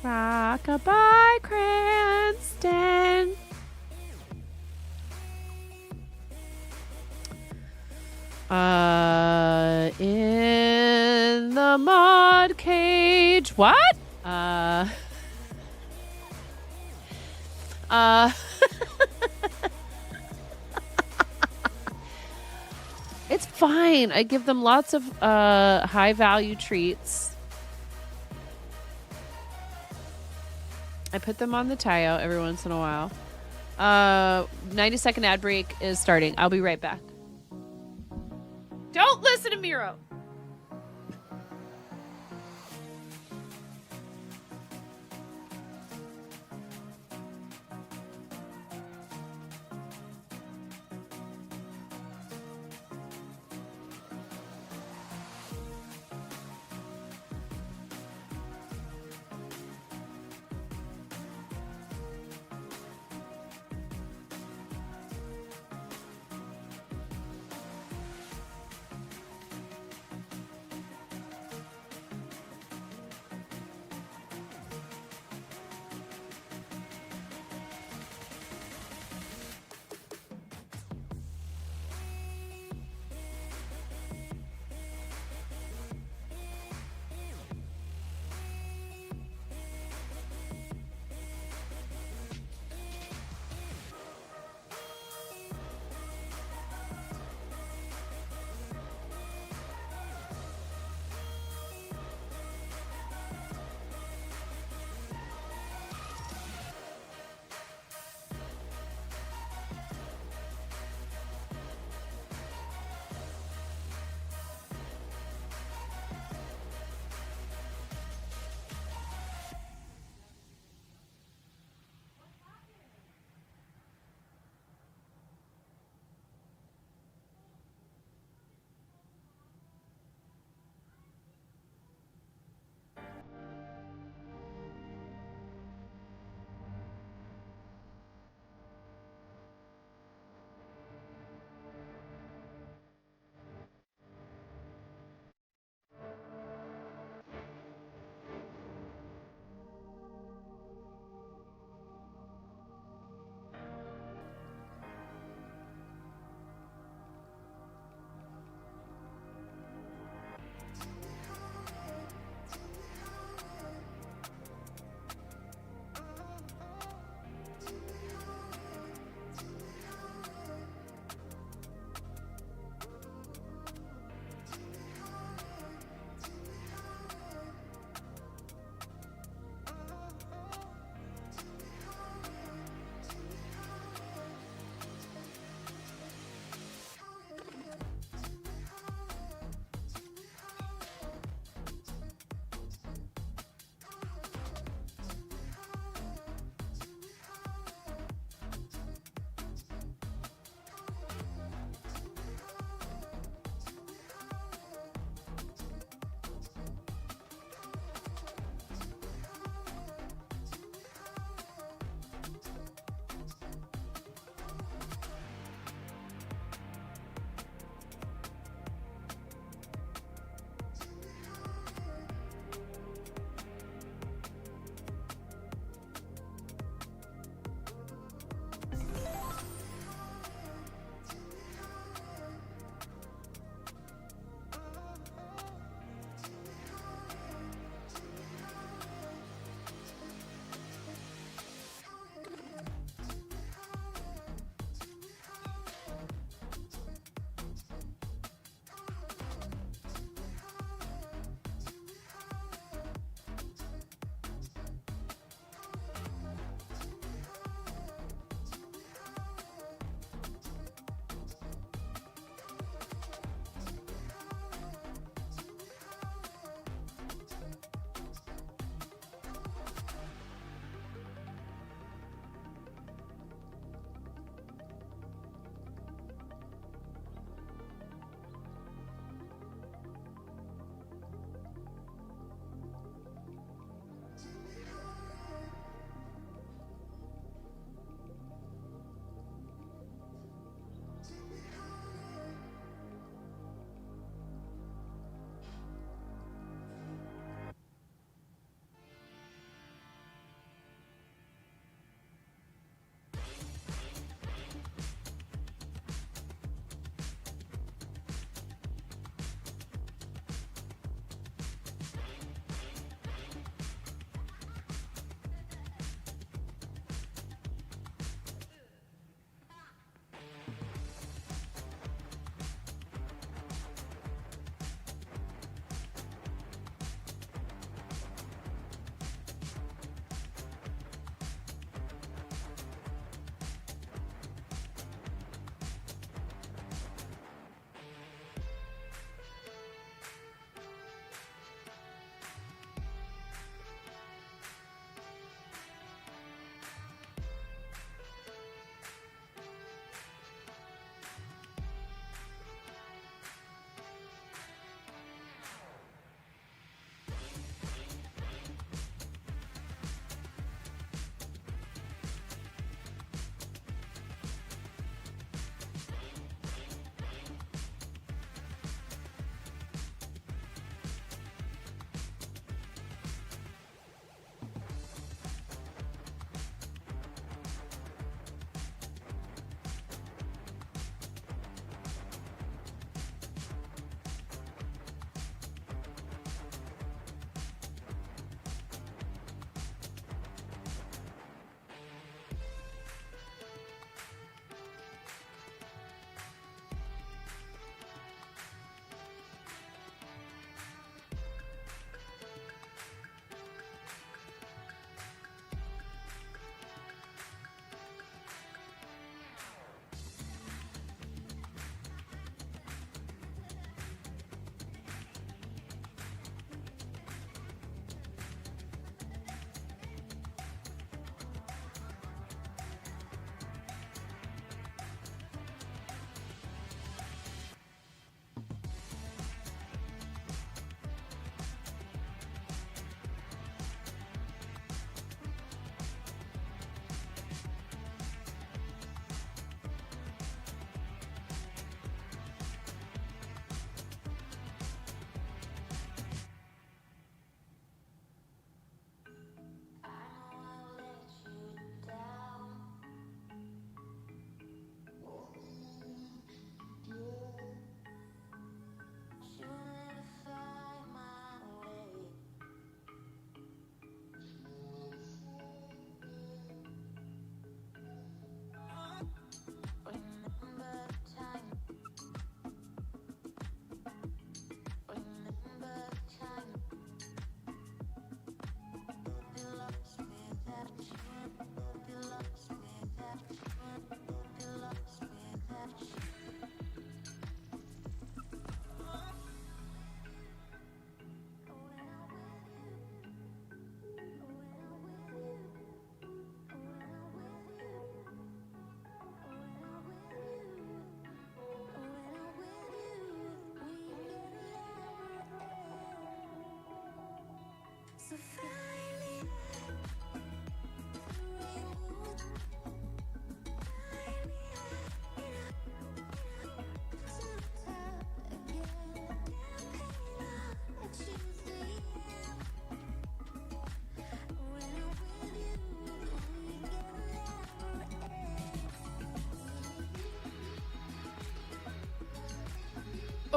Rockabye Cranston. In the mud cage. What? It's fine. I give them lots of high value treats. I put them on the tie out every once in a while. 90-second ad break is starting. I'll be right back. Don't listen to Miro.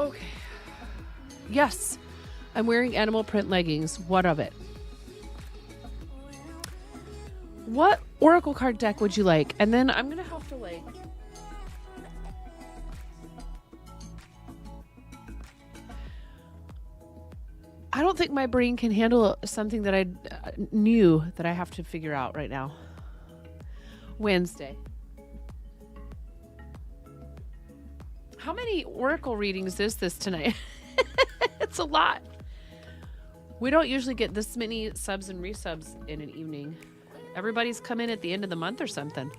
Okay. Yes. I'm wearing animal print leggings. What of it? What Oracle card deck would you like? And then I'm going to have to like... I don't think my brain can handle something that I knew that I have to figure out right now. Wednesday. How many Oracle readings is this tonight? It's a lot. We don't usually get this many subs and resubs in an evening. Everybody's come in at the end of the month or something.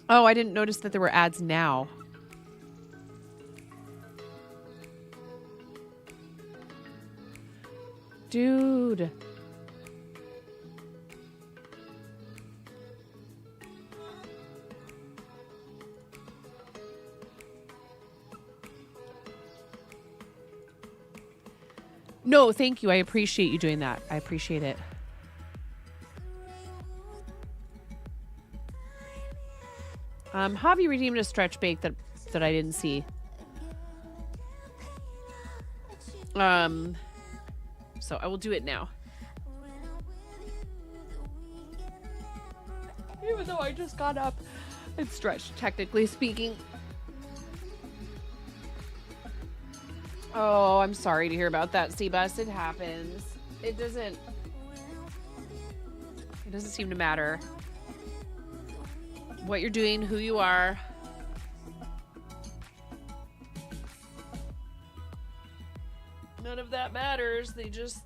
Oh, I didn't notice that there were ads now. Dude. No, thank you. I appreciate you doing that. I appreciate it. Javi redeemed a stretch bake that I didn't see. So I will do it now. Even though I just got up and stretched, technically speaking. Oh, I'm sorry to hear about that, Seabus. It happens. It doesn't seem to matter what you're doing, who you are. None of that matters. They just...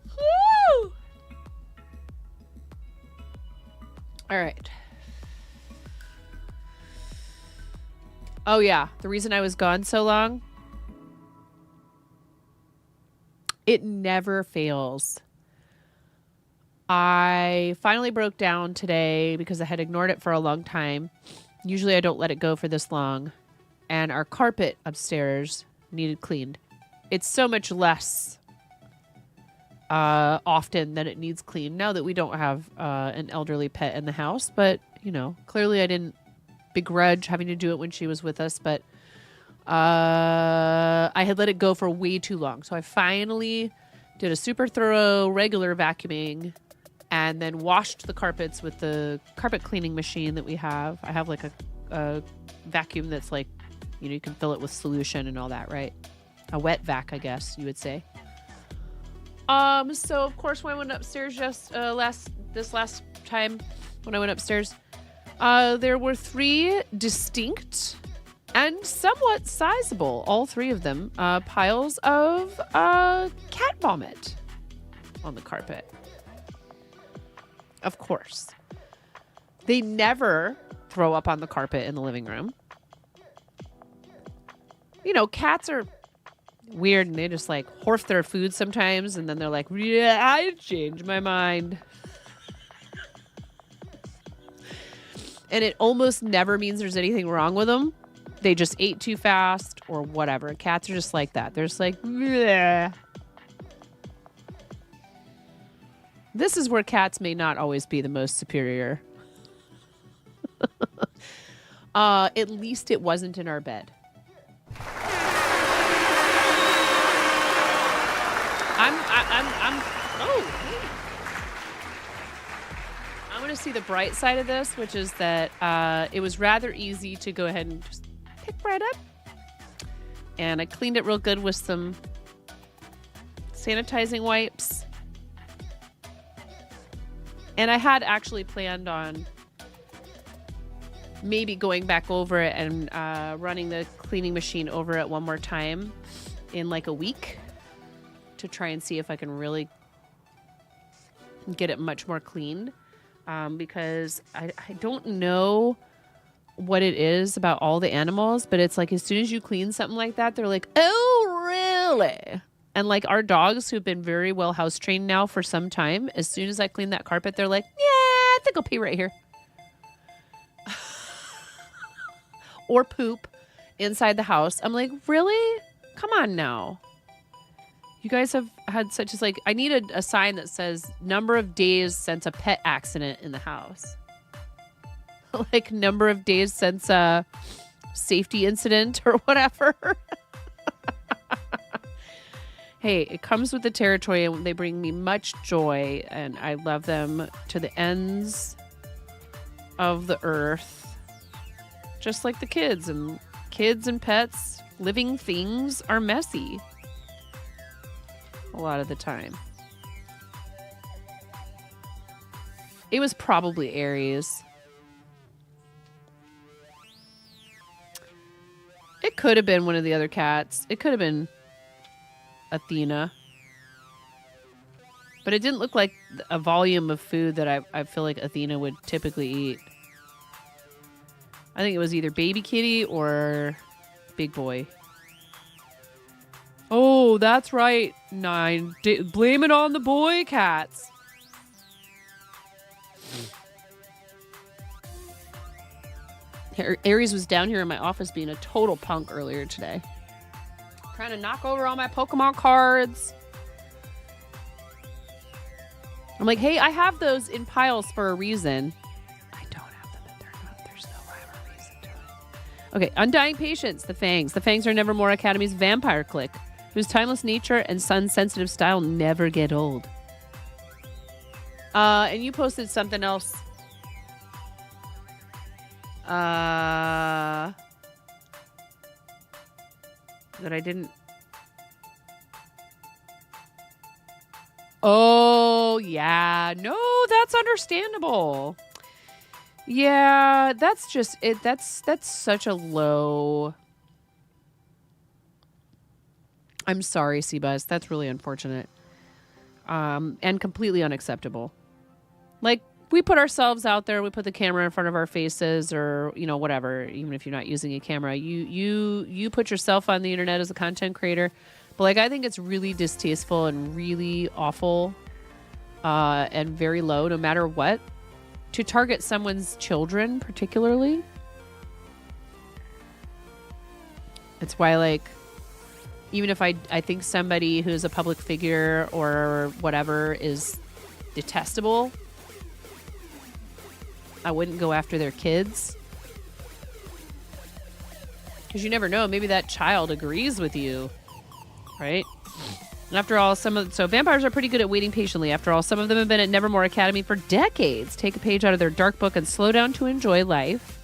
Woo! All right. Oh, yeah. The reason I was gone so long, it never fails. I finally broke down today because I had ignored it for a long time. Usually I don't let it go for this long. And our carpet upstairs needed cleaned. It's so much less often that it needs cleaned now that we don't have an elderly pet in the house. But, you know, clearly I didn't begrudge having to do it when she was with us. But I had let it go for way too long. So I finally did a super thorough regular vacuuming and then washed the carpets with the carpet cleaning machine that we have. I have like a vacuum that's like, you know, you can fill it with solution and all that, right? A wet vac, I guess you would say. So of course when I went upstairs just this last time when I went upstairs, there were 3 distinct and somewhat sizable, all 3 of them, piles of cat vomit on the carpet. Of course. They never throw up on the carpet in the living room. You know, cats are weird and they just like horf their food sometimes and then they're like, yeah, I changed my mind. And it almost never means there's anything wrong with them. They just ate too fast or whatever. Cats are just like that. They're just like, bleh. This is where cats may not always be the most superior. At least it wasn't in our bed. I'm going to see the bright side of this, which is that it was rather easy to go ahead and just pick right up. And I cleaned it real good with some sanitizing wipes. And I had actually planned on maybe going back over it and running the cleaning machine over it one more time in like a week to try and see if I can really get it much more cleaned. Because I don't know what it is about all the animals, but it's like as soon as you clean something like that, they're like, oh, really? And like our dogs who've been very well house trained now for some time, as soon as I clean that carpet, they're like, yeah, I think I'll pee right here. Or poop inside the house. I'm like, really? Come on now. You guys have had such as like, I needed a sign that says number of days since a pet accident in the house. Like number of days since a safety incident or whatever. Hey, it comes with the territory and they bring me much joy and I love them to the ends of the earth. Just like the kids and pets, living things are messy. A lot of the time. It was probably Aries. It could have been one of the other cats. It could have been Athena. But it didn't look like a volume of food that I feel like Athena would typically eat. I think it was either baby kitty or big boy. Oh, that's right. 9. Blame it on the boy cats. Aries was down here in my office being a total punk earlier today. Trying to knock over all my Pokemon cards. I'm like, hey, I have those in piles for a reason. I don't have them and there's no rhyme or reason to it. Okay, Undying Patience, the Fangs. The Fangs are Nevermore Academy's vampire clique, whose timeless nature and sun-sensitive style never get old. And you posted something else. That I didn't. Oh, yeah. No, that's understandable. Yeah, that's just it. That's such a low. I'm sorry, Seabuzz. That's really unfortunate. And completely unacceptable. Like, we put ourselves out there, we put the camera in front of our faces or, you know, whatever, even if you're not using a camera, you put yourself on the internet as a content creator. But like, I think it's really distasteful and really awful, and very low, no matter what, to target someone's children, particularly. It's why, like, even if I think somebody who's a public figure or whatever is detestable, I wouldn't go after their kids. Because you never know. Maybe that child agrees with you. Right? And after all, so vampires are pretty good at waiting patiently. After all, some of them have been at Nevermore Academy for decades. Take a page out of their dark book and slow down to enjoy life.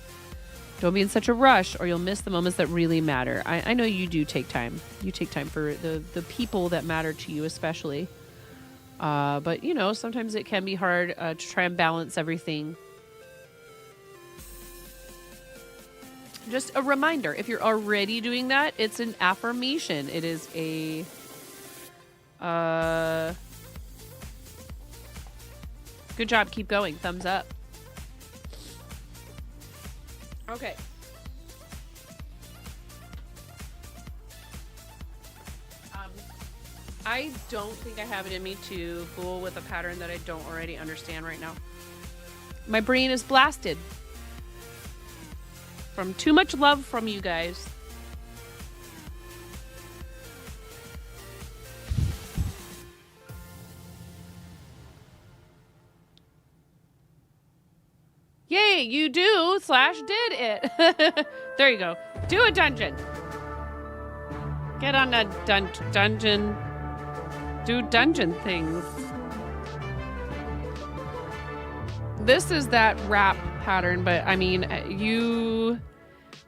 Don't be in such a rush or you'll miss the moments that really matter. I know you do take time. You take time for the people that matter to you especially. But, you know, sometimes it can be hard to try and balance everything. Just a reminder, if you're already doing that, it's an affirmation. It is a good job, keep going. Thumbs up. Okay. I don't think I have it in me to fool with a pattern that I don't already understand right now. My brain is blasted from too much love from you guys. Yay, you do / did it. There you go. Do a dungeon. Get on a dungeon. Do dungeon things. This is that rap pattern, but I mean,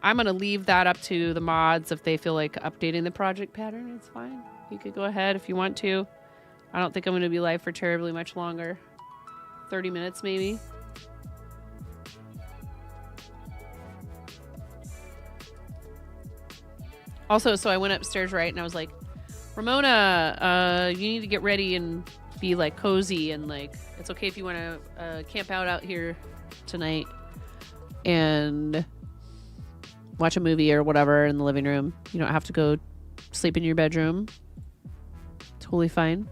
I'm going to leave that up to the mods if they feel like updating the project pattern. It's fine. You could go ahead if you want to. I don't think I'm going to be live for terribly much longer. 30 minutes maybe. Also, so I went upstairs, right, and I was like, Ramona, you need to get ready and be like cozy and like, it's okay if you want to camp out here tonight and watch a movie or whatever in the living room. You don't have to go sleep in your bedroom. Totally fine.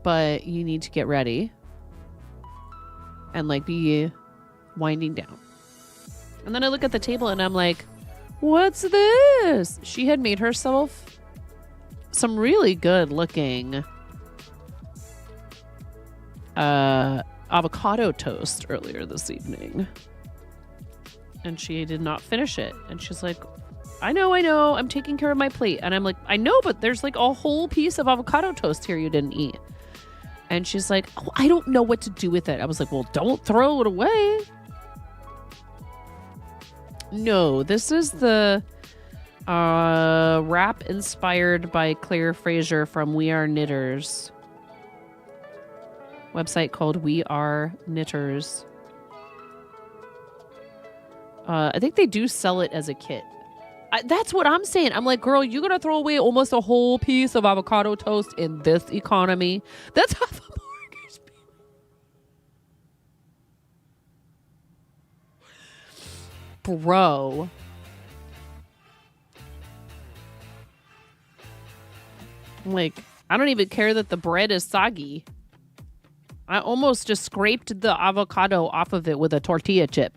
But you need to get ready and like be winding down. And then I look at the table and I'm like, what's this? She had made herself some really good looking avocado toast earlier this evening. And she did not finish it. And she's like, I know, I'm taking care of my plate. And I'm like, I know, but there's like a whole piece of avocado toast here you didn't eat. And she's like, oh, I don't know what to do with it. I was like, well, don't throw it away. No, this is the wrap inspired by Claire Fraser from We Are Knitters. Website called We Are Knitters. I think they do sell it as a kit. That's what I'm saying. I'm like, girl, you're going to throw away almost a whole piece of avocado toast in this economy? That's half a mortgage payment. Bro. I'm like, I don't even care that the bread is soggy. I almost just scraped the avocado off of it with a tortilla chip.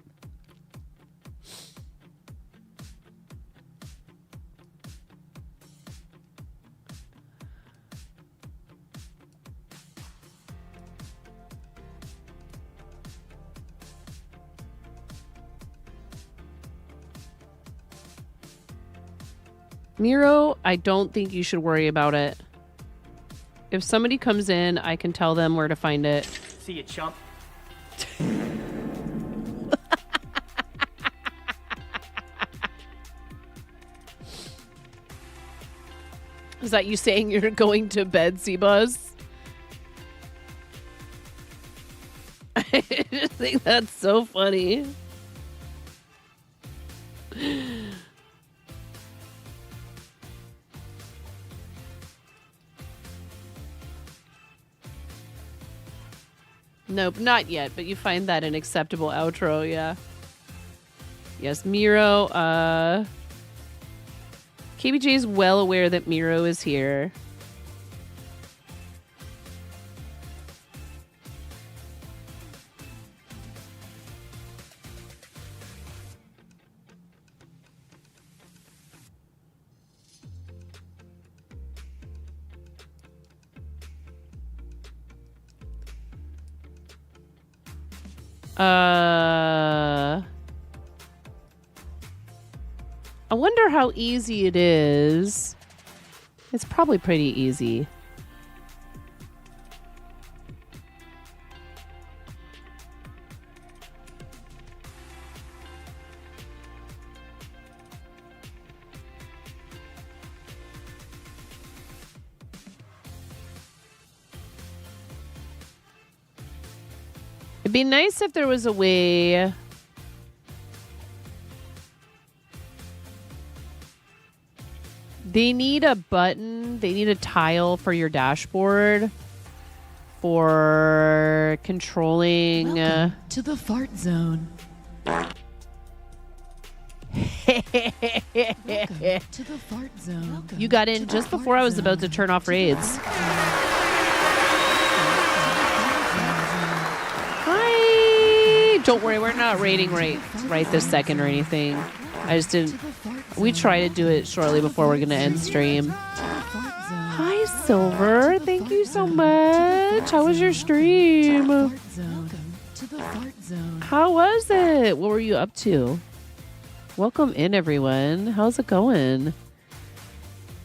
Miro, I don't think you should worry about it. If somebody comes in, I can tell them where to find it. See you, chump. Is that you saying you're going to bed, Seabuzz? I just think that's so funny. Nope, not yet, but you find that an acceptable outro, yeah. Yes, Miro, KBJ is well aware that Miro is here. I wonder how easy it is. It's probably pretty easy. It'd be nice if there was a way they need a button, they need a tile for your dashboard for controlling Welcome to the fart zone. Welcome to the fart zone. You got in just before I was about to turn off raids. Hi! Don't worry, we're not raiding right this second or anything. I just didn't. We try to do it shortly before we're going to end stream. Hi, Silver. Thank you so much. How was your stream? How was it? What were you up to? Welcome in, everyone. How's it going?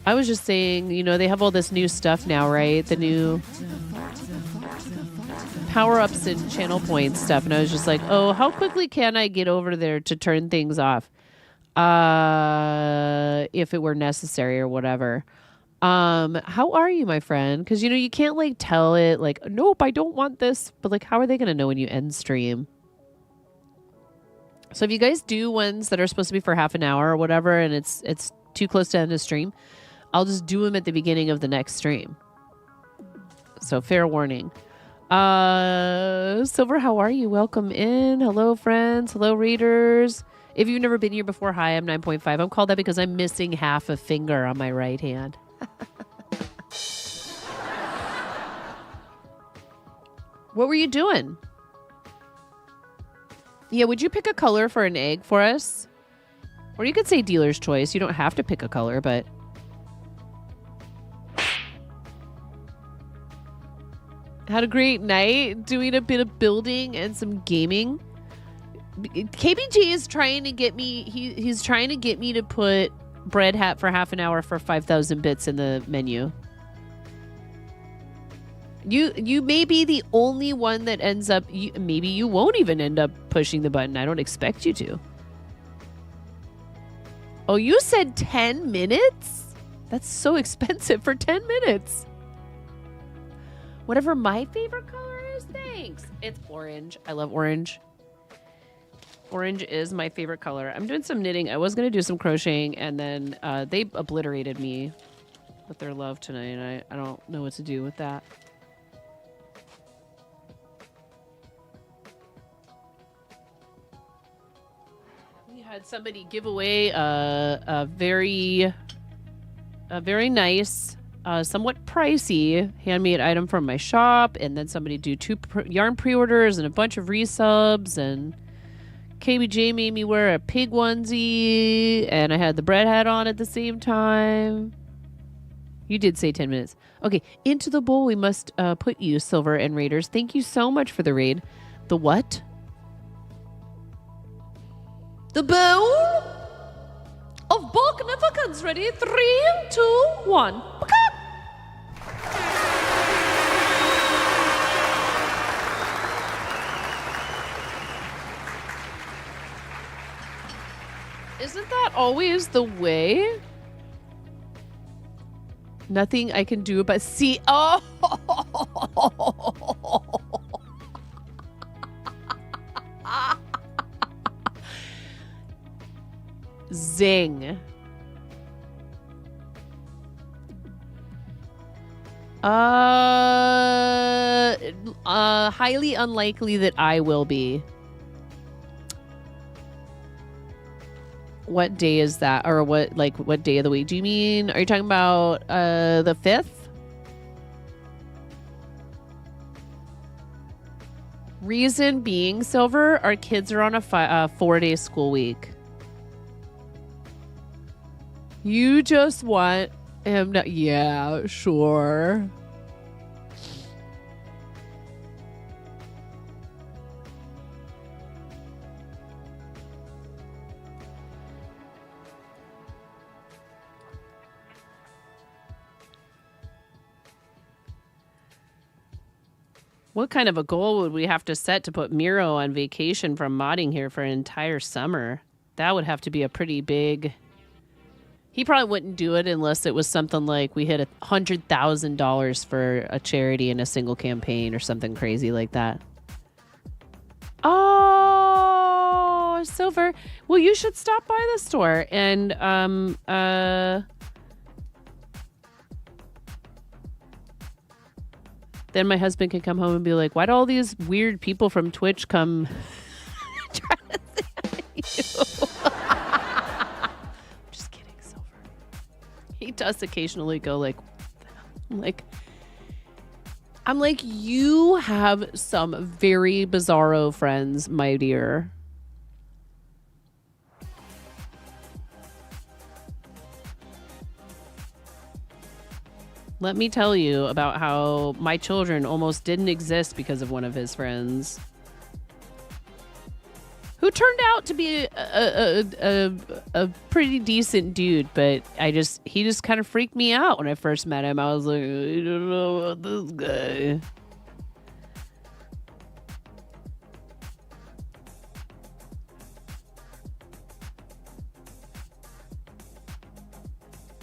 I was just saying, you know, they have all this new stuff now, right? The new power-ups and channel points stuff. And I was just like, oh, how quickly can I get over there to turn things off? If it were necessary or whatever. How are you, my friend? Because, you know, you can't like tell it like, nope, I don't want this. But like, how are they going to know when you end stream? So if you guys do ones that are supposed to be for half an hour or whatever, and it's too close to end of stream, I'll just do them at the beginning of the next stream. So fair warning. Silver, how are you? Welcome in. Hello, friends. Hello, readers. If you've never been here before, hi, I'm 9.5. I'm called that because I'm missing half a finger on my right hand. What were you doing? Yeah, would you pick a color for an egg for us? Or you could say dealer's choice. You don't have to pick a color, but... Had a great night doing a bit of building and some gaming. KBG is trying to get me... He's trying to get me to put bread hat for half an hour for 5,000 bits in the menu. You may be the only one that ends up... maybe you won't even end up pushing the button. I don't expect you to. Oh, you said 10 minutes? That's so expensive for 10 minutes. Whatever my favorite color is, thanks. It's orange. I love orange. Orange is my favorite color. I'm doing some knitting. I was going to do some crocheting, and then they obliterated me with their love tonight, and I don't know what to do with that. Had somebody give away a very nice, somewhat pricey handmade item from my shop, and then somebody do 2 yarn pre-orders and a bunch of resubs, and KBJ made me wear a pig onesie, and I had the bread hat on at the same time. You did say 10 minutes. Okay, into the bowl we must put you, Silver and Raiders. Thank you so much for the raid. The what? The bowl of Bognificence. Ready? 3, 2, 1. Isn't that always the way? Nothing I can do but see. Oh! Zing. Highly unlikely that I will be. What day is that? Or what day of the week? Do you mean, are you talking about the 5th? Reason being, Silver, our kids are on a 4-day school week. You just want him to... Yeah, sure. What kind of a goal would we have to set to put Miro on vacation from modding here for an entire summer? That would have to be a pretty big... He probably wouldn't do it unless it was something like we hit $100,000 for a charity in a single campaign or something crazy like that. Oh, Silver. Well, you should stop by the store and then my husband can come home and be like, why do all these weird people from Twitch come try to say you? He does occasionally go like, I'm like, you have some very bizarro friends, my dear. Let me tell you about how my children almost didn't exist because of one of his friends. Who turned out to be a pretty decent dude, but he just kind of freaked me out when I first met him. I was like, I don't know about this guy.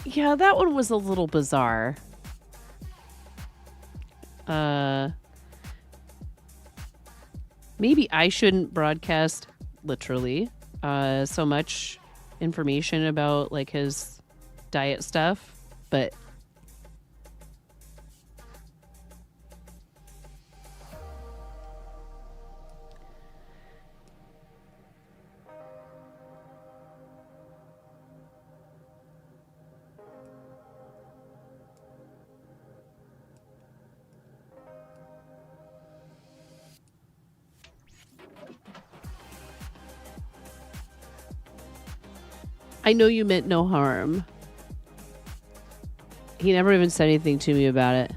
Yeah, that one was a little bizarre. Maybe I shouldn't broadcast literally so much information about like his diet stuff, but I know you meant no harm. He never even said anything to me about it.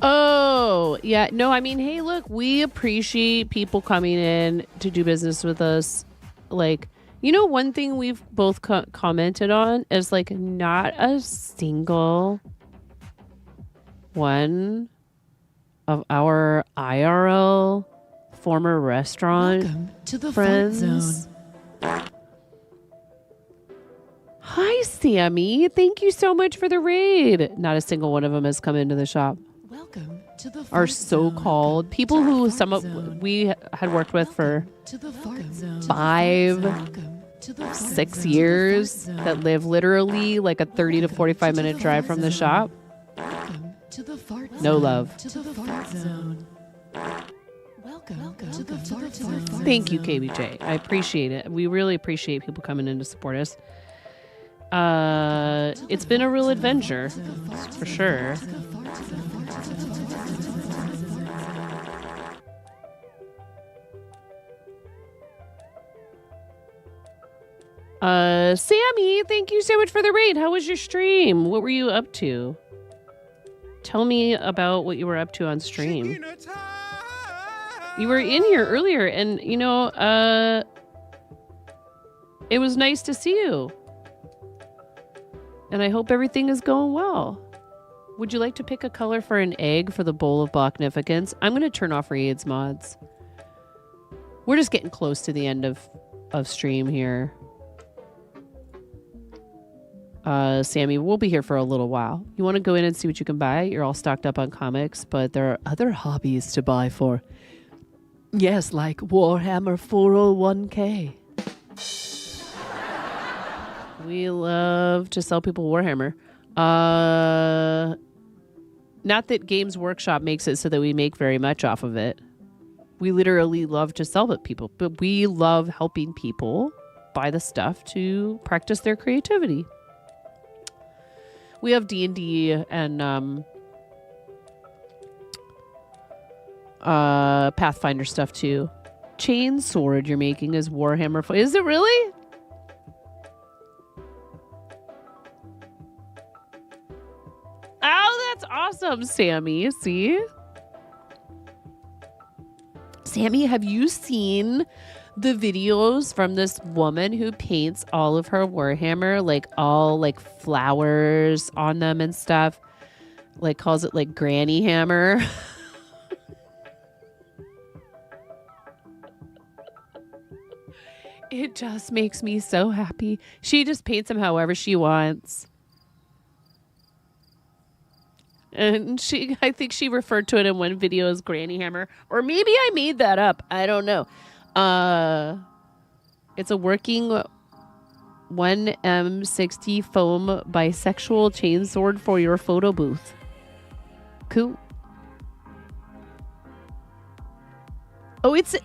Oh, yeah. No, I mean, hey, look, we appreciate people coming in to do business with us. Like, you know, one thing we've both commented on is like not a single one of our IRL former restaurant Welcome to the friends. Fart Zone. Hi, Sammy. Thank you so much for the raid. Not a single one of them has come into the shop. Welcome to the Our Fart so-called people who some of we had worked with for to the Fart Zone. 6 years that live literally like a 30 to 45 minute drive from the shop. To the Fart No Zone. love. To the Fart Zone. Welcome to the Fart Zone. Thank you, KBJ. I appreciate it. We really appreciate people coming in to support us. It's been a real adventure, for sure. Sammy, thank you so much for the raid. How was your stream? What were you up to? Tell me about what you were up to on stream. You were in here earlier, and you know, it was nice to see you. And I hope everything is going well. Would you like to pick a color for an egg for the bowl of Bachnificence? I'm going to turn off raids mods. We're just getting close to the end of stream here. Sammy, we'll be here for a little while. You want to go in and see what you can buy? You're all stocked up on comics, but there are other hobbies to buy for. Yes, like Warhammer 401k. We love to sell people Warhammer. Not that Games Workshop makes it so that we make very much off of it. We literally love to sell it people, but we love helping people buy the stuff to practice their creativity. We have D&D and Pathfinder stuff too. Chain sword you're making is Warhammer. Is it really? Oh, that's awesome, Sammy. See? Sammy, have you seen the videos from this woman who paints all of her Warhammer, like all like flowers on them and stuff? Like calls it like Granny Hammer. It just makes me so happy. She just paints them however she wants. And I think she referred to it in one video as Granny Hammer. Or maybe I made that up. I don't know. It's a working 1M60 foam bisexual chainsword for your photo booth. Cool. Oh, it's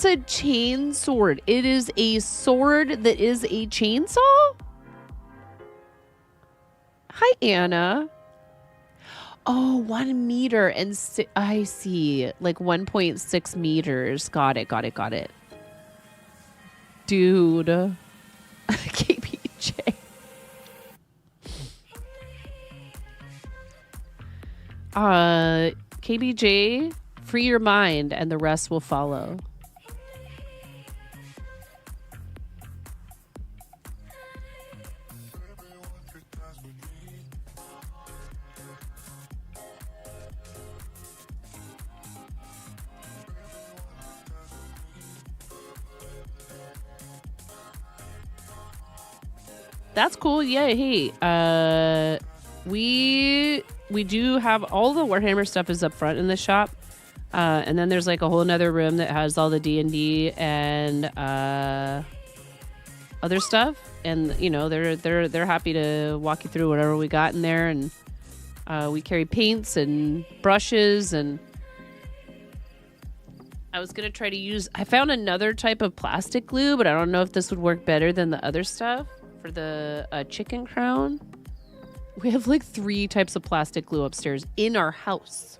a chain sword. It is a sword that is a chainsaw? Hi, Anna. Oh, 1 meter and I see. Like 1.6 meters. Got it. Dude. KPJ. KBJ, free your mind and the rest will follow. That's cool. Yeah. Hey, we do have all the Warhammer stuff is up front in the shop. And then there's like a whole nother room that has all the D&D and other stuff. And you know, they're happy to walk you through whatever we got in there. And we carry paints and brushes and I was going to try to use... I found another type of plastic glue, but I don't know if this would work better than the other stuff for the chicken crown. We have like 3 types of plastic glue upstairs in our house.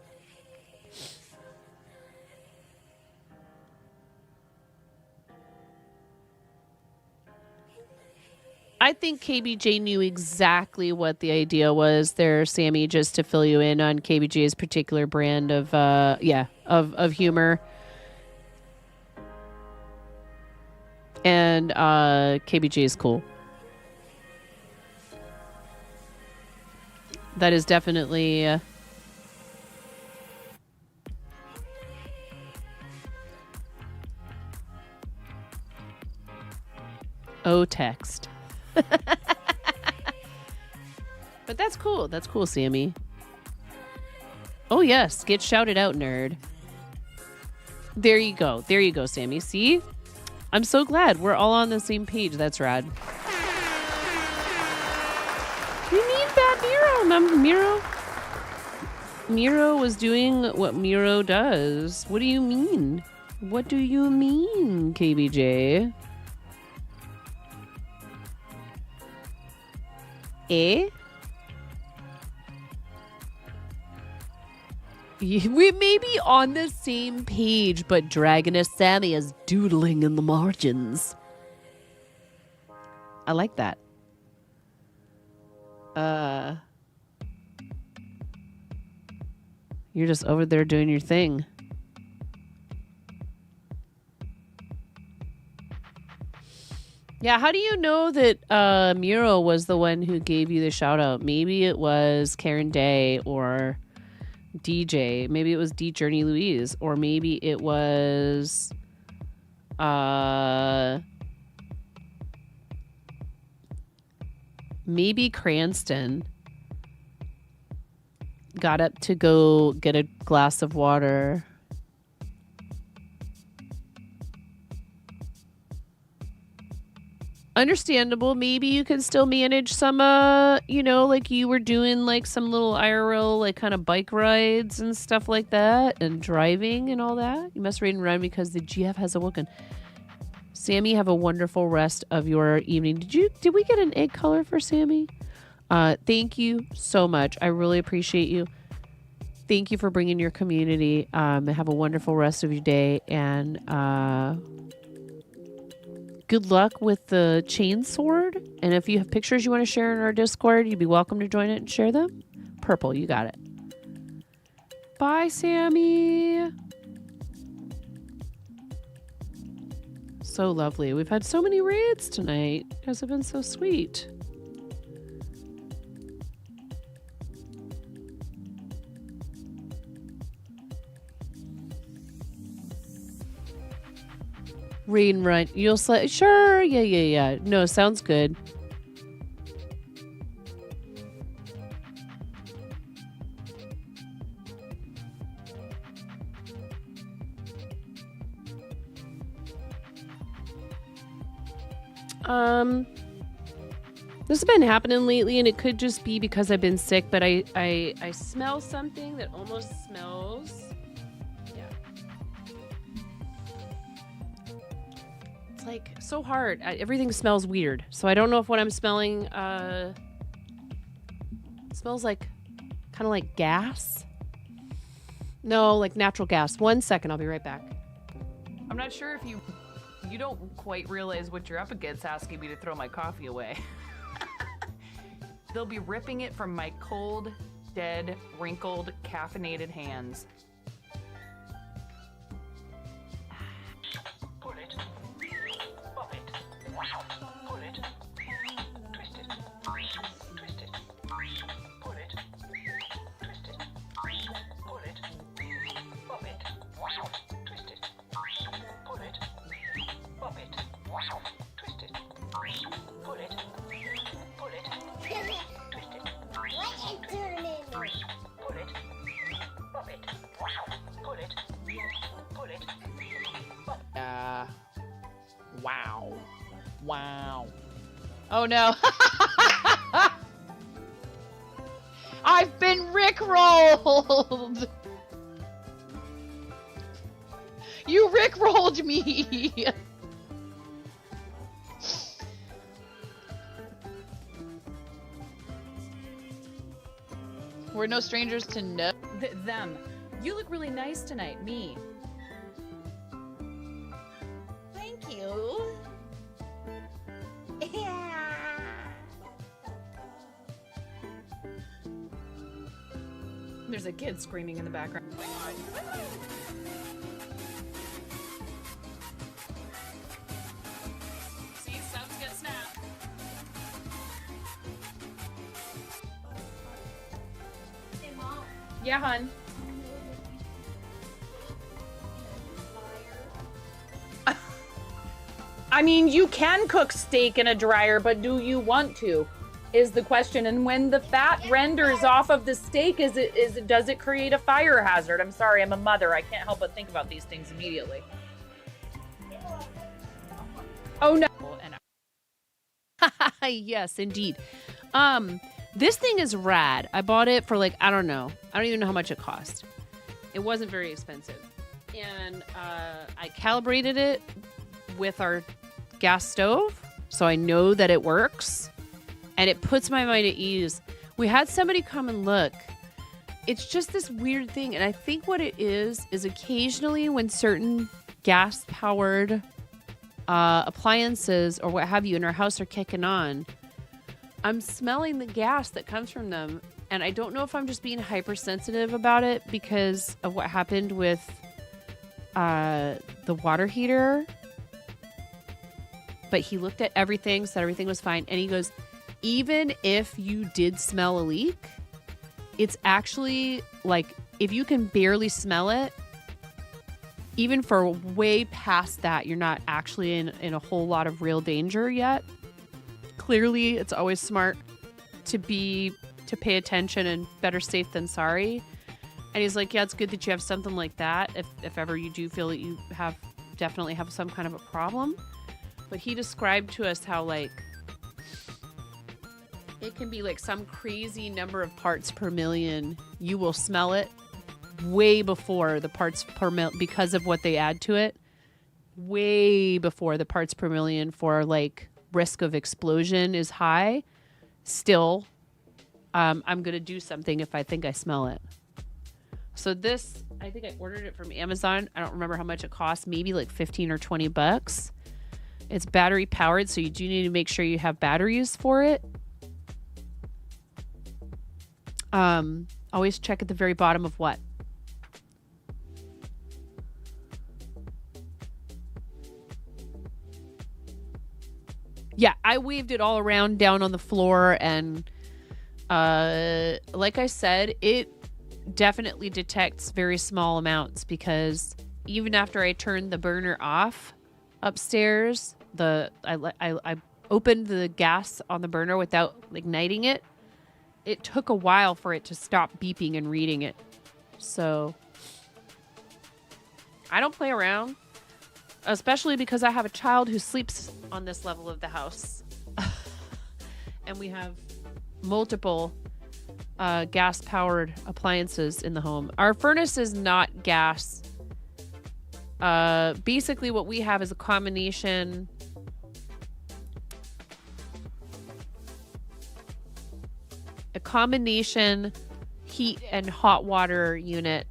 I think KBJ knew exactly what the idea was there, Sammy, just to fill you in on KBJ's particular brand of, of humor. And KBJ is cool. That is definitely... text. But that's cool. That's cool, Sammy. Oh, yes. Get shouted out, nerd. There you go. There you go, Sammy. See? I'm so glad we're all on the same page. That's rad. We need Bad Miro. Remember Miro? Miro was doing what Miro does. What do you mean? What do you mean, KBJ? Eh? We may be on the same page, but Dragoness Sammy is doodling in the margins. I like that. You're just over there doing your thing. Yeah, how do you know that Miro was the one who gave you the shout out? Maybe it was Karen Day or DJ. Maybe it was D Journey Louise. Or maybe it was maybe Cranston got up to go get a glass of water. Understandable. Maybe you can still manage some, like you were doing like some little IRL, like kind of bike rides and stuff like that and driving and all that. You must read and run because the GF has awoken. Sammy, have a wonderful rest of your evening. Did we get an egg color for Sammy? Thank you so much. I really appreciate you. Thank you for bringing your community. Have a wonderful rest of your day and, good luck with the chain sword. And if you have pictures you want to share in our Discord, you'd be welcome to join it and share them. Purple, you got it. Bye, Sammy. So lovely. We've had so many raids tonight. You guys have been so sweet. Read and run. You'll say, sure. Yeah. No, sounds good. This has been happening lately, and it could just be because I've been sick, but I smell something that almost smells. Like so hard. Everything smells weird. So I don't know if what I'm smelling smells like kind of like gas. No, like natural gas. 1 second, I'll be right back. I'm not sure if you don't quite realize what you're up against asking me to throw my coffee away. They'll be ripping it from my cold, dead, wrinkled, caffeinated hands. Wow. Oh no. I've been rickrolled. You rickrolled me. We're no strangers to no. Them. You look really nice tonight. Me. Thank you. Yeah. There's a kid screaming in the background. See, subs get snapped. Yeah, hun. I mean, you can cook steak in a dryer, but do you want to? Is the question. And when the fat renders off of the steak, does it create a fire hazard? I'm sorry, I'm a mother. I can't help but think about these things immediately. Oh no. Yes, indeed. This thing is rad. I bought it for like, I don't know. I don't even know how much it cost. It wasn't very expensive. And I calibrated it with our gas stove, so I know that it works. And it puts my mind at ease. We had somebody come and look. It's just this weird thing. And I think what it is occasionally when certain gas-powered appliances or what have you in our house are kicking on, I'm smelling the gas that comes from them. And I don't know if I'm just being hypersensitive about it because of what happened with the water heater. But he looked at everything, said everything was fine. And he goes, even if you did smell a leak, it's actually like if you can barely smell it, even for way past that, you're not actually in a whole lot of real danger yet. Clearly, it's always smart to pay attention and better safe than sorry. And he's like, yeah, it's good that you have something like that if ever you do feel that you definitely have some kind of a problem. But he described to us how like it can be like some crazy number of parts per million. You will smell it way before the parts per million because of what they add to it. Way before the parts per million for like risk of explosion is high. Still, I'm going to do something if I think I smell it. So this, I think I ordered it from Amazon. I don't remember how much it cost. Maybe like 15 or 20 bucks. It's battery powered, so you do need to make sure you have batteries for it. Always check at the very bottom of what? Yeah, I waved it all around down on the floor, and like I said, it definitely detects very small amounts because even after I turned the burner off upstairs, I opened the gas on the burner without igniting it. It took a while for it to stop beeping and reading it. So I don't play around, especially because I have a child who sleeps on this level of the house. And we have multiple gas-powered appliances in the home. Our furnace is not gas. Basically what we have is a combination heat and hot water unit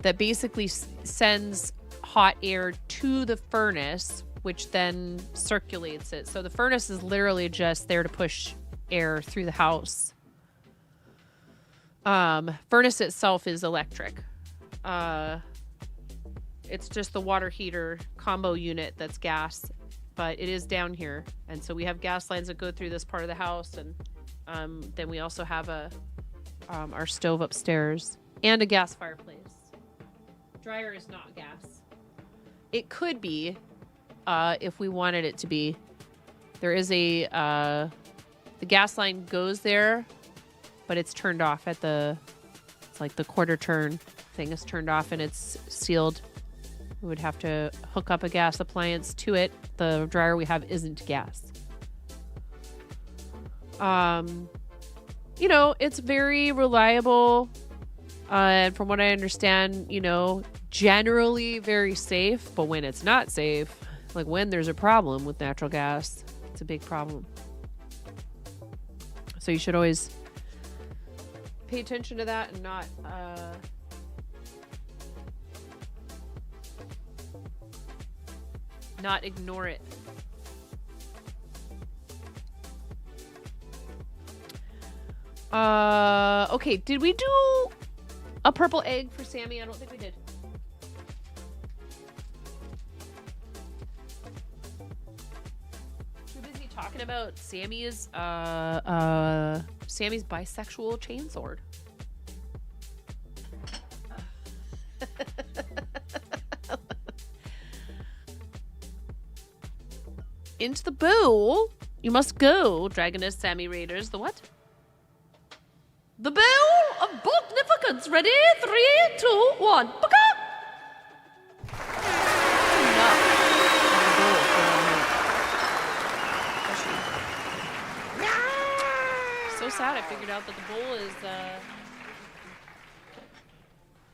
that basically sends hot air to the furnace, which then circulates it. So the furnace is literally just there to push air through the house. Furnace itself is electric. It's just the water heater combo unit that's gas, but it is down here. And so we have gas lines that go through this part of the house, and then we also have our stove upstairs and a gas fireplace. Dryer is not gas. It could be if we wanted it to be. There is the gas line goes there, but it's turned off at it's like the quarter turn thing is turned off and it's sealed. We would have to hook up a gas appliance to it. The dryer we have isn't gas. It's very reliable. And from what I understand, generally very safe, but when it's not safe, like when there's a problem with natural gas, it's a big problem. So you should always pay attention to that and not ignore it. Okay, did we do a purple egg for Sammy? I don't think we did. Too busy talking about Sammy's bisexual chainsword. Into the bowl. You must go, Dragoness, Sammy Raiders. The what? The bowl of magnificence. Ready? 3, 2, 1. Baka! So sad. I figured out that the bowl is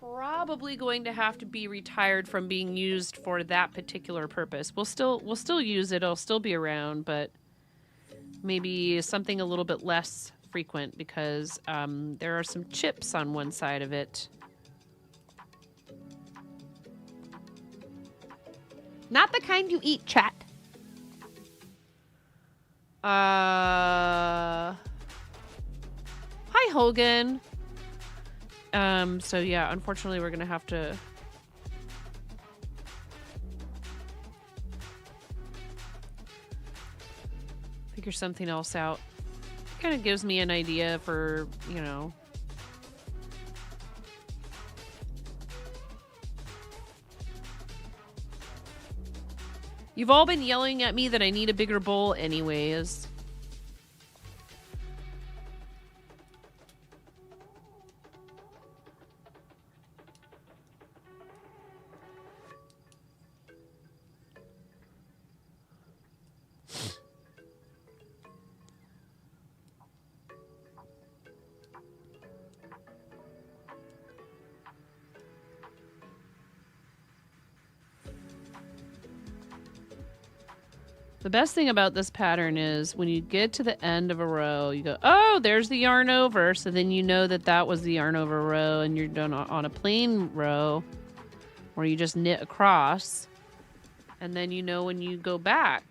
probably going to have to be retired from being used for that particular purpose. We'll still use it. It'll still be around, but maybe something a little bit less frequent because there are some chips on one side of it. Not the kind you eat, chat. Hi, Hogan. So yeah, unfortunately we're gonna have to figure something else out. Kind of gives me an idea for, you know, you've all been yelling at me that I need a bigger bowl anyways. The best thing about this pattern is when you get to the end of a row, you go, oh, there's the yarn over. So then you know that that was the yarn over row, and you're done on a plain row where you just knit across. And then you know when you go back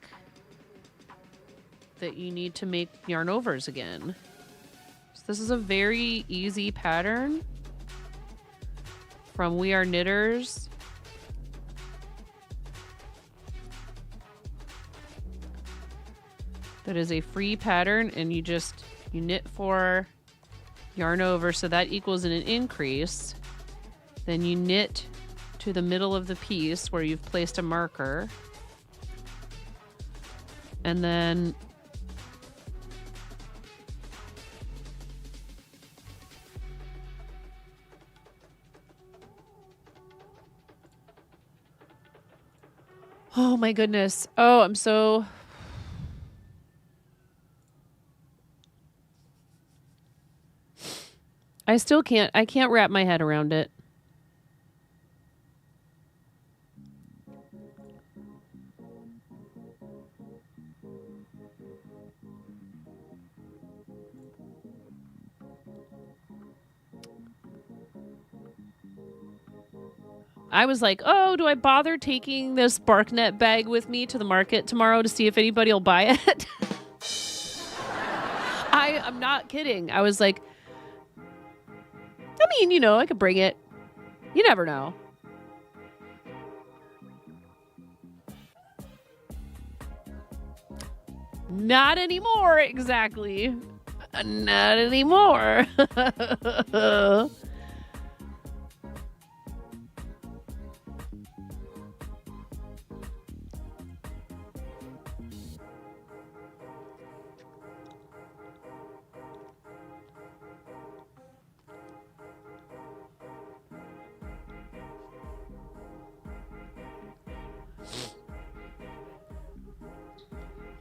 that you need to make yarn overs again. So this is a very easy pattern from We Are Knitters. That is a free pattern, and you knit 4, yarn over, so that equals an increase. Then you knit to the middle of the piece where you've placed a marker. And then oh my goodness. Oh, I'm so... I can't wrap my head around it. I was like, oh, do I bother taking this BarkNet bag with me to the market tomorrow to see if anybody will buy it? I'm not kidding. I was like, I mean, you know, I could bring it. You never know. Not anymore, exactly. Not anymore.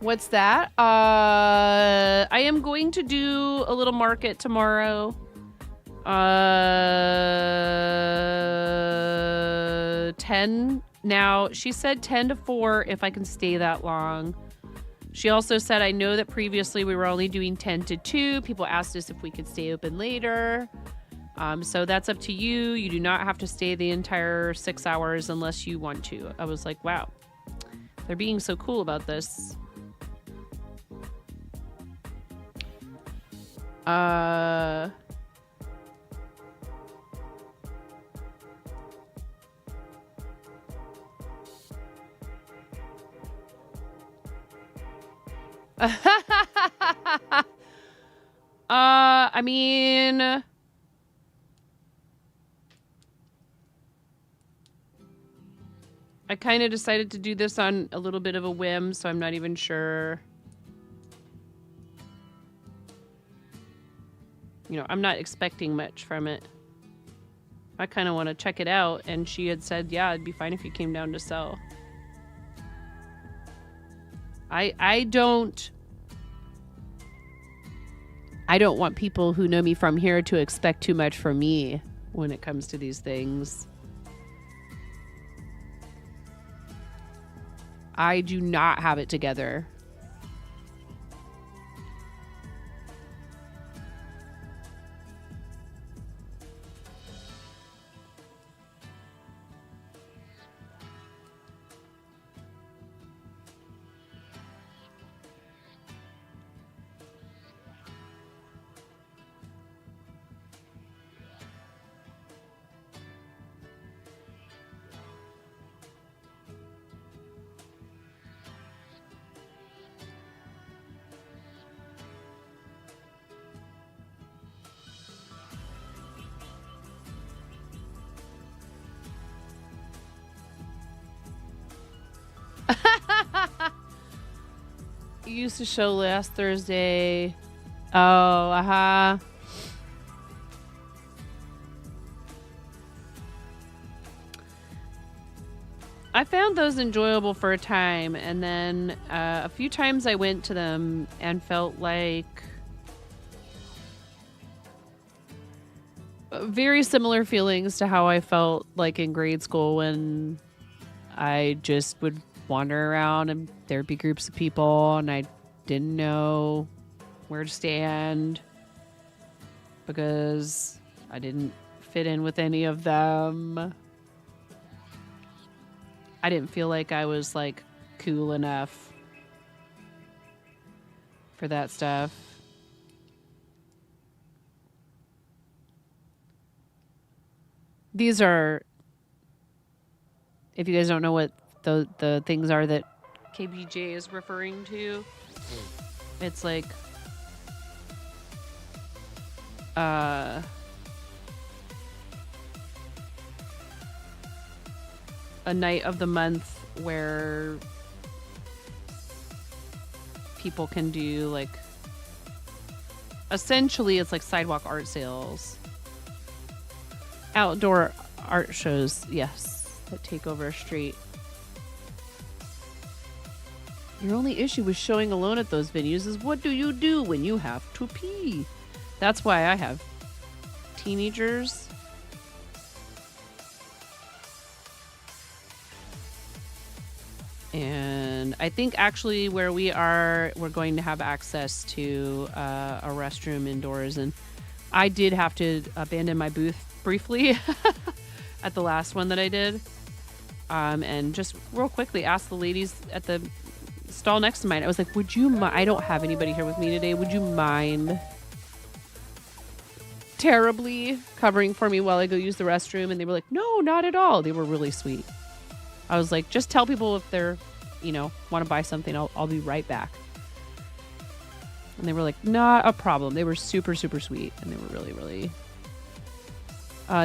What's that? I am going to do a little market tomorrow. 10 now. She said 10 to 4 if I can stay that long. She also said, I know that previously we were only doing 10 to 2. People asked us if we could stay open later. So that's up to you. You do not have to stay the entire 6 hours unless you want to. I was like, wow, they're being so cool about this. I mean, I kind of decided to do this on a little bit of a whim, so I'm not even sure. You know, I'm not expecting much from it. I kind of want to check it out, and she had said, yeah, it'd be fine if you came down to sell. I don't want people who know me from here to expect too much from me when it comes to these things. I do not have it together. You used to show last Thursday. Oh, uh-huh. I found those enjoyable for a time, and then a few times I went to them and felt like very similar feelings to how I felt like in grade school when I just would wander around and there'd be groups of people and I didn't know where to stand because I didn't fit in with any of them. I didn't feel like I was like cool enough for that stuff. These are, if you guys don't know what the things are that KBJ is referring to, it's like a night of the month where people can do like, essentially it's like sidewalk art sales, outdoor art shows, yes, that take over a street. Your only issue with showing alone at those venues is what do you do when you have to pee? That's why I have teenagers. And I think actually where we are, we're going to have access to a restroom indoors. And I did have to abandon my booth briefly at the last one that I did. And just real quickly ask the ladies at the stall next to mine. I was like, would you I don't have anybody here with me today. Would you mind terribly covering for me while I go use the restroom? And they were like, no, not at all. They were really sweet. I was like, just tell people if they're, you know, want to buy something, I'll be right back. And they were like, not a problem. They were super, super sweet. And they were really, really...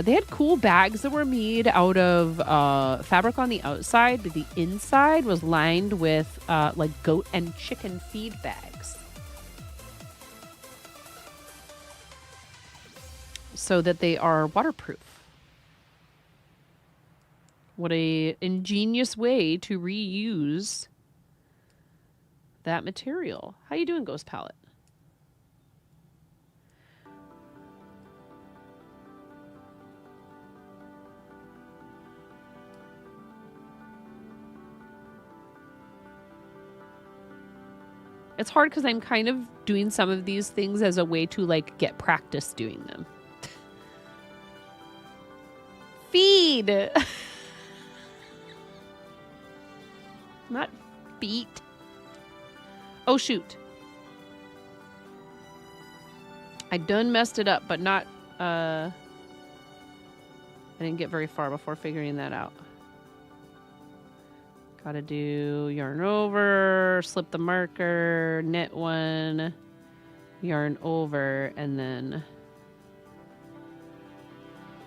they had cool bags that were made out of fabric on the outside, but the inside was lined with like goat and chicken feed bags. So that they are waterproof. What a ingenious way to reuse that material. How you doing, Ghost Palette? It's hard because I'm kind of doing some of these things as a way to like get practice doing them. Feed. Not feet. Oh, shoot. I done messed it up, but not, I didn't get very far before figuring that out. Gotta do yarn over, slip the marker, knit one, yarn over, and then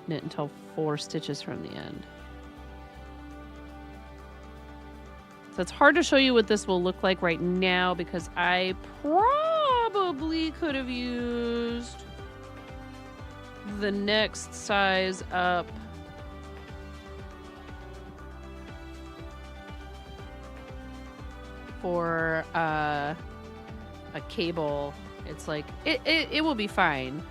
knit until 4 stitches from the end. So it's hard to show you what this will look like right now because I probably could have used the next size up for a cable. It's like it will be fine,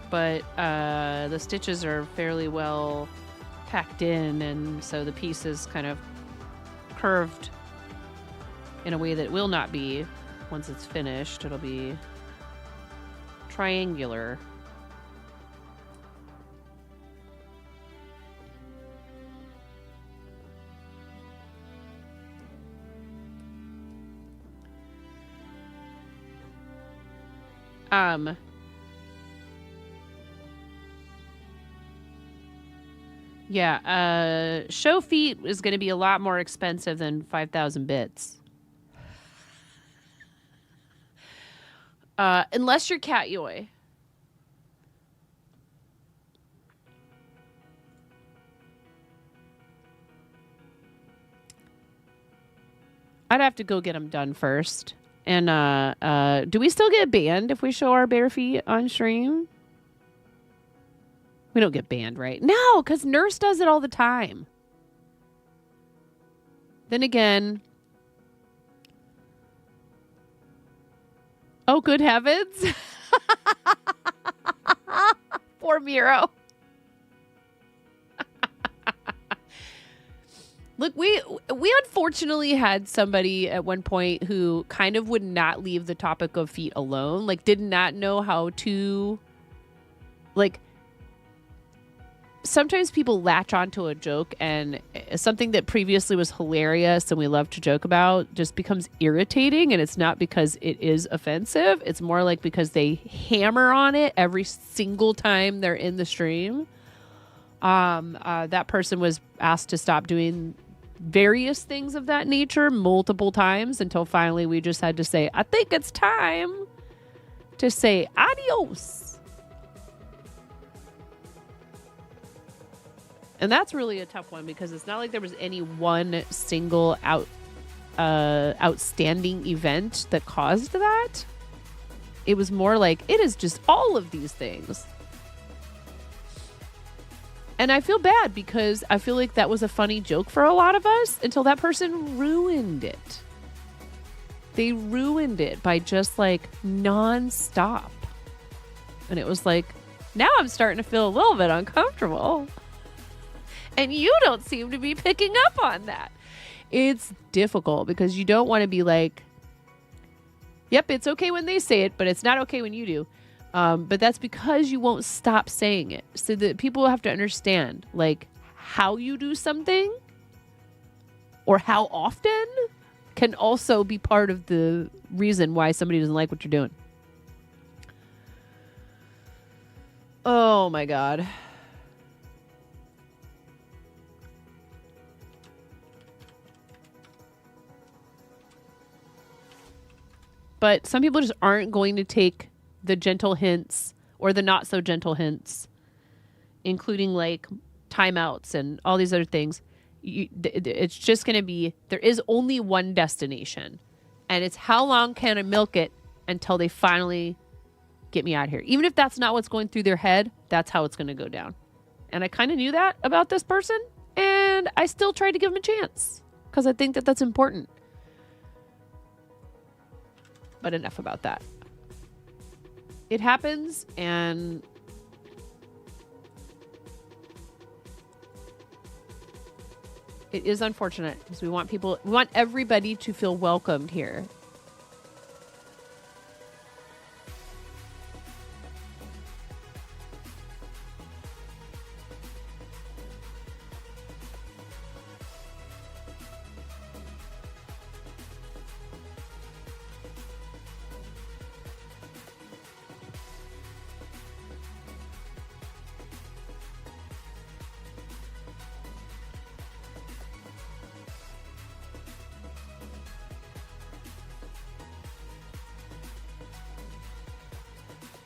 but the stitches are fairly well packed in, and so the piece is kind of curved in a way that it will not be once it's finished. It'll be triangular. Yeah, show feet is going to be a lot more expensive than 5,000 bits. Unless you're Cat Yoi. I'd have to go get them done first. And do we still get banned if we show our bare feet on stream? We don't get banned, right? No, because Nurse does it all the time. Then again... Oh, good heavens. Poor Miro. Look, we unfortunately had somebody at one point who kind of would not leave the topic of feet alone. Like, did not know how to... Like... Sometimes people latch onto a joke and something that previously was hilarious and we love to joke about just becomes irritating, and it's not because it is offensive. It's more like because they hammer on it every single time they're in the stream. That person was asked to stop doing various things of that nature multiple times until finally we just had to say, I think it's time to say adios. And that's really a tough one because it's not like there was any one single outstanding event that caused that. It was more like, it is just all of these things. And I feel bad because I feel like that was a funny joke for a lot of us until that person ruined it. They ruined it by just like nonstop. And it was like, now I'm starting to feel a little bit uncomfortable. And you don't seem to be picking up on that. It's difficult because you don't want to be like, yep, it's okay when they say it, but it's not okay when you do. But that's because you won't stop saying it. So that people have to understand, like, how you do something or how often can also be part of the reason why somebody doesn't like what you're doing. Oh, my God. But some people just aren't going to take the gentle hints or the not so gentle hints, including like timeouts and all these other things. It's just going to be, there is only one destination, and it's how long can I milk it until they finally get me out of here. Even if that's not what's going through their head, that's how it's going to go down. And I kind of knew that about this person, and I still tried to give them a chance because I think that that's important. But enough about that. It happens, and It is unfortunate because we want everybody to feel welcomed here.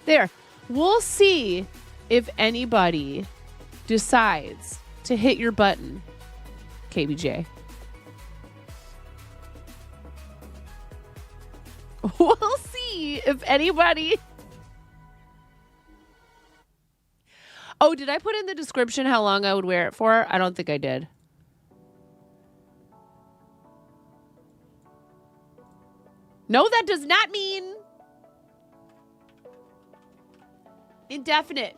There. We'll see if anybody decides to hit your button, KBJ. We'll see if anybody... Oh, did I put in the description how long I would wear it for? I don't think I did. No, that does not mean... indefinite.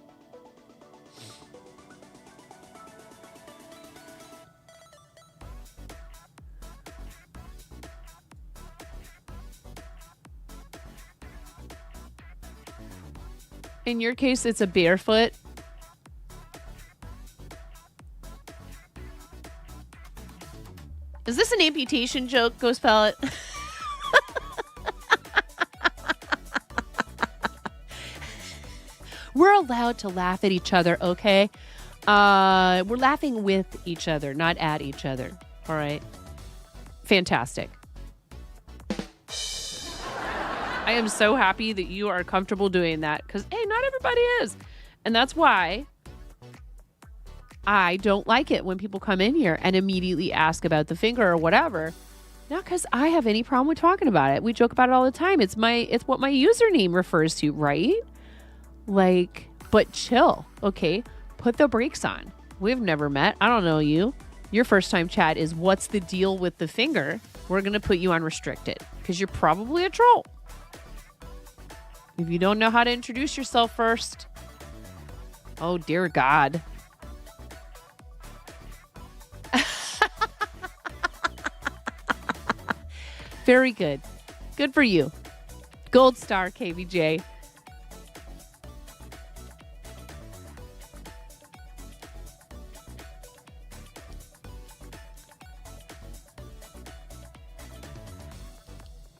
In your case, it's a barefoot. Is this an amputation joke, Ghost Palette? We're allowed to laugh at each other, okay? We're laughing with each other, not at each other. All right? Fantastic. I am so happy that you are comfortable doing that because, hey, not everybody is. And that's why I don't like it when people come in here and immediately ask about the finger or whatever. Not because I have any problem with talking about it. We joke about it all the time. It's what my username refers to, right? Like, but chill, okay? Put the brakes on. We've never met. I don't know you. Your first time chat is what's the deal with the finger? We're going to put you on restricted because you're probably a troll. If you don't know how to introduce yourself first. Oh, dear God. Very good. Good for you. Gold star, KVJ.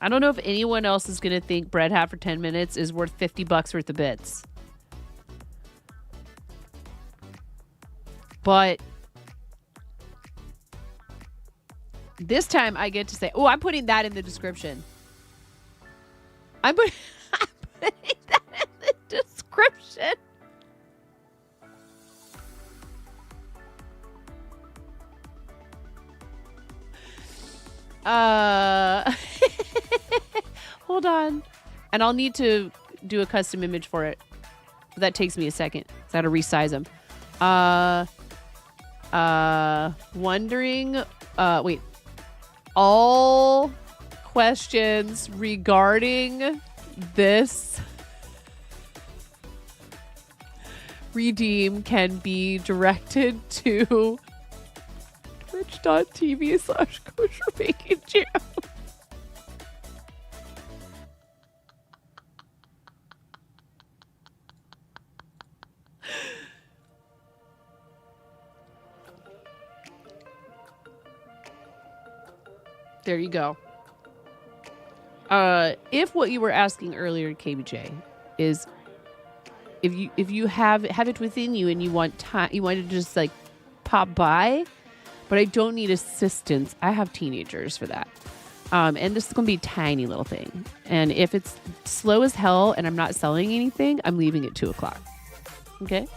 I don't know if anyone else is going to think bread hat for 10 minutes is worth $50 worth of bits. But this time I get to say, oh, I'm putting that in the description. I'm putting that in the description. Hold on. And I'll need to do a custom image for it. That takes me a second. So I got to resize them. Wondering, wait. All questions regarding this redeem can be directed to twitch.tv/kosherbacon.jam. There you go. If what you were asking earlier, KBJ, is if you have it within you and you want time, you want to just like pop by, but I don't need assistance. I have teenagers for that. And this is going to be a tiny little thing. And if it's slow as hell and I'm not selling anything, I'm leaving at 2:00. Okay?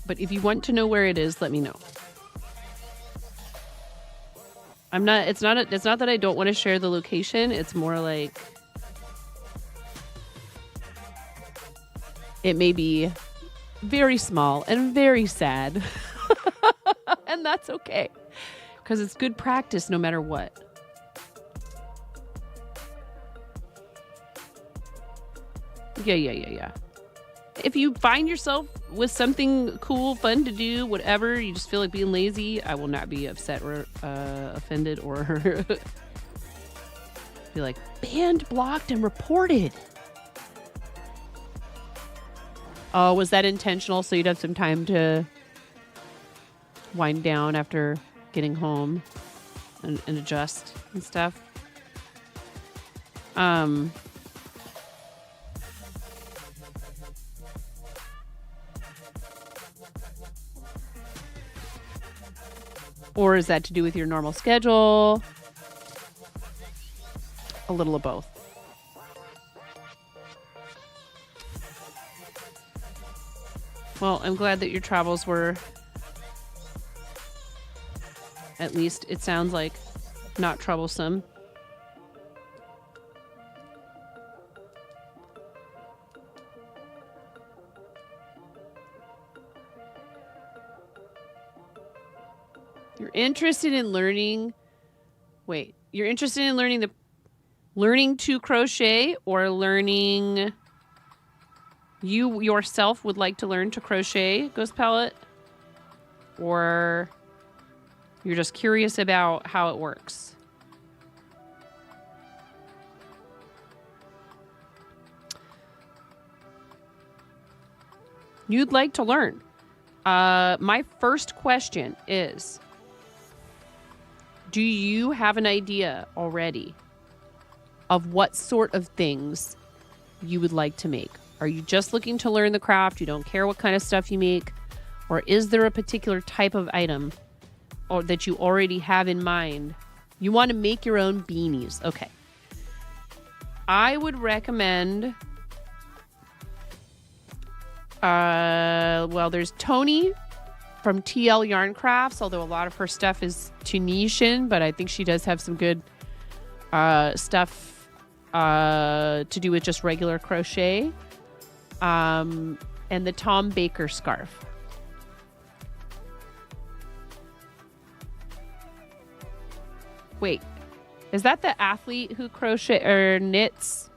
But if you want to know where it is, let me know. It's not that I don't want to share the location. It's more like it may be very small and very sad. And that's okay. Because it's good practice no matter what. Yeah. if you find yourself with something cool, fun to do, whatever, you just feel like being lazy, I will not be upset or offended or be like, banned, blocked, and reported. Oh, was that intentional? So you'd have some time to wind down after getting home and adjust and stuff. Or is that to do with your normal schedule? A little of both. Well, I'm glad that your travels were, at least it sounds like, not troublesome. You're interested in learning. Wait, you're interested in learning to crochet, or learning. You yourself would like to learn to crochet, Ghost Palette? Or you're just curious about how it works? You'd like to learn. My first question is, do you have an idea already of what sort of things you would like to make? Are you just looking to learn the craft? You don't care what kind of stuff you make? Or is there a particular type of item or that you already have in mind? You want to make your own beanies. Okay. I would recommend... well, there's Tony from TL Yarn Crafts, although a lot of her stuff is Tunisian, but I think she does have some good stuff to do with just regular crochet. And the Tom Baker scarf. Wait, is that the athlete who crochet or knits?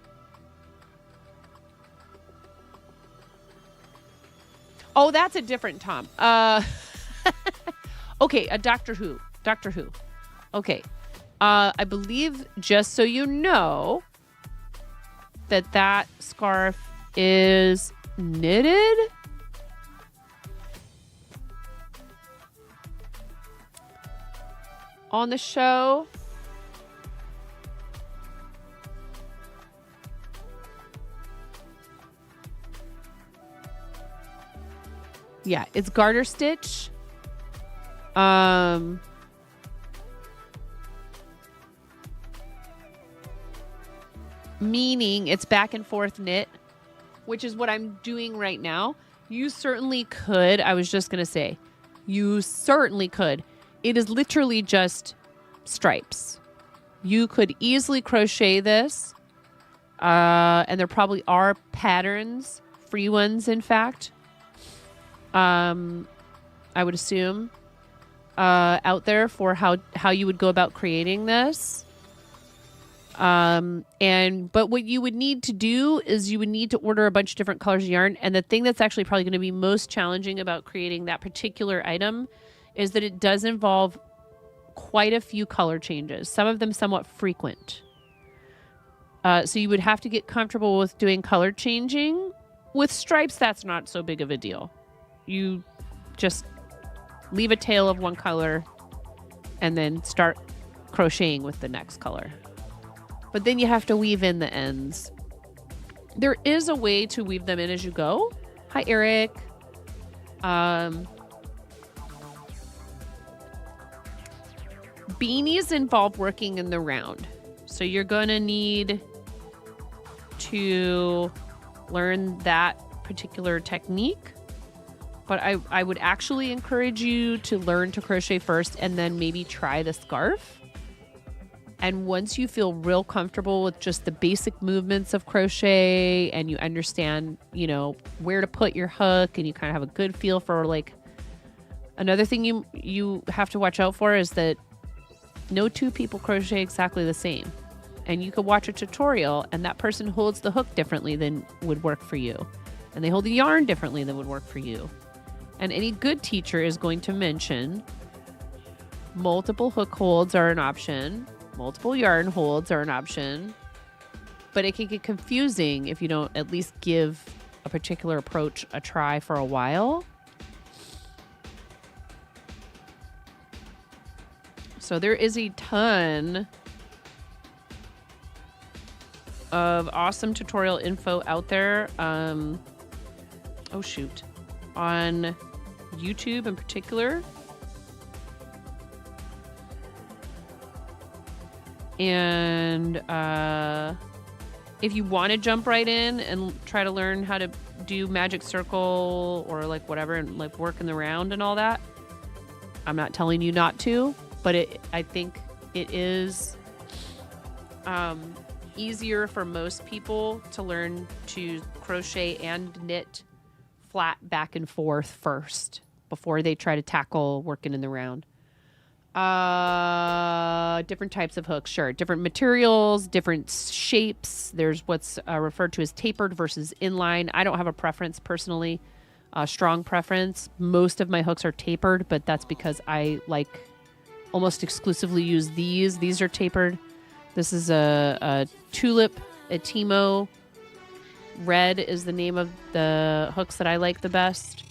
Oh, that's a different Tom. Okay, a Doctor Who. Doctor Who. Okay. I believe, just so you know, that scarf is knitted. On the show. Yeah, it's garter stitch. Meaning it's back and forth knit, which is what I'm doing right now. You certainly could. I was just going to say, you certainly could. It is literally just stripes. You could easily crochet this. And there probably are patterns, free ones, in fact. I would assume, out there for how you would go about creating this. But what you would need to do is you would need to order a bunch of different colors of yarn. And the thing that's actually probably going to be most challenging about creating that particular item is that it does involve quite a few color changes, some of them somewhat frequent. So you would have to get comfortable with doing color changing. With stripes, that's not so big of a deal. You just leave a tail of one color and then start crocheting with the next color. But then you have to weave in the ends. There is a way to weave them in as you go. Hi, Eric. Beanies involve working in the round. So you're going to need to learn that particular technique. But I would actually encourage you to learn to crochet first and then maybe try the scarf. And once you feel real comfortable with just the basic movements of crochet and you understand, you know, where to put your hook and you kind of have a good feel for, like, another thing you have to watch out for is that no two people crochet exactly the same. And you could watch a tutorial and that person holds the hook differently than would work for you. And they hold the yarn differently than would work for you. And any good teacher is going to mention multiple hook holds are an option. Multiple yarn holds are an option. But it can get confusing if you don't at least give a particular approach a try for a while. So there is a ton of awesome tutorial info out there. Oh shoot. On YouTube in particular. And if you want to jump right in and try to learn how to do magic circle or like whatever and like work in the round and all that, I'm not telling you not to, but I think it is easier for most people to learn to crochet and knit flat back and forth first before they try to tackle working in the round. Different types of hooks, sure. Different materials, different shapes. There's what's referred to as tapered versus inline. I don't have a preference personally, strong preference. Most of my hooks are tapered, but that's because I like almost exclusively use these. These are tapered. This is a tulip, a Timo. Red is the name of the hooks that I like the best.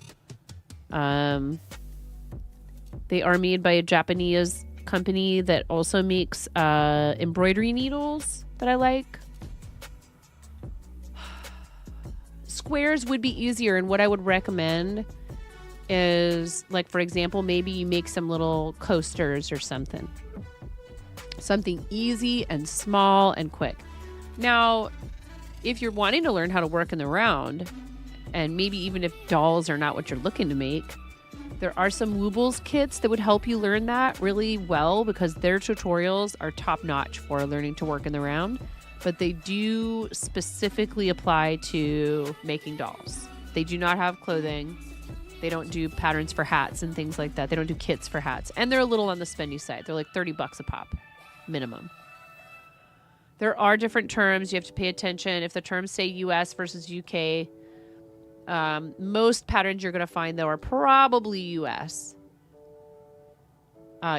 They are made by a Japanese company that also makes embroidery needles that I like. Squares would be easier, and what I would recommend is, like, for example, maybe you make some little coasters or something. Something easy and small and quick. Now, if you're wanting to learn how to work in the round, and maybe even if dolls are not what you're looking to make, there are some Woobles kits that would help you learn that really well because their tutorials are top-notch for learning to work in the round, but they do specifically apply to making dolls. They do not have clothing. They don't do patterns for hats and things like that. They don't do kits for hats. And they're a little on the spendy side. They're like $30 a pop, minimum. There are different terms. You have to pay attention. If the terms say US versus UK, most patterns you're going to find, though, are probably US.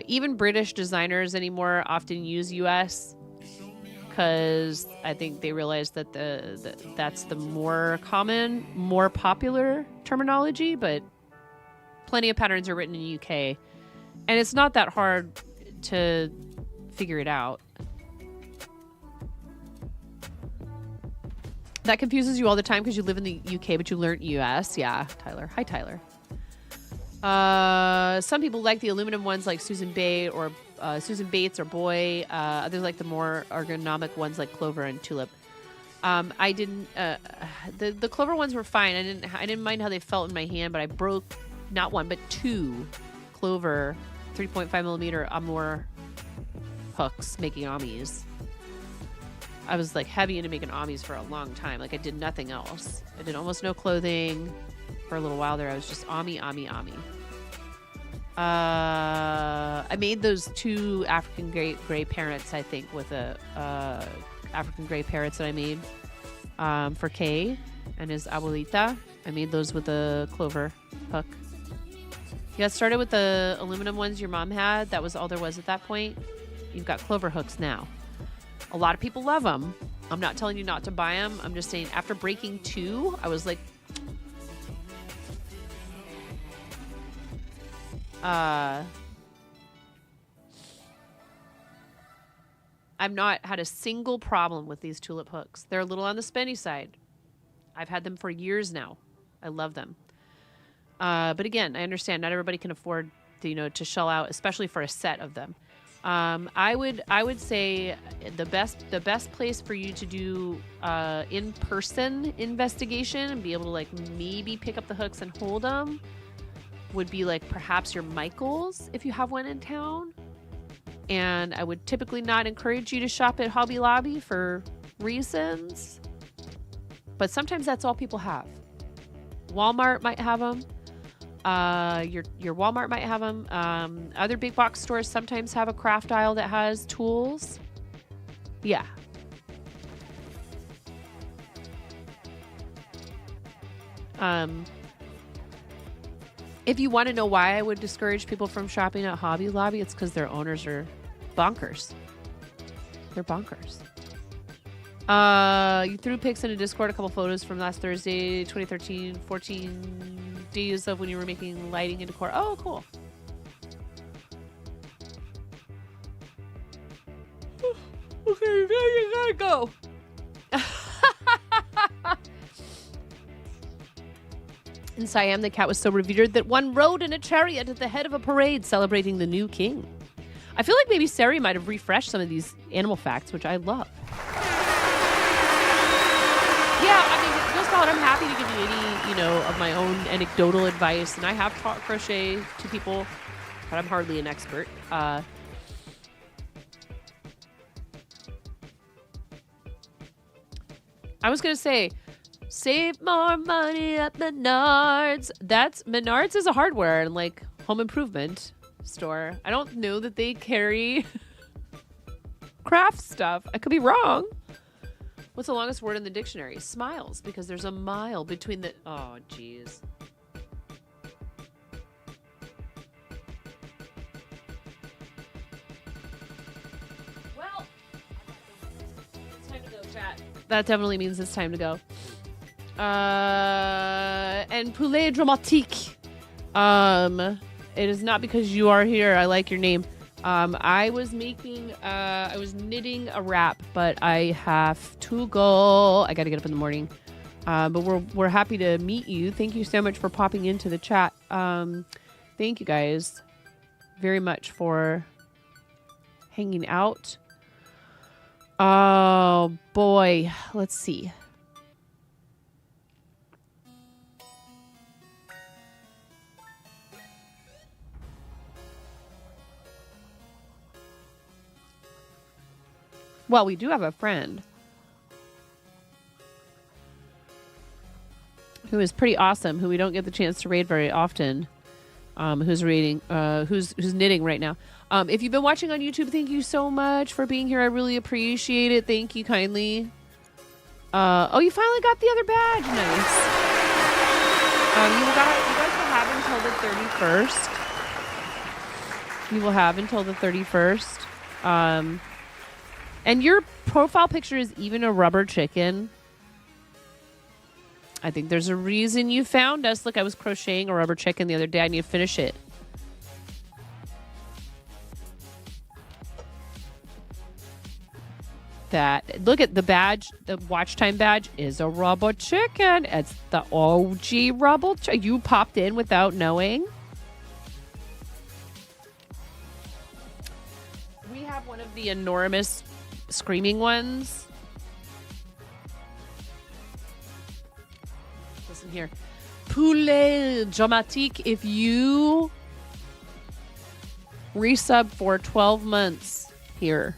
Even British designers anymore often use US because I think they realize that that's the more common, more popular terminology, but plenty of patterns are written in UK. And it's not that hard to figure it out. That confuses you all the time because you live in the UK, but you learned US. Yeah, Tyler. Hi, Tyler. Some people like the aluminum ones like Susan Bates or Boy. Others like the more ergonomic ones like Clover and Tulip. I didn't. The Clover ones were fine. I didn't mind how they felt in my hand, but I broke not one but two Clover 3.5 millimeter Amour hooks making Amis. I was like heavy into making Amis for a long time. Like I did nothing else. I did almost no clothing for a little while there. I was just Ami. I made those two African gray parrots, I think, with African gray parrots that I made for Kay and his abuelita. I made those with a Clover hook. You got started with the aluminum ones your mom had. That was all there was at that point. You've got Clover hooks now. A lot of people love them. I'm not telling you not to buy them. I'm just saying after breaking two, I was like, I've not had a single problem with these tulip hooks. They're a little on the spendy side. I've had them for years now. I love them. But again, I understand not everybody can afford to shell out, especially for a set of them. I would say the best place for you to do in-person investigation and be able to like maybe pick up the hooks and hold them would be like perhaps your Michaels if you have one in town. And I would typically not encourage you to shop at Hobby Lobby for reasons, but sometimes that's all people have. Walmart might have them. Your Walmart might have them. Other big box stores sometimes have a craft aisle that has tools. Yeah. If you want to know why I would discourage people from shopping at Hobby Lobby, it's because their owners are bonkers. They're bonkers. You threw pics in a Discord, a couple photos from last Thursday, 2013, 14 days of when you were making lighting and decor. Oh, cool. Okay, you gotta go. In Siam, the cat was so revered that one rode in a chariot at the head of a parade celebrating the new king. I feel like maybe Sari might have refreshed some of these animal facts, which I love. Yeah, I mean, just out, I'm happy to give you any, of my own anecdotal advice. And I have taught crochet to people, but I'm hardly an expert. I was going to say, save more money at Menards. Menards is a hardware and like home improvement store. I don't know that they carry craft stuff. I could be wrong. What's the longest word in the dictionary? Smiles, because there's a mile between the... Oh, jeez. Well, it's time to go, chat. That definitely means it's time to go. And poulet dramatique. It is not because you are here. I like your name. I was knitting a wrap, but I have to go. I got to get up in the morning. But we're happy to meet you. Thank you so much for popping into the chat. Thank you guys very much for hanging out. Oh boy, let's see. Well, we do have a friend who is pretty awesome, who we don't get the chance to raid very often, who's knitting right now. If you've been watching on YouTube, thank you so much for being here. I really appreciate it. Thank you kindly. Oh, you finally got the other badge. Nice. You guys will have until the 31st. You will have until the 31st. And your profile picture is even a rubber chicken. I think there's a reason you found us. Look, I was crocheting a rubber chicken the other day. I need to finish it. Look at the badge. The watch time badge is a rubber chicken. It's the OG rubber chicken. You popped in without knowing. We have one of the enormous screaming ones. Listen here. Poulet dramatique. If you resub for 12 months here,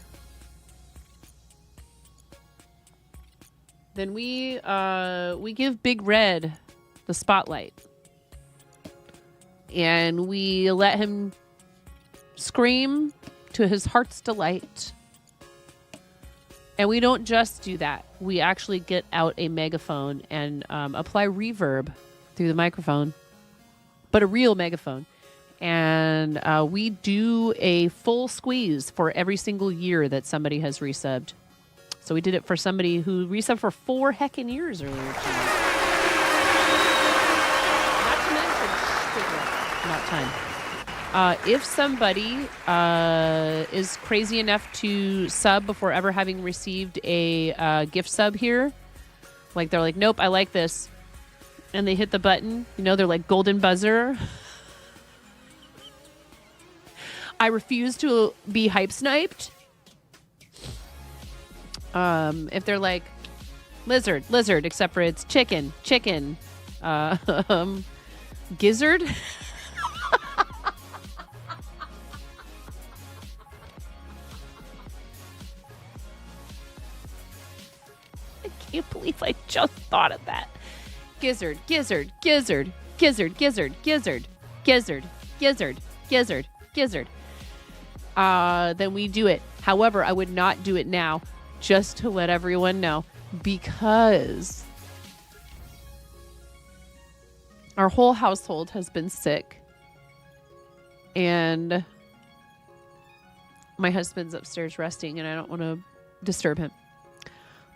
then we give Big Red the spotlight. And we let him scream to his heart's delight. And we don't just do that. We actually get out a megaphone and apply reverb through the microphone, but a real megaphone. And we do a full squeeze for every single year that somebody has resubbed. So we did it for somebody who resubbed for 4 heckin' years earlier. Not to mention, not time. If somebody is crazy enough to sub before ever having received a gift sub here, like they're like, nope, I like this, and they hit the button, they're like golden buzzer. I refuse to be hype sniped. If they're like lizard, except for it's chicken, gizzard. I can't believe I just thought of that. Gizzard. Then we do it. However, I would not do it now, just to let everyone know, because Our whole household has been sick. And my husband's upstairs resting, and I don't want to disturb him.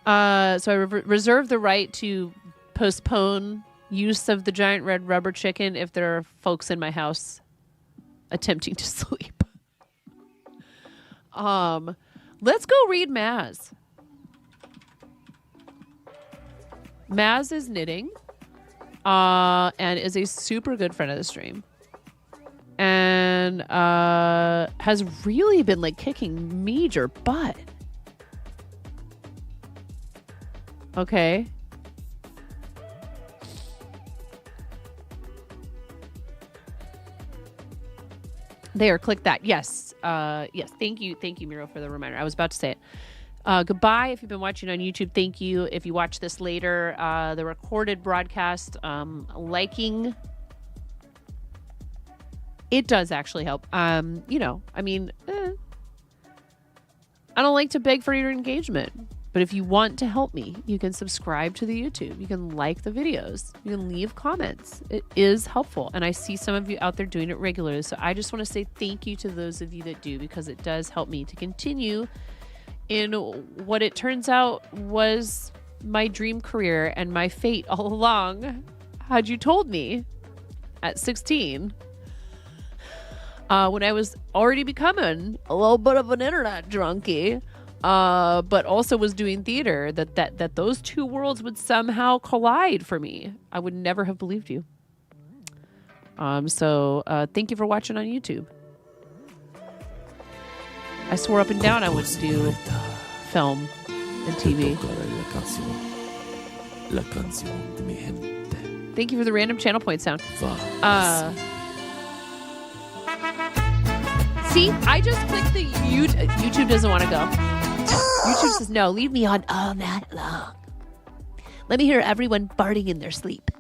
So I reserve the right to postpone use of the giant red rubber chicken if there are folks in my house attempting to sleep. Let's go read Maz. Maz is knitting, and is a super good friend of the stream. And has really been like kicking major butt. Okay. There, click that. Yes. Yes. Thank you, Miro, for the reminder. I was about to say it. Goodbye if you've been watching on YouTube. Thank you. If you watch this later, the recorded broadcast, liking it does actually help. You know, I mean, I don't like to beg for your engagement, but if you want to help me, you can subscribe to the YouTube. You can like the videos. You can leave comments. It is helpful. And I see some of you out there doing it regularly. So I just want to say thank you to those of you that do, because it does help me to continue in what it turns out was my dream career and my fate all along. Had you told me at 16, when I was already becoming a little bit of an internet junkie, but also was doing theater, that those two worlds would somehow collide for me, I would never have believed you. So thank you for watching on YouTube. I swore up and down I would do film and TV. Thank you for the random channel point sound. See, I just clicked the YouTube. YouTube doesn't want to go. YouTube says, no, leave me on all night long. Let me hear everyone farting in their sleep.